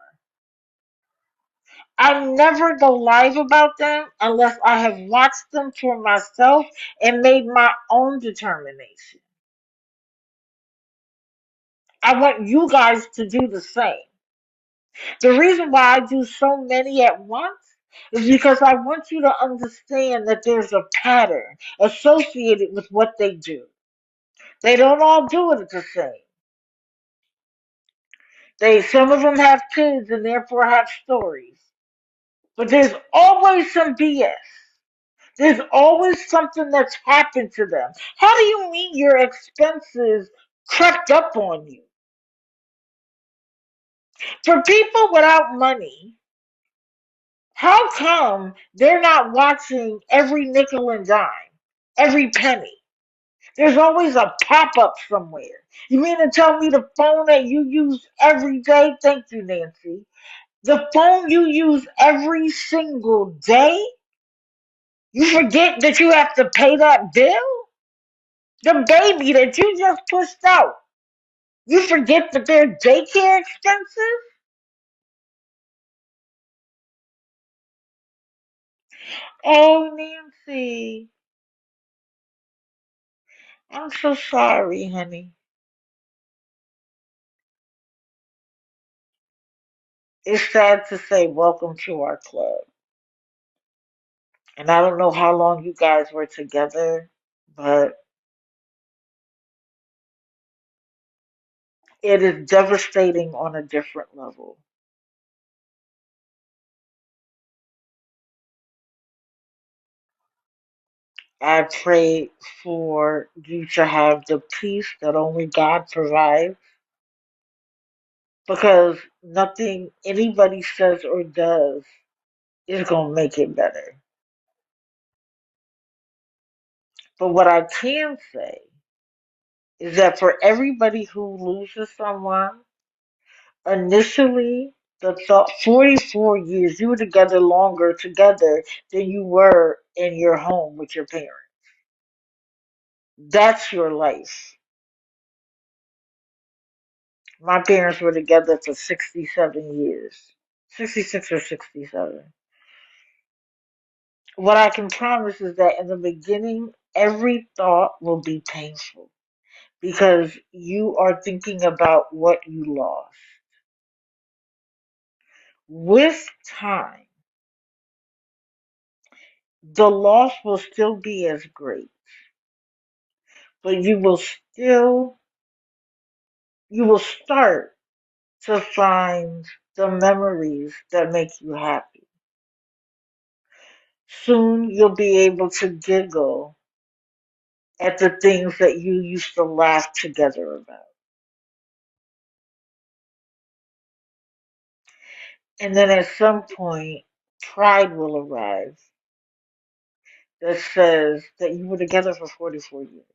I never go live about them unless I have watched them for myself and made my own determination. I want you guys to do the same. The reason why I do so many at once is because I want you to understand that there's a pattern associated with what they do. They don't all do it the same. Some of them have kids and therefore have stories. But there's always some BS. There's always something that's happened to them. How do you mean your expenses crept up on you? For people without money, how come they're not watching every nickel and dime, every penny? There's always a pop up somewhere. You mean to tell me the phone that you use every day? Thank you, Nancy. The phone you use every single day, you forget that you have to pay that bill? The baby that you just pushed out, you forget that their daycare expenses? Oh, Nancy, I'm so sorry, honey. It's sad to say, welcome to our club. And I don't know how long you guys were together, but it is devastating on a different level. I pray for you to have the peace that only God provides because nothing anybody says or does is going to make it better. But what I can say is that for everybody who loses someone, initially the thought 44 years, you were together longer together than you were in your home with your parents. That's your life. My parents were together for 67 years. 66 or 67. What I can promise is that in the beginning, every thought will be painful because you are thinking about what you lost. With time, the loss will still be as great, but you will start to find the memories that make you happy. Soon you'll be able to giggle at the things that you used to laugh together about. And then at some point, pride will arrive that says that you were together for 44 years.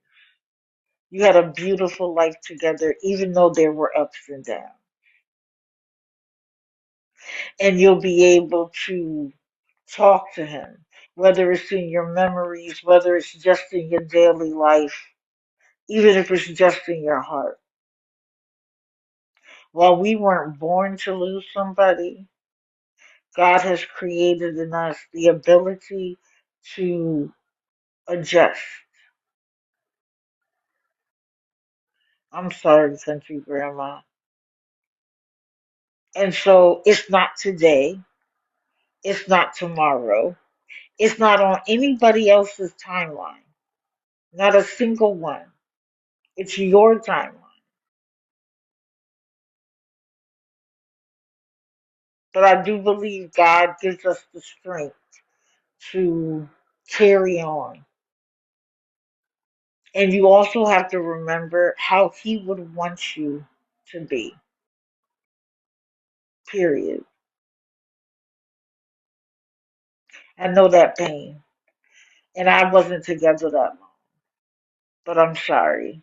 You had a beautiful life together, even though there were ups and downs. And you'll be able to talk to him, whether it's in your memories, whether it's just in your daily life, even if it's just in your heart. While we weren't born to lose somebody, God has created in us the ability to adjust. I'm sorry, country grandma. And so it's not today, it's not tomorrow, it's not on anybody else's timeline, not a single one. It's your timeline. But I do believe God gives us the strength to carry on. And you also have to remember how He would want you to be, period. I know that pain. And I wasn't together that long. But I'm sorry.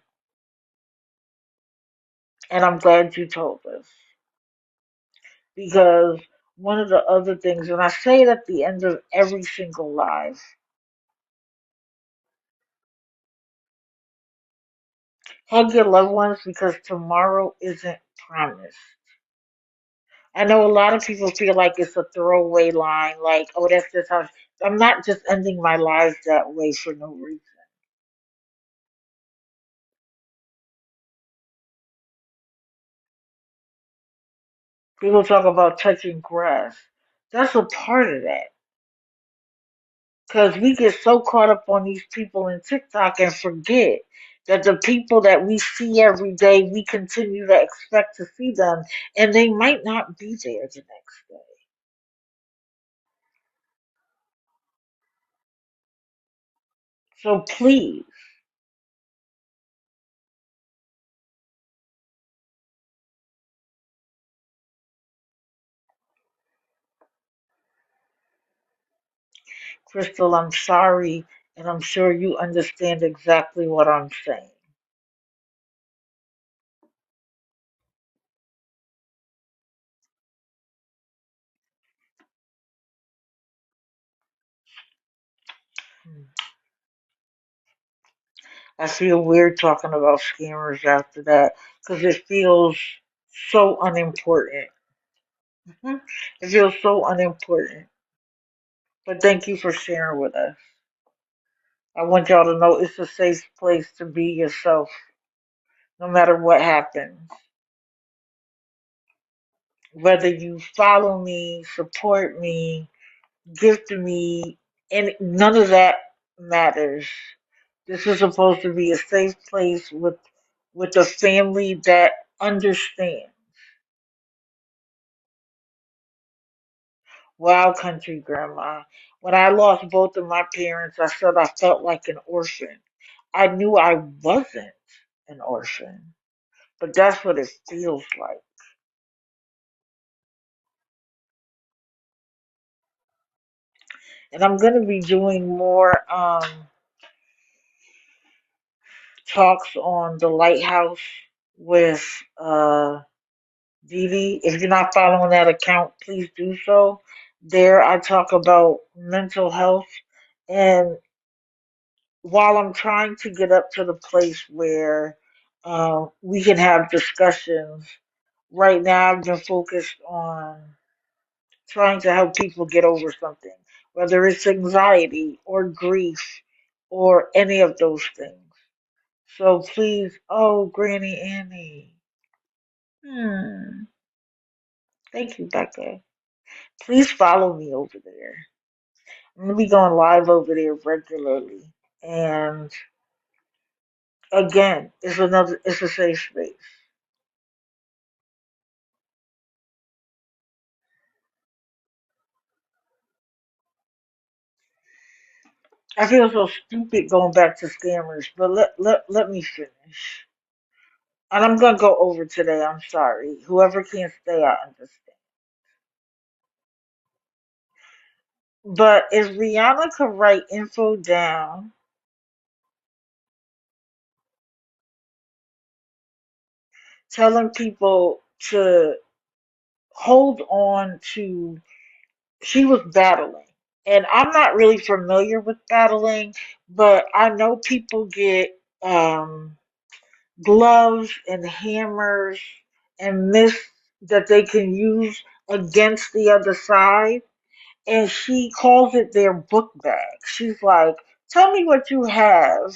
And I'm glad you told us. Because one of the other things, and I say it at the end of every single live, hug your loved ones because tomorrow isn't promised. I know a lot of people feel like it's a throwaway line, like, oh, that's just how. I'm not just ending my lives that way for no reason. People talk about touching grass. That's a part of that. Because we get so caught up on these people in TikTok and forget that the people that we see every day, we continue to expect to see them, and they might not be there the next day. So please, Crystal, I'm sorry, and I'm sure you understand exactly what I'm saying. I feel weird talking about scammers after that because it feels so unimportant. Mhm. It feels so unimportant. But thank you for sharing with us. I want y'all to know it's a safe place to be yourself, no matter what happens. Whether you follow me, support me, gift me, and none of that matters. This is supposed to be a safe place with a family that understands. Wow, country grandma. When I lost both of my parents, I said I felt like an orphan. I knew I wasn't an orphan, but that's what it feels like. And I'm going to be doing more talks on the lighthouse with Dee Dee. If you're not following that account, please do so. There, I talk about mental health. And while I'm trying to get up to the place where we can have discussions, right now I've been focused on trying to help people get over something, whether it's anxiety or grief or any of those things. So please, oh, Granny Annie. Hmm. Thank you, Becca. Please follow me over there. I'm gonna be going live over there regularly. And again, it's a safe space. I feel so stupid going back to scammers, but let me finish. And I'm gonna go over today, I'm sorry. Whoever can't stay, I understand. But if Rihanna could write info down, telling people to hold on to, she was battling. And I'm not really familiar with battling, but I know people get gloves and hammers and myths that they can use against the other side. And she calls it their book bag. She's like, tell me what you have.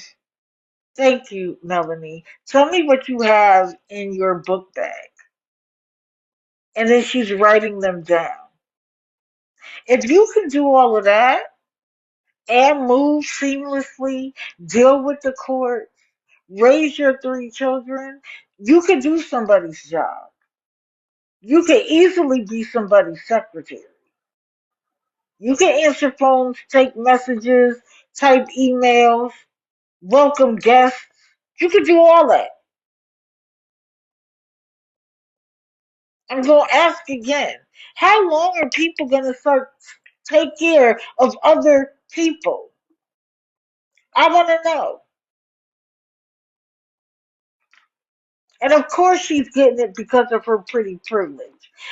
Thank you, Melanie. Tell me what you have in your book bag. And then she's writing them down. If you can do all of that and move seamlessly, deal with the court, raise your three children, you can do somebody's job. You can easily be somebody's secretary. You can answer phones, take messages, type emails, welcome guests. You can do all that. I'm going to ask again. How long are people going to start take care of other people? I want to know. And of course, she's getting it because of her pretty privilege.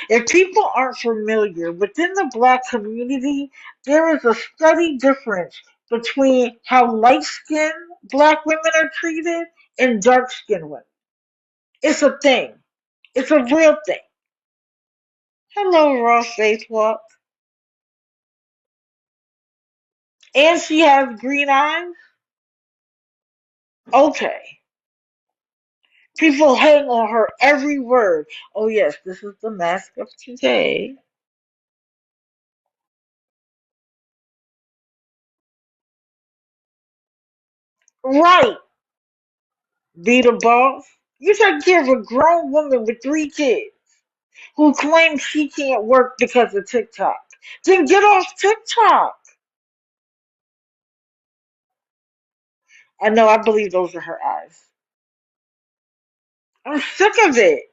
If people aren't familiar, within the black community, there is a steady difference between how light skinned black women are treated and dark skinned women. It's a thing, it's a real thing. Hello, Ross Faithwalk. And she has green eyes? Okay. People hang on her every word. Oh, yes, this is the mask of today. Right. Be the boss. You take care of a grown woman with three kids who claims she can't work because of TikTok. Then get off TikTok. I know, I believe those are her eyes. I'm sick of it.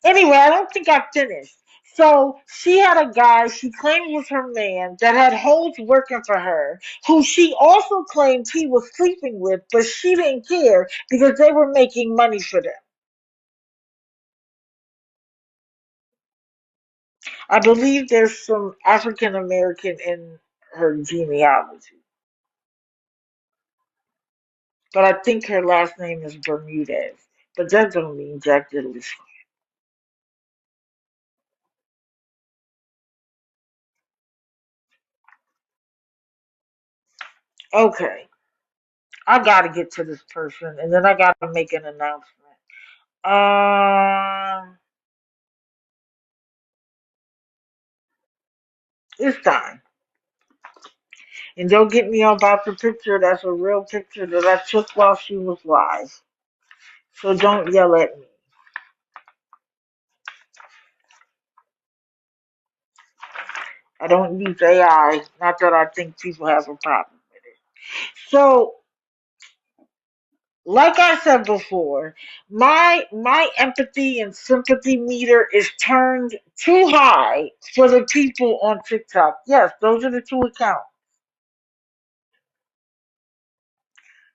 Anyway, I don't think I finished. So she had a guy she claimed was her man that had hoes working for her, who she also claimed he was sleeping with, but she didn't care because they were making money for them. I believe there's some African American in her genealogy, but I think her last name is Bermudez. But that don't mean Jack Diddley. Okay, I gotta get to this person, and then I gotta make an announcement. It's time. And don't get me on about the picture. That's a real picture that I took while she was live. So don't yell at me. I don't use AI. Not that I think people have a problem with it. So, like I said before, my empathy and sympathy meter is turned too high for the people on TikTok. Yes, those are the two accounts.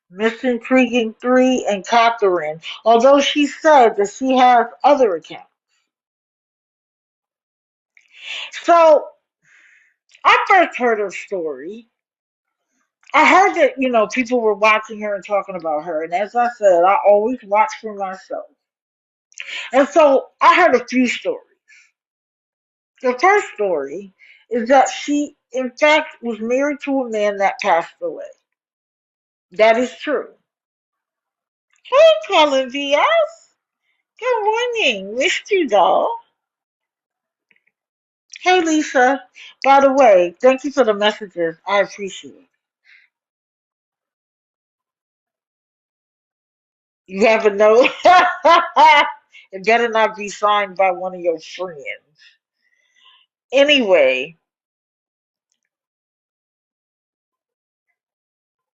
Miss Intriguing 3 and Catherine. Although she said that she has other accounts. So I first heard her story. I heard that, people were watching her and talking about her. And as I said, I always watch for myself. And so I heard a few stories. The first story is that she, in fact, was married to a man that passed away. That is true. Hey, Colin Diaz. Good morning. Missed you, doll. Hey, Lisa. By the way, thank you for the messages. I appreciate it. You have a note? It better not be signed by one of your friends. Anyway,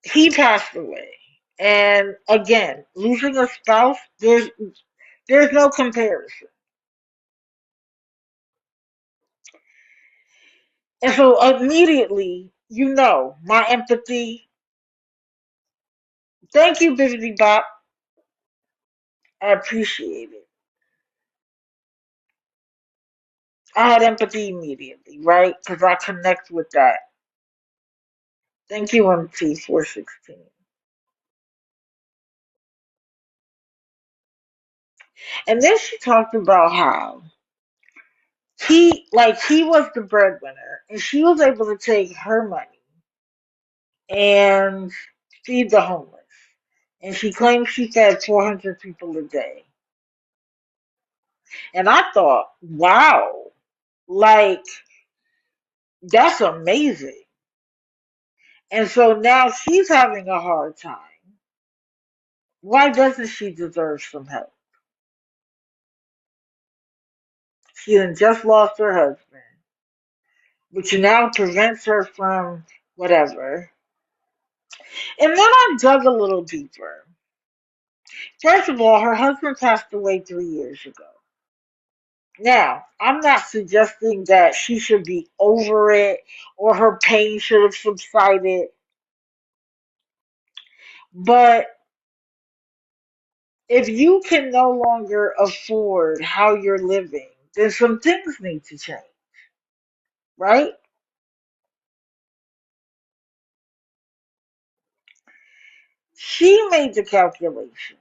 he passed away. And again, losing a spouse, there's no comparison. And so immediately, my empathy. Thank you, Bibbidi Bop. I appreciate it. I had empathy immediately, right? Because I connect with that. Thank you, MT416. And then she talked about how he was the breadwinner, and she was able to take her money and feed the homeless. And she claims she fed 400 people a day. And I thought, wow, like, that's amazing. And so now she's having a hard time. Why doesn't she deserve some help? She had just lost her husband, which now prevents her from whatever. And then I dug a little deeper. First of all, her husband passed away 3 years ago. Now, I'm not suggesting that she should be over it or her pain should have subsided, but if you can no longer afford how you're living, then some things need to change, right? She made the calculation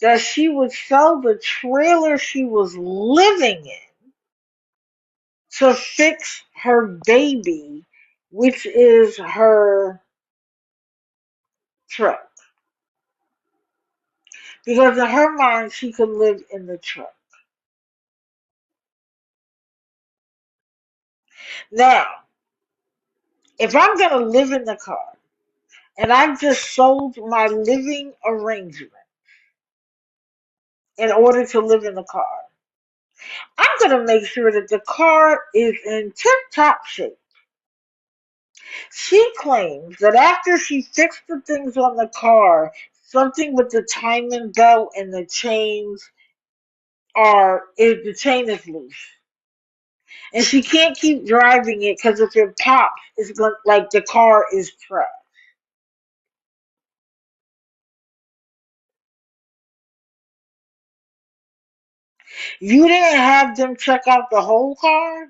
that she would sell the trailer she was living in to fix her baby, which is her truck. Because in her mind, she could live in the truck. Now, if I'm going to live in the car and I've just sold my living arrangement in order to live in the car, I'm going to make sure that the car is in tip top shape. She claims that after she fixed the things on the car, something with the timing belt and the the chain is loose, and she can't keep driving it because if it pops, it's going like the car is trapped. You didn't have them check out the whole car.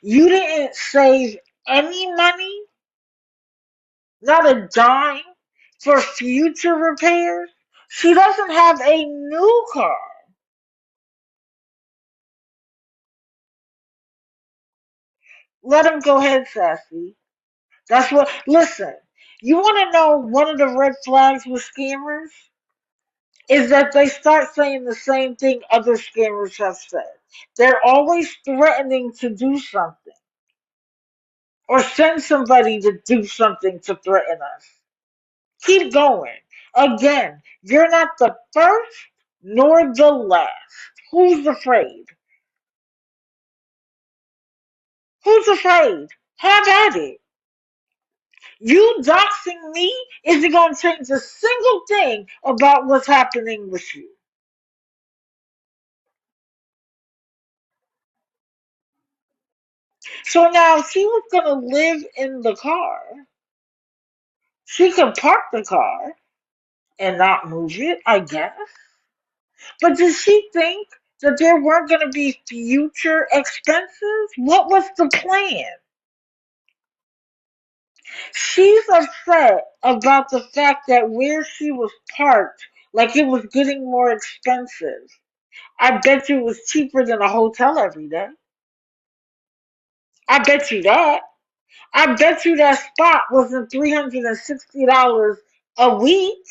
You didn't save any money, not a dime, for future repairs. She doesn't have a new car. Let him go ahead, Sassy. That's what. Listen, you want to know one of the red flags with scammers is that they start saying the same thing other scammers have said. They're always threatening to do something or send somebody to do something to threaten us. Keep going. Again, you're not the first nor the last. Who's afraid? Who's afraid? Have at it. You doxing me isn't going to change a single thing about what's happening with you. So now, if she was going to live in the car, she could park the car and not move it, I guess. But did she think that there weren't going to be future expenses? What was the plan? She's upset about the fact that where she was parked, like it was getting more expensive. I bet you it was cheaper than a hotel every day. I bet you that. I bet you that spot wasn't $360 a week,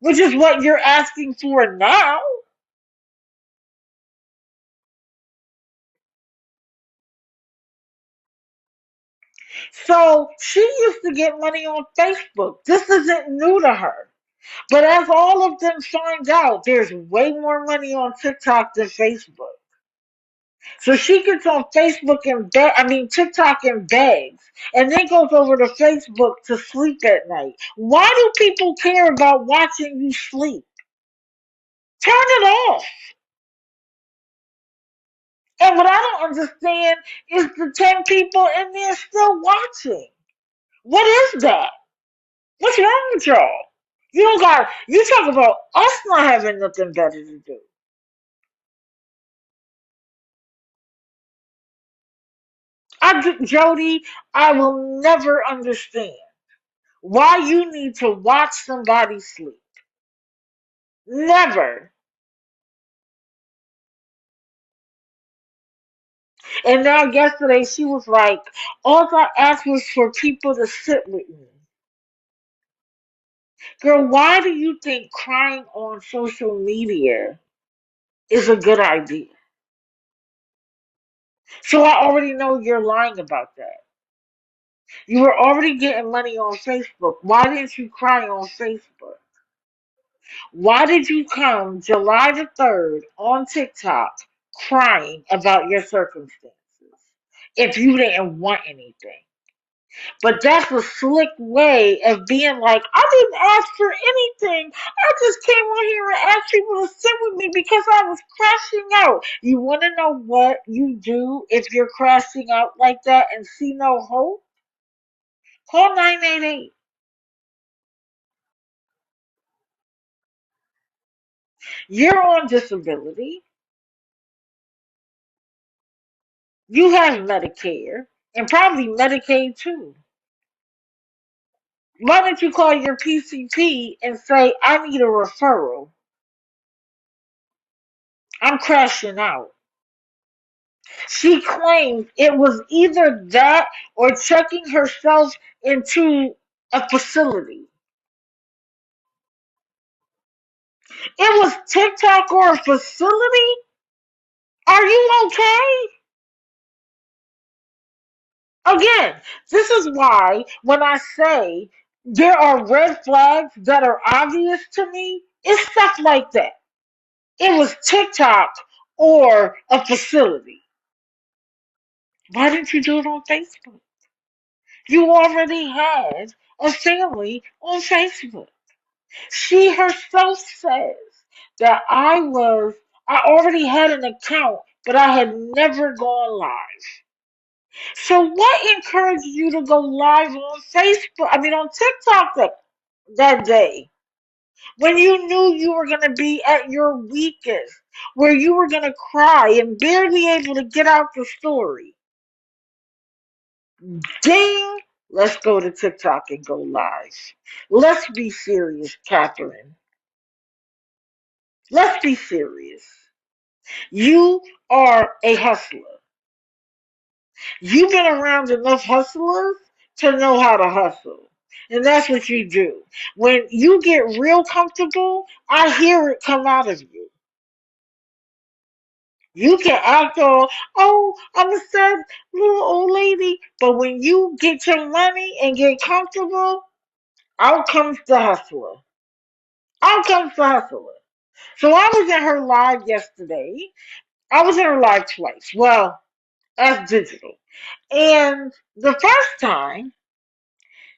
which is what you're asking for now. So she used to get money on Facebook. This isn't new to her. But as all of them find out, there's way more money on TikTok than Facebook. So she gets on Facebook and TikTok and begs, and then goes over to Facebook to sleep at night. Why do people care about watching you sleep? Turn it off. And what I don't understand is the 10 people in there still watching. What is that? What's wrong with y'all? You talk about us not having nothing better to do. Jody, I will never understand why you need to watch somebody sleep. Never. And now yesterday she was like, all I asked was for people to sit with me. Girl, why do you think crying on social media is a good idea? So I already know you're lying about that. You were already getting money on Facebook. Why didn't you cry on Facebook? Why did you come July the 3rd on TikTok crying about your circumstances if you didn't want anything? But that's a slick way of being like, I didn't ask for anything. I just came on here and asked people to sit with me because I was crashing out. You want to know what you do if you're crashing out like that and see no hope? Call 988. You're on disability. You have Medicare and probably Medicaid too. Why don't you call your PCP and say, I need a referral? I'm crashing out. She claims it was either that or checking herself into a facility. It was TikTok or a facility? Are you okay? Again, this is why when I say there are red flags that are obvious to me, it's stuff like that. It was TikTok or a facility. Why didn't you do it on Facebook? You already had a family on Facebook. She herself says that I already had an account, but I had never gone live. So what encouraged you to go live on Facebook? I mean, on TikTok that day when you knew you were going to be at your weakest, where you were going to cry and barely able to get out the story. Ding! Let's go to TikTok and go live. Let's be serious, Catherine. Let's be serious. You are a hustler. You've been around enough hustlers to know how to hustle. And that's what you do. When you get real comfortable, I hear it come out of you. You can act all, oh, I'm a sad little old lady. But when you get your money and get comfortable, out comes the hustler. Out comes the hustler. So I was in her live yesterday. I was in her live twice. Well, as digital. And the first time,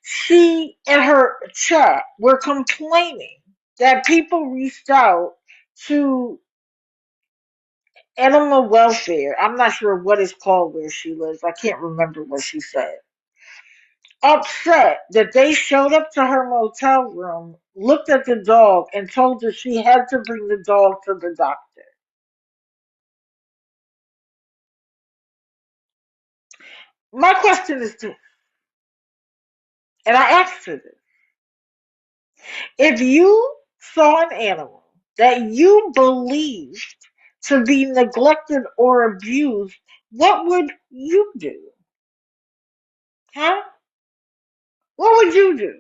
she and her chat were complaining that people reached out to animal welfare. I'm not sure what it's called where she lives. I can't remember what she said. Upset that they showed up to her motel room, looked at the dog, and told her she had to bring the dog to the doctor. My question is this, and I asked her this. If you saw an animal that you believed to be neglected or abused, what would you do? Huh? What would you do?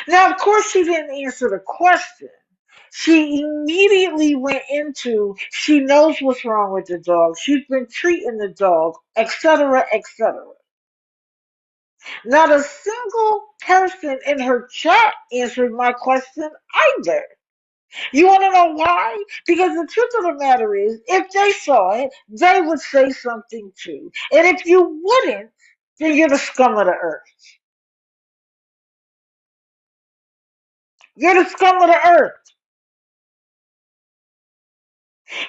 Now, of course, she didn't answer the question. She immediately went into she knows what's wrong with the dog. She's been treating the dog, etc., etc. Not a single person in her chat answered my question either. You want to know why? Because the truth of the matter is, if they saw it, they would say something too. And if you wouldn't, then you're the scum of the earth. You're the scum of the earth.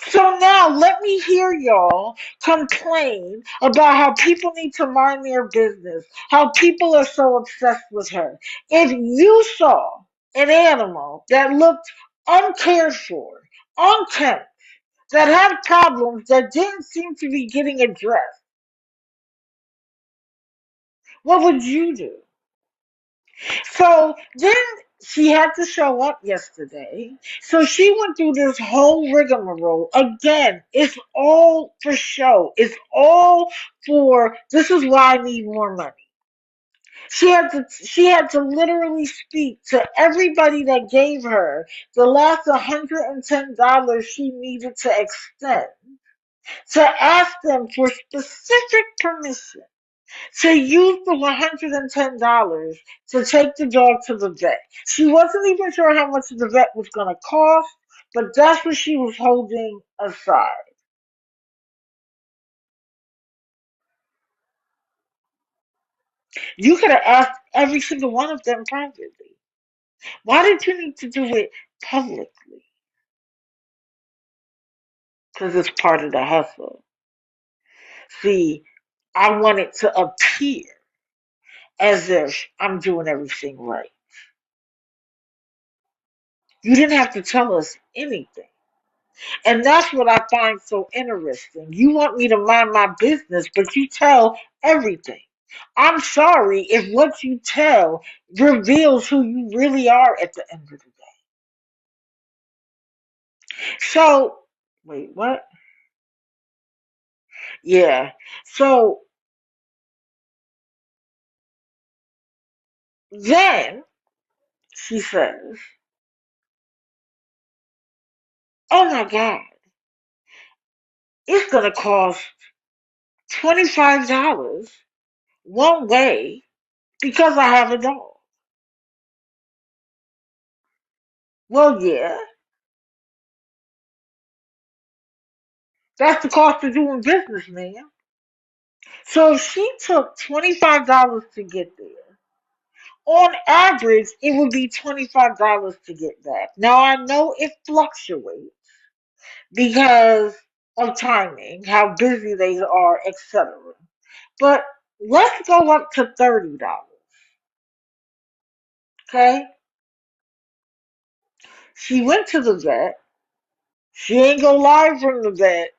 So now let me hear y'all complain about how people need to mind their business, how people are so obsessed with her. If you saw an animal that looked uncared for, unkempt, that had problems that didn't seem to be getting addressed, what would you do? So then she had to show up yesterday. So she went through this whole rigmarole. Again, it's all for show. It's all for this is why I need more money. She had to literally speak to everybody that gave her the last $110 she needed to extend to ask them for specific permission to use the $110 to take the dog to the vet. She wasn't even sure how much the vet was going to cost, but that's what she was holding aside. You could have asked every single one of them privately. Why did you need to do it publicly? Because it's part of the hustle. See, I want it to appear as if I'm doing everything right. You didn't have to tell us anything. And that's what I find so interesting. You want me to mind my business, but you tell everything. I'm sorry if what you tell reveals who you really are at the end of the day. So, wait, what? Yeah. So then she says, oh my God, it's going to cost $25 one way because I have a dog. Well, yeah, that's the cost of doing business, man. So if she took $25 to get there, on average, it would be $25 to get back. Now I know it fluctuates because of timing, how busy they are, etc. But let's go up to $30. Okay? She went to the vet. She ain't go live from the vet.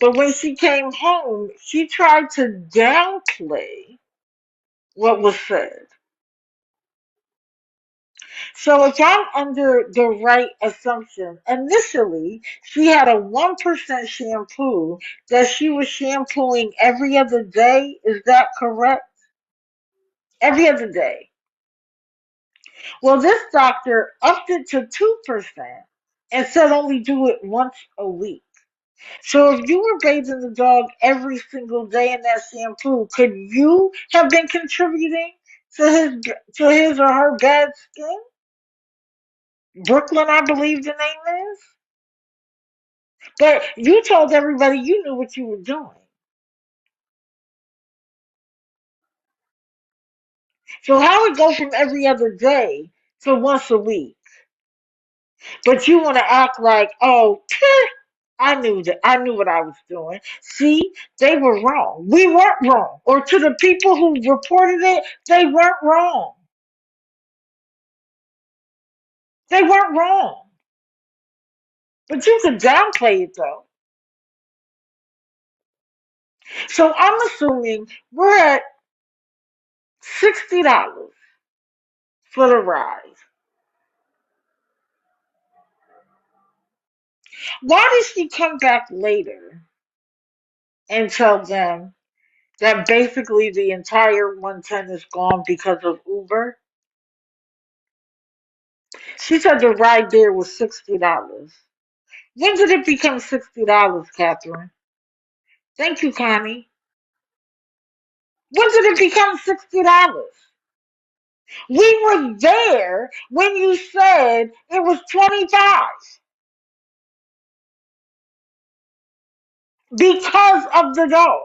But when she came home, she tried to downplay what was said. So if I'm under the right assumption, initially she had a 1% shampoo that she was shampooing every other day. Is that correct? Every other day. Well, this doctor upped it to 2% and said only do it once a week. So if you were bathing the dog every single day in that shampoo, could you have been contributing to his or her bad skin? Brooklyn, I believe the name is. But you told everybody you knew what you were doing. So how it go from every other day to once a week? But you want to act like, oh, I knew that I knew what I was doing. See, they were wrong. We weren't wrong. Or to the people who reported it, they weren't wrong. They weren't wrong. But you could downplay it though. So I'm assuming we're at $60 for the ride. Why did she come back later and tell them that basically the entire 110 is gone because of Uber? She said the ride there was $60. When did it become $60, Catherine? Thank you, Connie. When did it become $60? We were there when you said it was 25 because of the dog.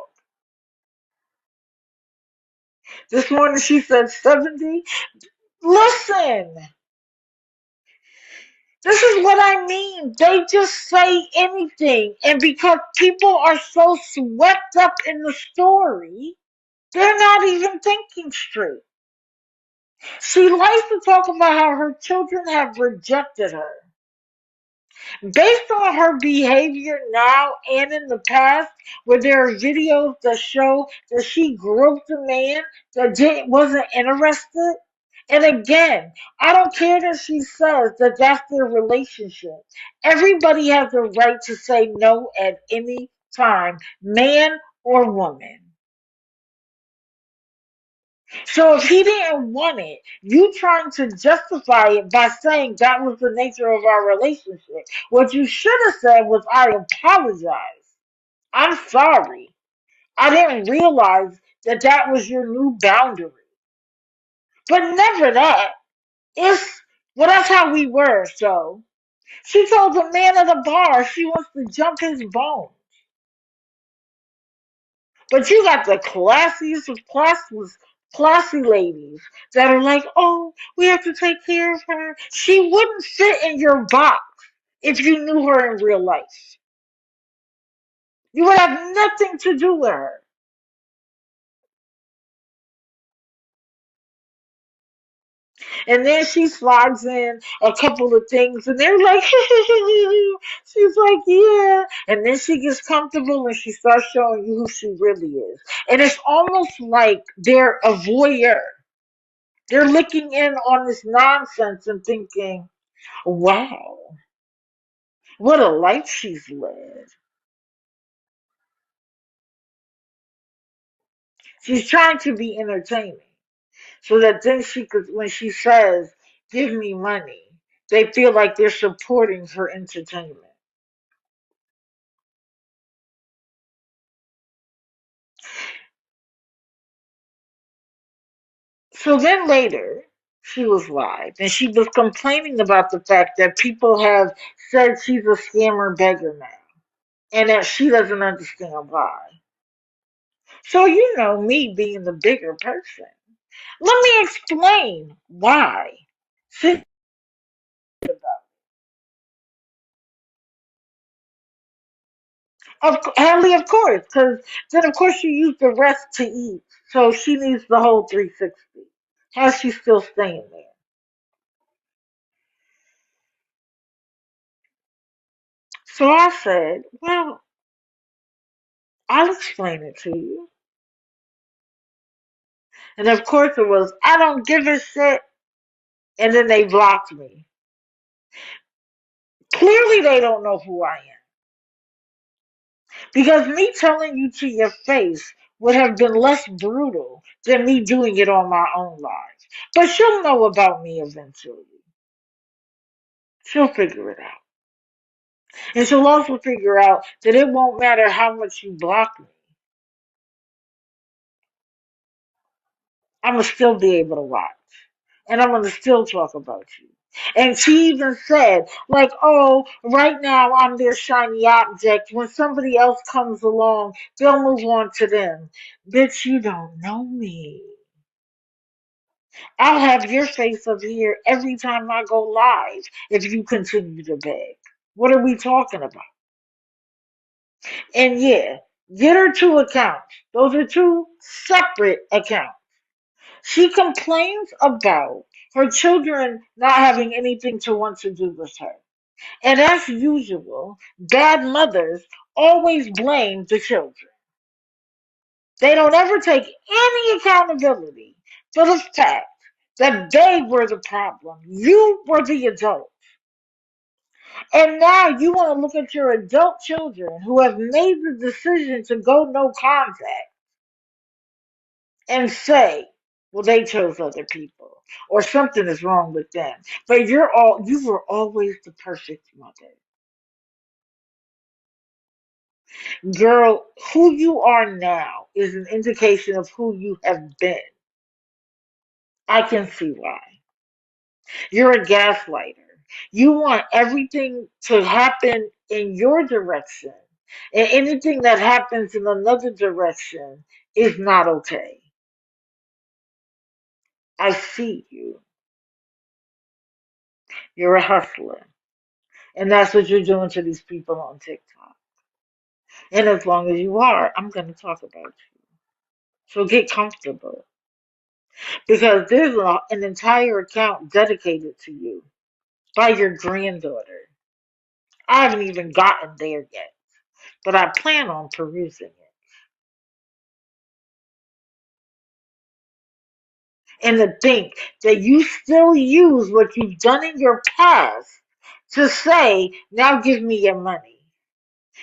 This morning she said 70. Listen, this is what I mean. They just say anything. And because people are so swept up in the story, they're not even thinking straight. She likes to talk about how her children have rejected her. Based on her behavior now and in the past, where there are videos that show that she groped a man that wasn't interested. And again, I don't care that she says that that's their relationship. Everybody has the right to say no at any time, man or woman. So if he didn't want it, you trying to justify it by saying that was the nature of our relationship. What you should have said was, I apologize. I'm sorry. I didn't realize that that was your new boundary. But never that. It's, well, that's how we were, so. She told the man at the bar she wants to jump his bone. But you got the classiest of classy ladies that are like, oh, we have to take care of her. She wouldn't fit in your box if you knew her in real life. You would have nothing to do with her. And then she slides in a couple of things, and they're like, she's like, yeah. And then she gets comfortable and she starts showing you who she really is. And it's almost like they're a voyeur. They're looking in on this nonsense and thinking, wow, what a life she's led. She's trying to be entertaining so that then she could, when she says, give me money, they feel like they're supporting her entertainment. So then later, she was live and she was complaining about the fact that people have said she's a scammer beggar now and that she doesn't understand why. So you know me being the bigger person. Let me explain why. Sit Hallie, of course, because then of course she used the rest to eat, so she needs the whole 360. How's she still staying there? So I said, well, I'll explain it to you. And of course it was, I don't give a shit. And then they blocked me. Clearly they don't know who I am. Because me telling you to your face would have been less brutal than me doing it on my own live. But she'll know about me eventually. She'll figure it out. And she'll also figure out that it won't matter how much you block me. I'm going to still be able to watch. And I'm going to still talk about you. And she even said, like, oh, right now I'm their shiny object. When somebody else comes along, they'll move on to them. Bitch, you don't know me. I'll have your face up here every time I go live if you continue to beg. What are we talking about? And yeah, get her two accounts. Those are two separate accounts. She complains about her children not having anything to want to do with her. And as usual, bad mothers always blame the children. They don't ever take any accountability for the fact that they were the problem. You were the adult. And now you want to look at your adult children who have made the decision to go no contact and say, well, they chose other people or something is wrong with them. But you were always the perfect mother. Girl, who you are now is an indication of who you have been. I can see why. You're a gaslighter. You want everything to happen in your direction, and anything that happens in another direction is not okay. I see you. You're a hustler. And that's what you're doing to these people on TikTok. And as long as you are, I'm going to talk about you. So get comfortable. Because there's an entire account dedicated to you by your granddaughter. I haven't even gotten there yet, but I plan on perusing it. And to think that you still use what you've done in your past to say, now give me your money.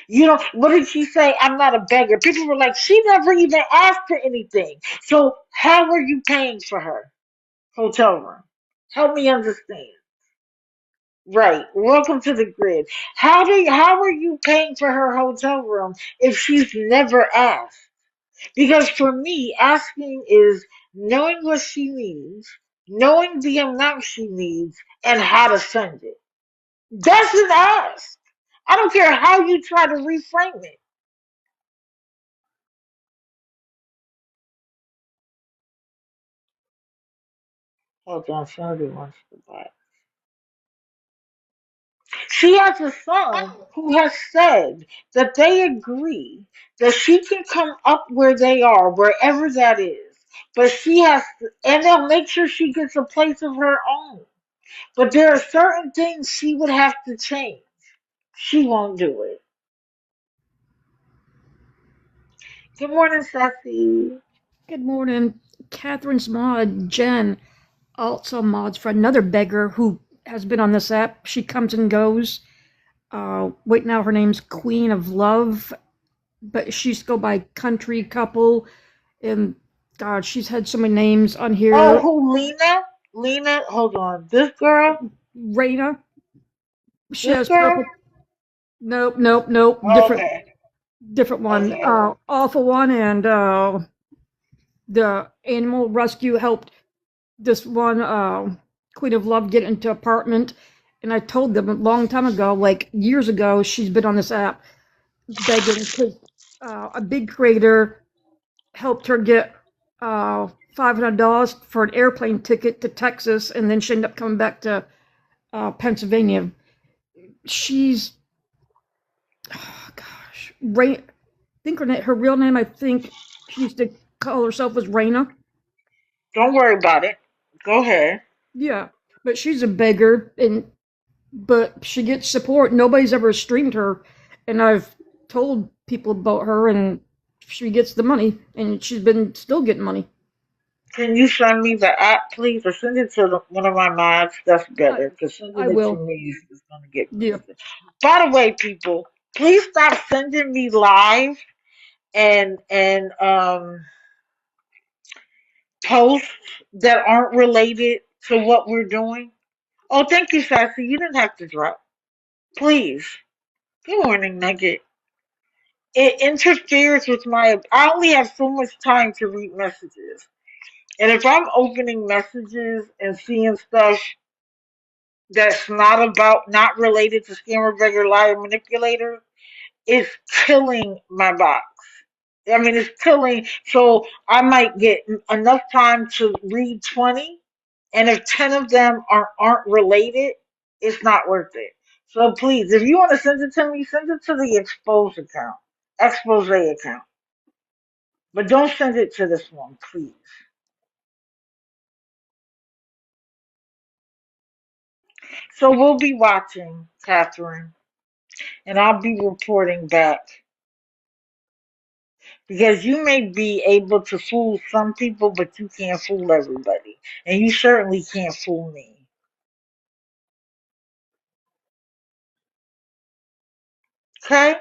You know, what did she say? I'm not a beggar. People were like, she never even asked for anything. So how are you paying for her hotel room? Help me understand. Right. Welcome to the grid. How are you paying for her hotel room if she's never asked? Because for me, asking is knowing what she needs, knowing the amount she needs, and how to send it. That's an ask. I don't care how you try to reframe it. Hold on, somebody wants to buy. She has a son who has said that they agree that she can come up where they are, wherever that is. But she has to, and they'll make sure she gets a place of her own. But there are certain things she would have to change. She won't do it. Good morning, Sassy. Good morning. Catherine's mod, Jen, also mods for another beggar who has been on this app. She comes and goes. Wait, now her name's Queen of Love, but she's go by Country Couple. And God, she's had so many names on Oh, here. who, Lena? Lena, hold on. This girl? Raina, she This has girl? purple. Nope, nope, nope. Okay. Different one. Okay. Awful one, and the animal rescue helped this one Queen of Love get into apartment, and I told them a long time ago, like years ago, she's been on this app begging because a big creator helped her get $500 for an airplane ticket to Texas, and then she ended up coming back to Pennsylvania. She's, oh gosh, I think her real name, I think she used to call herself was Raina. Don't worry about it. Go ahead. Yeah, but she's a beggar, but she gets support. Nobody's ever streamed her, and I've told people about her, and she gets the money, and she's been still getting money. Can you send me the app, please, or send it to one of my mods? That's I, better, because I sending it to will. me is going to get Yeah. missed. By the way, people, please stop sending me live and posts that aren't related to what we're doing. Oh, thank you, Sassy. You didn't have to drop. Please. Good morning, Nugget. It interferes with my. I only have so much time to read messages. And if I'm opening messages and seeing stuff that's not related to scammer, beggar, liar, manipulator, it's killing my box. I mean, it's killing. So I might get enough time to read 20, and if 10 of them aren't related, it's not worth it. So please, if you want to send it to me, send it to the expose account. But don't send it to this one, please. So we'll be watching, Catherine, and I'll be reporting back. Because you may be able to fool some people, but you can't fool everybody. And you certainly can't fool me. Okay?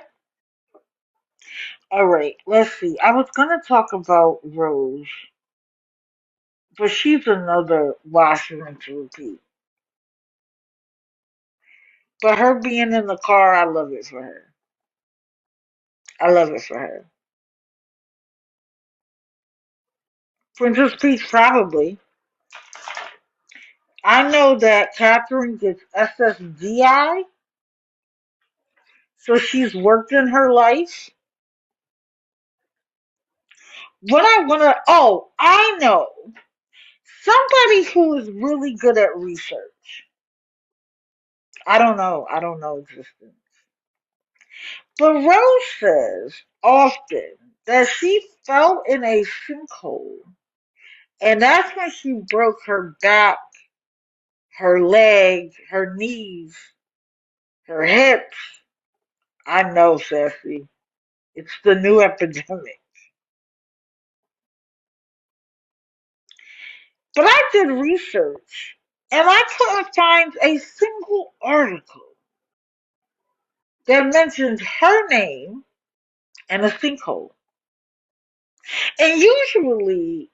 Alright, let's see. I was going to talk about Rose, but she's another washer and to repeat. But her being in the car, I love it for her. I love it for her. Princess Peach, probably. I know that Catherine gets SSDI, so she's worked in her life. What I want to, oh, I know. Somebody who is really good at research. I don't know. I don't know existence. But Rose says often that she fell in a sinkhole. And that's when she broke her back, her leg, her knees, her hips. I know, Sassy. It's the new epidemic. But I did research and I couldn't find a single article that mentioned her name and a sinkhole. And usually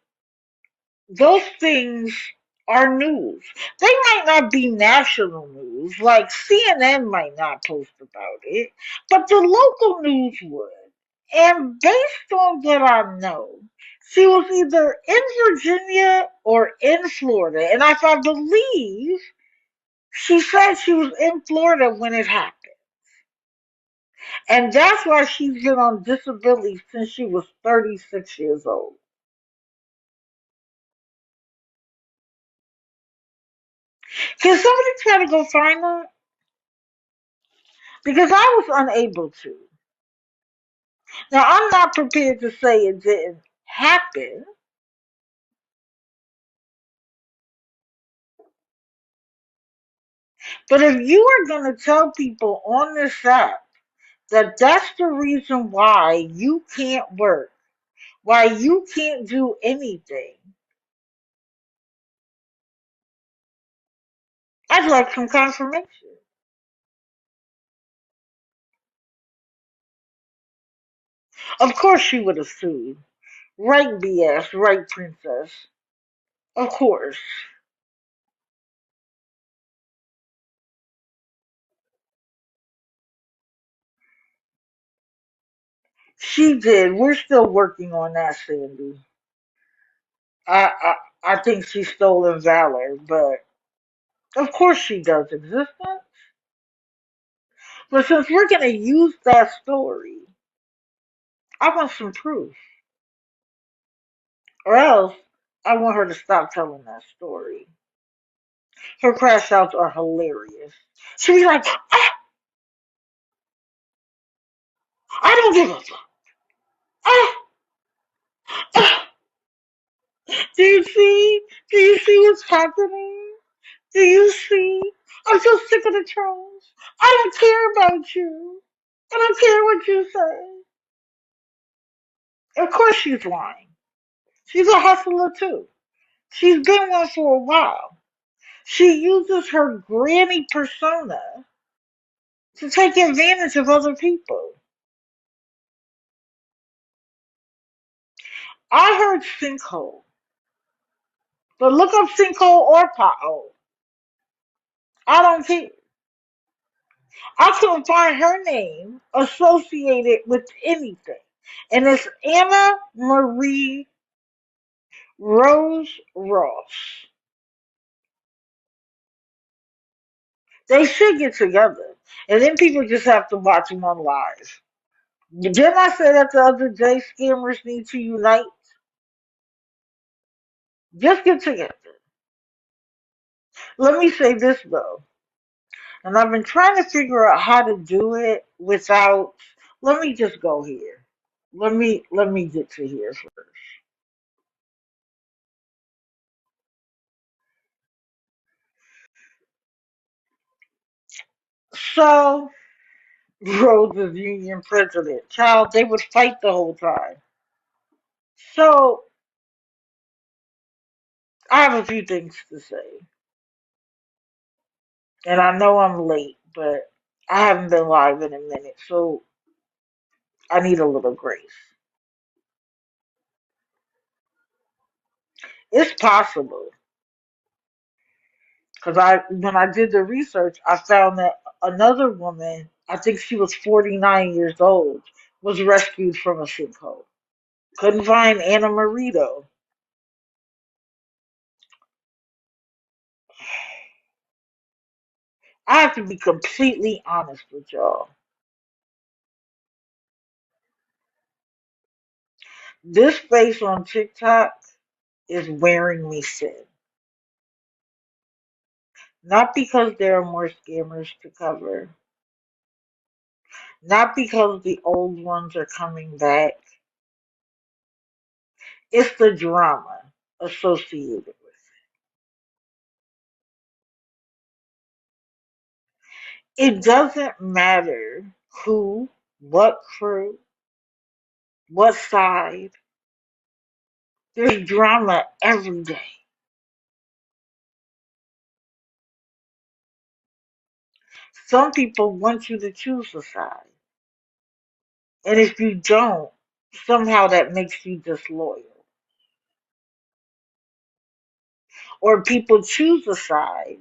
those things are news. They might not be national news, like CNN might not post about it, but the local news would. And based on what I know, she was either in Virginia or in Florida. And if I believe, she said she was in Florida when it happened. And that's why she's been on disability since she was 36 years old. Can somebody try to go find her? Because I was unable to. Now, I'm not prepared to say it didn't happen, but if you are going to tell people on this app that that's the reason why you can't work, why you can't do anything, I'd like some confirmation. Of course she would have sued. Right, BS, right, Princess. Of course. She did. We're still working on that, Sandy. I, I think she's stolen valor, but of course she does existence. But since we're going to use that story, I want some proof. Or else I want her to stop telling that story. Her crash outs are hilarious. She be like, ah, I don't give a fuck. Ah, ah. Do you see? Do you see what's happening? Do you see? I'm so sick of the trolls. I don't care about you. I don't care what you say. Of course she's lying. She's a hustler too. She's been one for a while. She uses her granny persona to take advantage of other people. I heard sinkhole, but look up sinkhole or pothole. I don't care. I couldn't find her name associated with anything. And it's Anna Marie Rose Ross. They should get together. And then people just have to watch them on live. Didn't I say that the other day scammers need to unite? Just get together. Let me say this though. And I've been trying to figure out how to do it without, let me just go here. Let me get to here first. So Rhodes is union president. Child, they would fight the whole time. So I have a few things to say. And I know I'm late, but I haven't been live in a minute, so I need a little grace. It's possible. Because when I did the research, I found that another woman, I think she was 49 years old, was rescued from a sinkhole. Couldn't find Anna Marie though. I have to be completely honest with y'all. This face on TikTok is wearing me thin. Not because there are more scammers to cover, not because the old ones are coming back. It's the drama associated with it. It doesn't matter who, what crew, what side. There's drama every day. Some people want you to choose a side. And if you don't, somehow that makes you disloyal. Or people choose a side,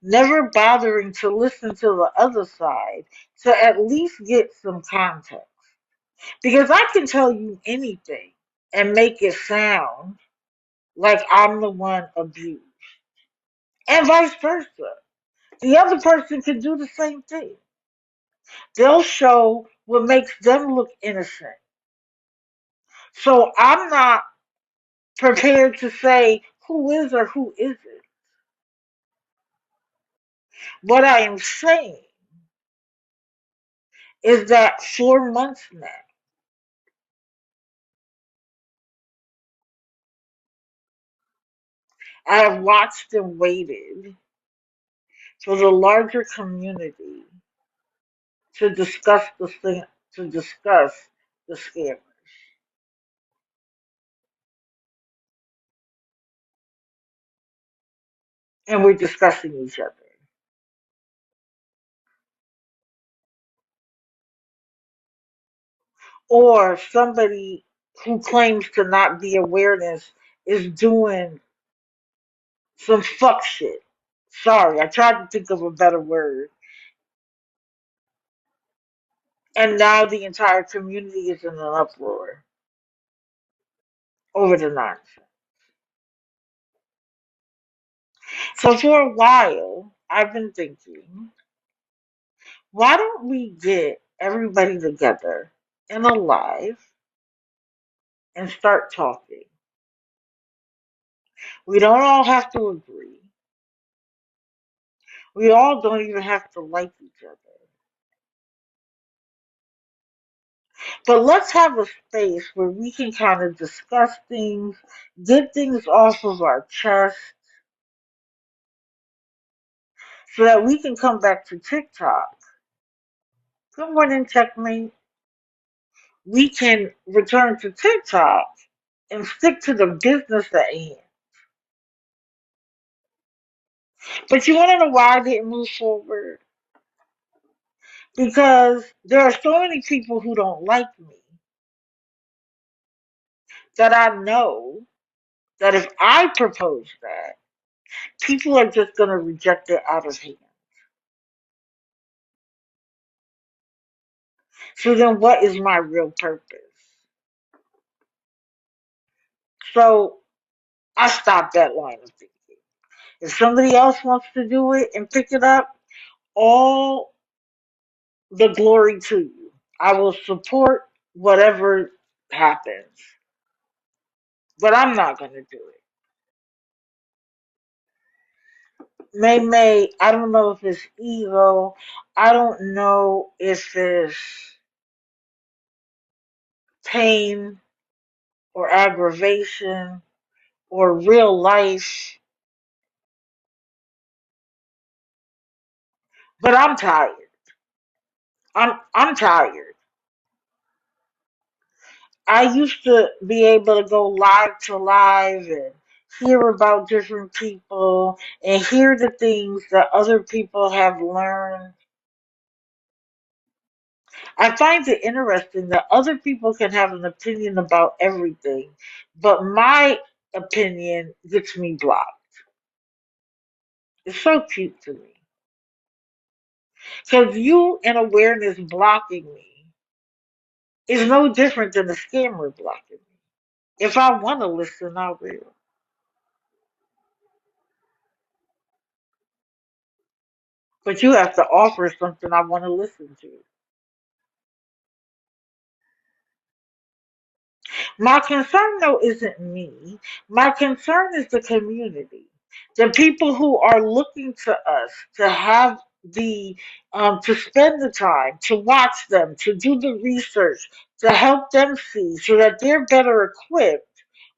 never bothering to listen to the other side to at least get some context. Because I can tell you anything and make it sound like I'm the one abused. And vice versa. The other person can do the same thing. They'll show what makes them look innocent. So I'm not prepared to say who is or who isn't. What I am saying is that 4 months now, I have watched and waited for the larger community to discuss the thing, to discuss the scammers. And we're discussing each other. Or somebody who claims to not be awareness is doing some fuck shit. Sorry, I tried to think of a better word. And now the entire community is in an uproar over the nonsense. So for a while, I've been thinking, why don't we get everybody together in a live and start talking. We don't all have to agree. We all don't even have to like each other. But let's have a space where we can kind of discuss things, get things off of our chest, so that we can come back to TikTok. Good morning, Checkmate. We can return to TikTok and stick to the business at hand. But you want to know why I didn't move forward? Because there are so many people who don't like me that I know that if I propose that, people are just going to reject it out of hand. So then what is my real purpose? So I stopped that line of thinking. If somebody else wants to do it and pick it up, all the glory to you. I will support whatever happens, but I'm not going to do it. May, I don't know if it's ego. I don't know if it's pain or aggravation or real life, but I'm tired. I'm tired. I used to be able to go live to live and hear about different people and hear the things that other people have learned. I find it interesting that other people can have an opinion about everything, but my opinion gets me blocked. It's so cute to me. Because you and awareness blocking me is no different than a scammer blocking me. If I want to listen, I will. But you have to offer something I want to listen to. My concern, though, isn't me. My concern is the community. The people who are looking to us to have to spend the time, to watch them, to do the research, to help them see so that they're better equipped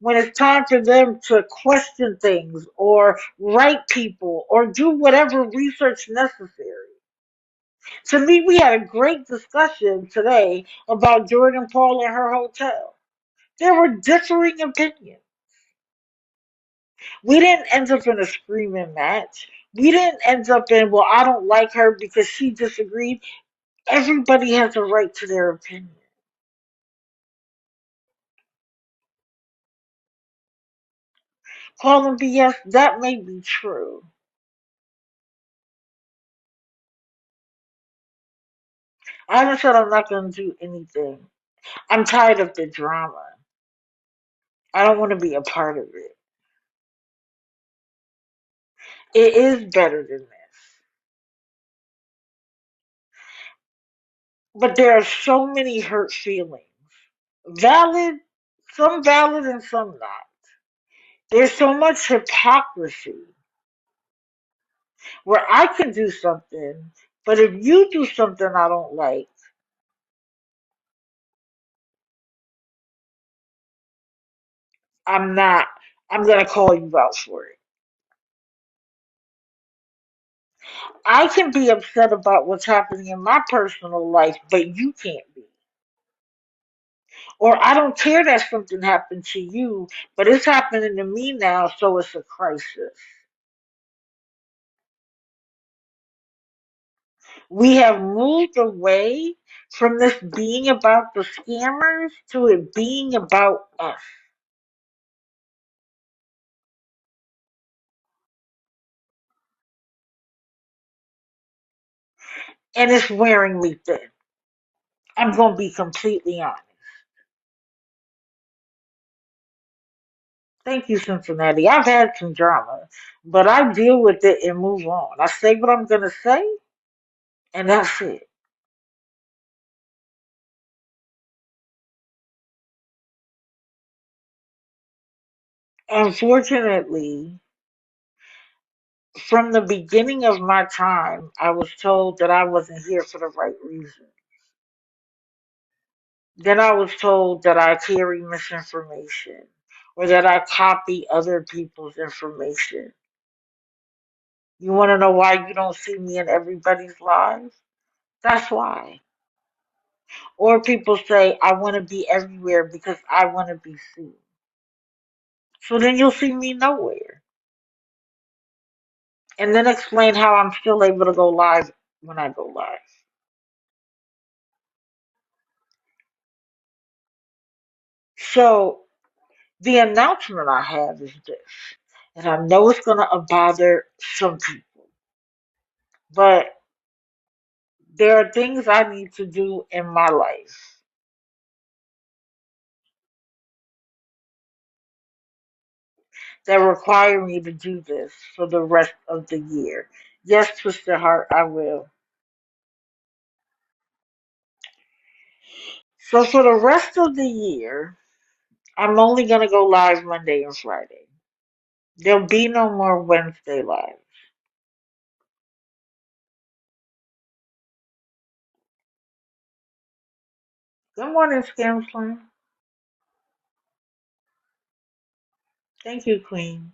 when it's time for them to question things or write people or do whatever research necessary. To me, we had a great discussion today about Jordan Paul and her hotel. There were differing opinions. We didn't end up in a screaming match. We didn't end up in, well, I don't like her because she disagreed. Everybody has a right to their opinion. Calling BS, that may be true. I haven't said I'm not going to do anything. I'm tired of the drama. I don't want to be a part of it. It is better than this. But there are so many hurt feelings. Valid, some valid and some not. There's so much hypocrisy where I can do something, but if you do something I don't like, I'm not, I'm going to call you out for it. I can be upset about what's happening in my personal life, but you can't be. Or I don't care that something happened to you, but it's happening to me now, so it's a crisis. We have moved away from this being about the scammers to it being about us. And it's wearing me thin. I'm going to be completely honest. Thank you, Cincinnati. I've had some drama, but I deal with it and move on. I say what I'm going to say, and that's it. Unfortunately, from the beginning of my time, I was told that I wasn't here for the right reason. Then I was told that I carry misinformation or that I copy other people's information. You want to know why you don't see me in everybody's lives? That's why. Or people say, I want to be everywhere because I want to be seen. So then you'll see me nowhere. And then explain how I'm still able to go live when I go live. So the announcement I have is this, and I know it's going to bother some people, but there are things I need to do in my life that require me to do this for the rest of the year. Yes, Twisted Heart, I will. So for the rest of the year, I'm only going to go live Monday and Friday. There'll be no more Wednesday live. Good morning, Scam Slam. Thank you, Queen.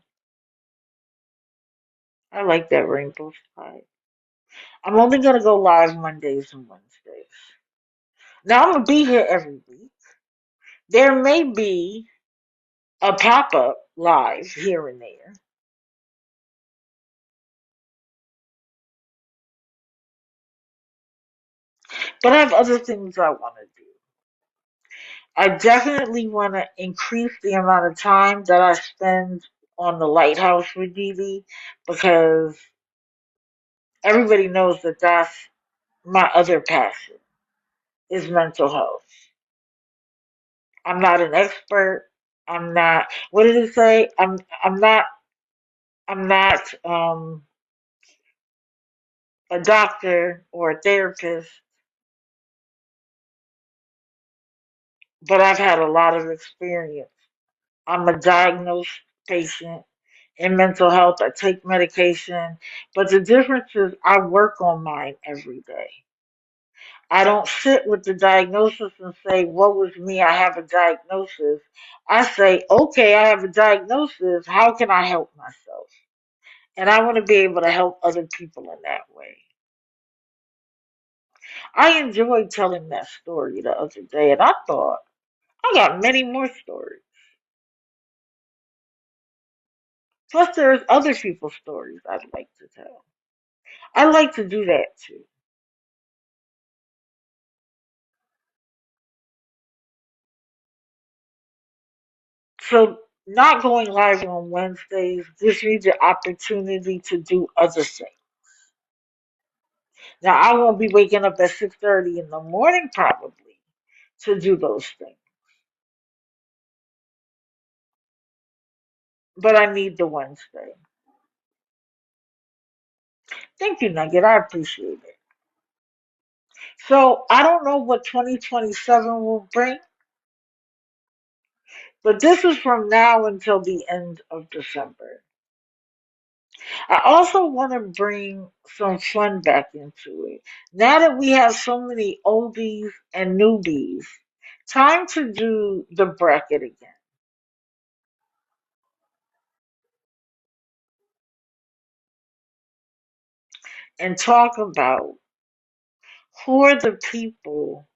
I like that rainbow spot. I'm only going to go live Mondays and Wednesdays. Now, I'm going to be here every week. There may be a pop up live here and there, but I have other things I want to do. I definitely want to increase the amount of time that I spend on the lighthouse with Dee because everybody knows that that's my other passion is mental health. I'm not an expert. I'm not. What did it say? I'm not. I'm not a doctor or a therapist, but I've had a lot of experience. I'm a diagnosed patient in mental health. I take medication, but the difference is I work on mine every day. I don't sit with the diagnosis and say, "What was me? I have a diagnosis." I say, "Okay, I have a diagnosis. How can I help myself?" And I want to be able to help other people in that way. I enjoyed telling that story the other day, and I thought, I got many more stories. Plus, there's other people's stories I'd like to tell. I like to do that too. So, not going live on Wednesdays gives me the opportunity to do other things. Now, I won't be waking up at 6:30 in the morning probably to do those things, but I need the Wednesday. Thank you, Nugget. I appreciate it. So, I don't know what 2027 will bring, but this is from now until the end of December. I also want to bring some fun back into it. Now that we have so many oldies and newbies, time to do the bracket again and talk about who are the people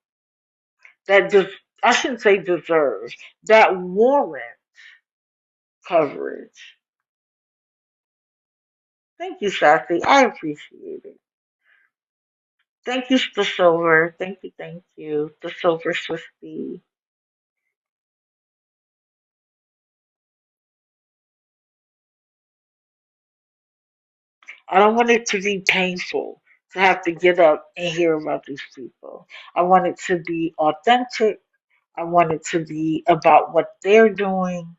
that I shouldn't say deserve, that warrant coverage. Thank you, Sassy. I appreciate it. Thank you, the silver. Thank you, the silver Swifty. I don't want it to be painful to have to get up and hear about these people. I want it to be authentic. I want it to be about what they're doing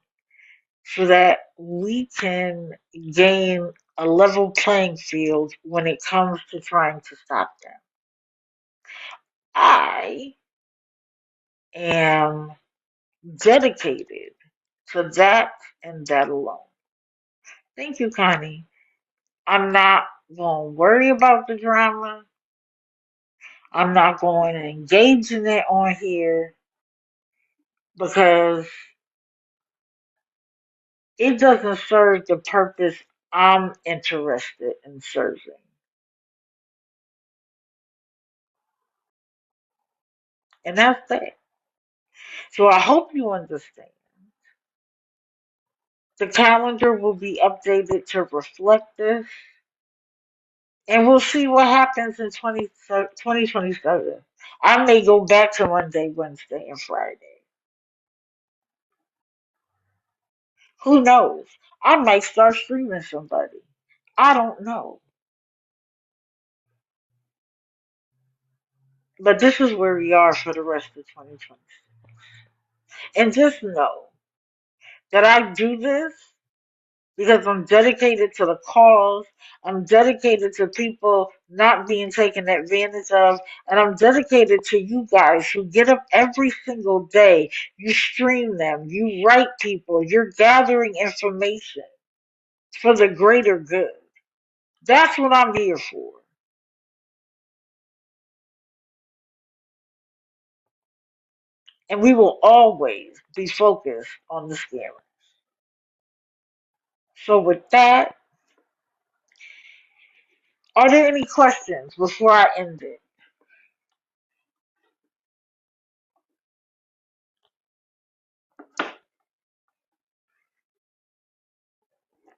so that we can gain a level playing field when it comes to trying to stop them. I am dedicated to that and that alone. Thank you, Connie. I'm not going to worry about the drama. I'm not going to engage in it on here because it doesn't serve the purpose I'm interested in serving. And that's that. So I hope you understand. The calendar will be updated to reflect this, and we'll see what happens in 2027. I may go back to Monday, Wednesday, and Friday. Who knows? I might start streaming somebody. I don't know. But this is where we are for the rest of 2020. And just know that I do this because I'm dedicated to the cause. I'm dedicated to people not being taken advantage of. And I'm dedicated to you guys who get up every single day. You stream them, you write people, you're gathering information for the greater good. That's what I'm here for. And we will always be focused on the scammer. So with that, are there any questions before I end it?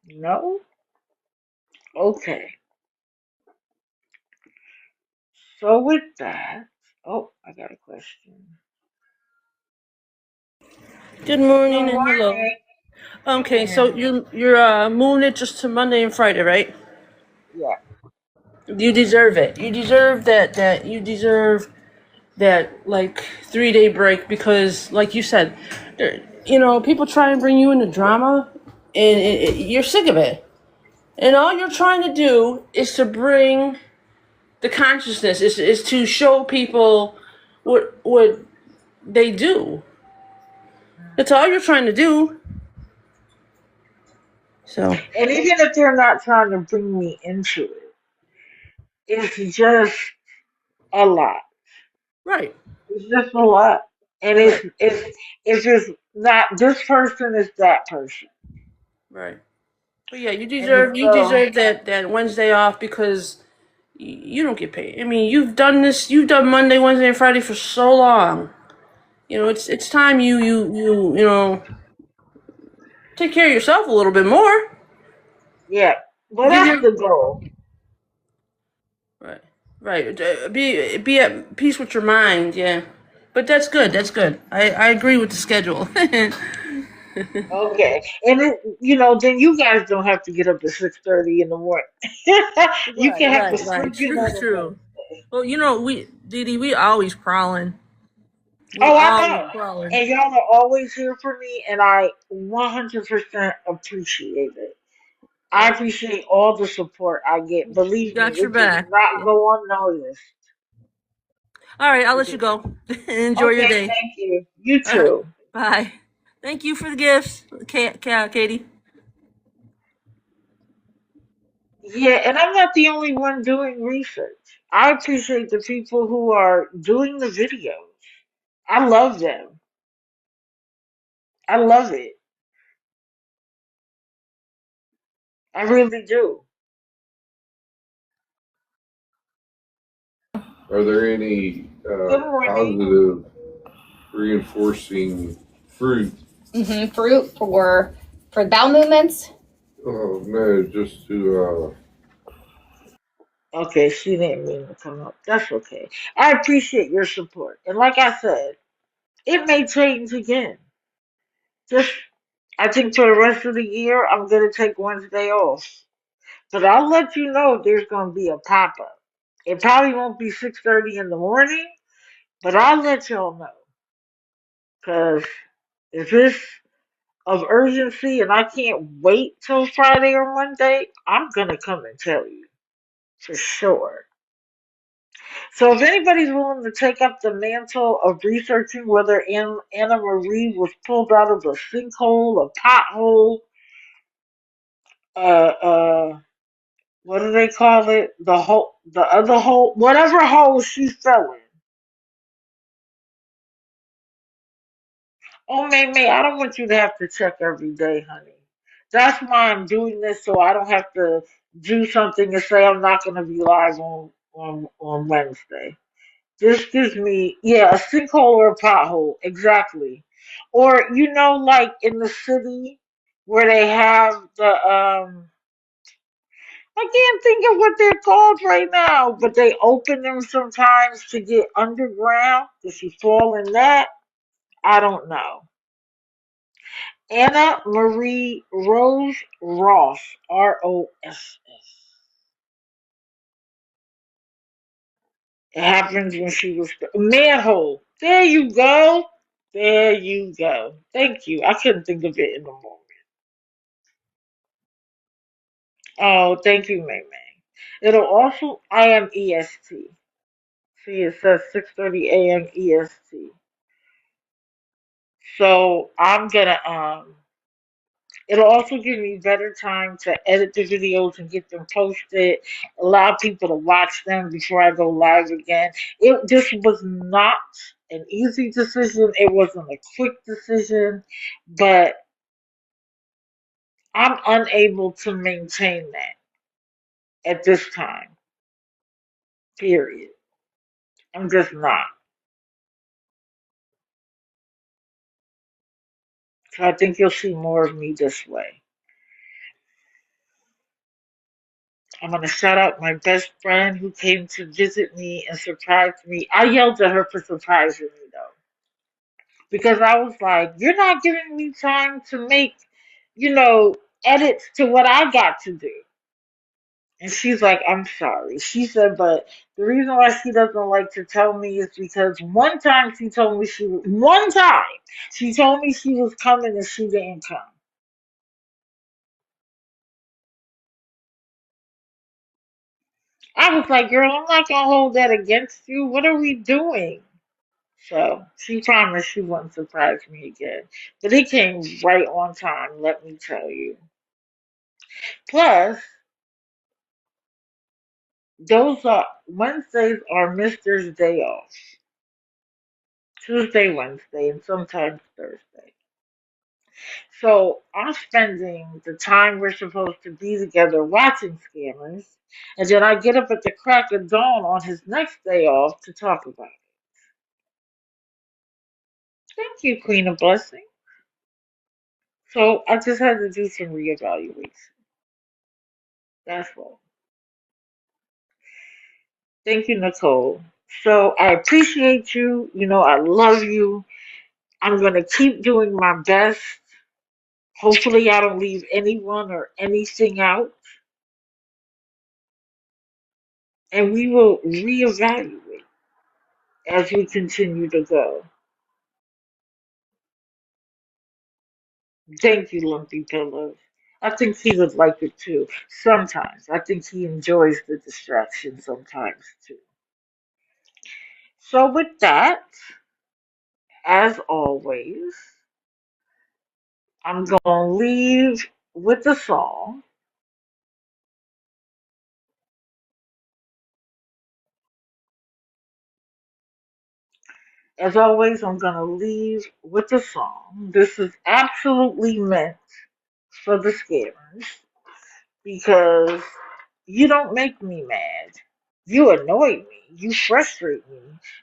No? Okay. So with that, oh, I got a question. Good Good morning and hello. morning. Okay, so Yeah. you're moving it just to Monday and Friday, right? Yeah. You deserve it. You deserve that you deserve that like 3 day break because like you said, people try and bring you into drama and you're sick of it. And all you're trying to do is to bring the consciousness is to show people what they do. That's all you're trying to do. So, And even if they're not trying to bring me into it, it's just a lot. right. It's just a lot. And Right. it's just not this person is that person. Right. But yeah, And you so deserve that Wednesday off because you don't get paid. I mean, you've done Monday, Wednesday, and Friday for so long. It's time you take care of yourself a little bit more. yeah. Well Give that's your the goal. right, right. Be at peace with your mind. Yeah, but that's good. That's good. I agree with the schedule. Okay. And then you guys don't have to get up at 6:30 in the morning. You Right, can have to right, right. sleep in True, on a true. Wednesday. Well, we always prowling. We Oh, I always know. prowling. And y'all are always here for me, and I 100% appreciate it. I Yep. appreciate all the support I get. Believe me, Got your it does back. not Yeah. go unnoticed. All right, I'll It let you does go. Enjoy your Okay, day. thank you. You All right, too. bye. Thank you for the gifts, Katie. Yeah, and I'm not the only one doing research. I appreciate the people who are doing the videos. I love them. I love it. I really do. Are there any Good morning. positive reinforcing fruit? Fruit for bowel movements. Oh no, just to Okay, she didn't mean to come up. That's okay. I appreciate your support. And like I said, it may change again. Just, I think for the rest of the year, I'm going to take Wednesday off. But I'll let you know there's going to be a pop up. It probably won't be 6:30 in the morning, but I'll let y'all know. Because if it's of urgency and I can't wait till Friday or Monday, I'm going to come and tell you for sure. So if anybody's willing to take up the mantle of researching whether Anna Marie was pulled out of a sinkhole, a pothole, uh, what do they call it? The hole, the other hole, whatever hole she fell in. Oh, May, I don't want you to have to check every day, honey. That's why I'm doing this, so I don't have to do something and say I'm not going to be live on Wednesday. This gives me, yeah, a sinkhole or a pothole, exactly. Or, like in the city where they have I can't think of what they're called right now, but they open them sometimes to get underground. If you fall in that, I don't know. Anna Marie Rose Ross, Ross. It happens when she was manhole. There you go. There you go. Thank you. I couldn't think of it in the moment. Oh, thank you, May May. It'll also I am EST. See, it says 6:30 a.m. EST. So I'm gonna it'll also give me better time to edit the videos and get them posted, allow people to watch them before I go live again. This was not an easy decision. It wasn't a quick decision, but I'm unable to maintain that at this time. Period. I'm just not. So I think you'll see more of me this way. I'm gonna shout out my best friend who came to visit me and surprised me. I yelled at her for surprising me though. Because I was like, you're not giving me time to make, you know, edits to what I got to do. And she's like, I'm sorry. She said, but the reason why she doesn't like to tell me is because one time she told me she was coming and she didn't come. I was like, girl, I'm not going to hold that against you. What are we doing? So she promised she wouldn't surprise me again. But it came right on time, let me tell you. Plus, those are Wednesdays are Mister's day off. Tuesday, Wednesday, and sometimes Thursday. So I'm spending the time we're supposed to be together watching Scammers, and then I get up at the crack of dawn on his next day off to talk about it. Thank you, Queen of Blessing. So I just had to do some reevaluation. That's all. Thank you, Nicole. So I appreciate you. I love you. I'm going to keep doing my best. Hopefully, I don't leave anyone or anything out. And we will reevaluate as we continue to go. Thank you, Lumpy Pillows. I think he would like it too. Sometimes. I think he enjoys the distraction sometimes too. So, with that, as always, I'm going to leave with a song. As always, I'm going to leave with a song. This is absolutely meant for the scammers because you don't make me mad. You annoy me. You frustrate me.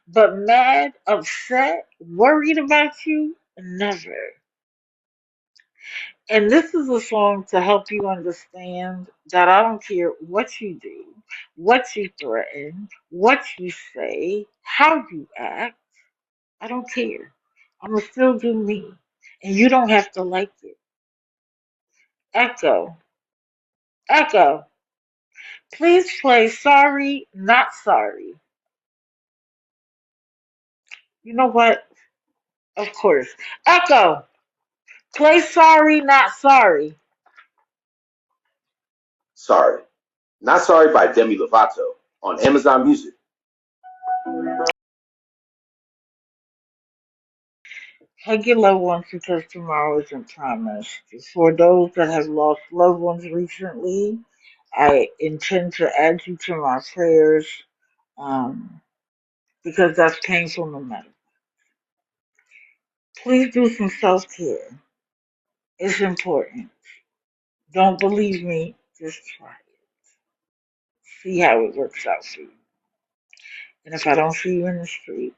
But mad, upset, worried about you, never. And this is a song to help you understand that I don't care what you do, what you threaten, what you say, how you act. I don't care. I'm going to still do me. And you don't have to like it. Echo. Echo. Please play Sorry, Not Sorry. You know what? Of course. Echo. Play Sorry, Not Sorry. Sorry. Not Sorry by Demi Lovato on Amazon Music. Hug your loved ones because tomorrow isn't promised. For those that have lost loved ones recently, I intend to add you to my prayers um, because that's painful no matter. Please do some self care. It's important. Don't believe me, just try it. See how it works out for you. And if I don't see you in the street,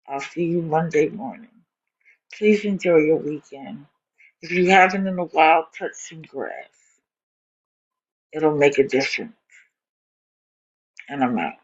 I'll see you Monday morning. Please enjoy your weekend. If you haven't in a while, touch some grass. It'll make a difference. And I'm out.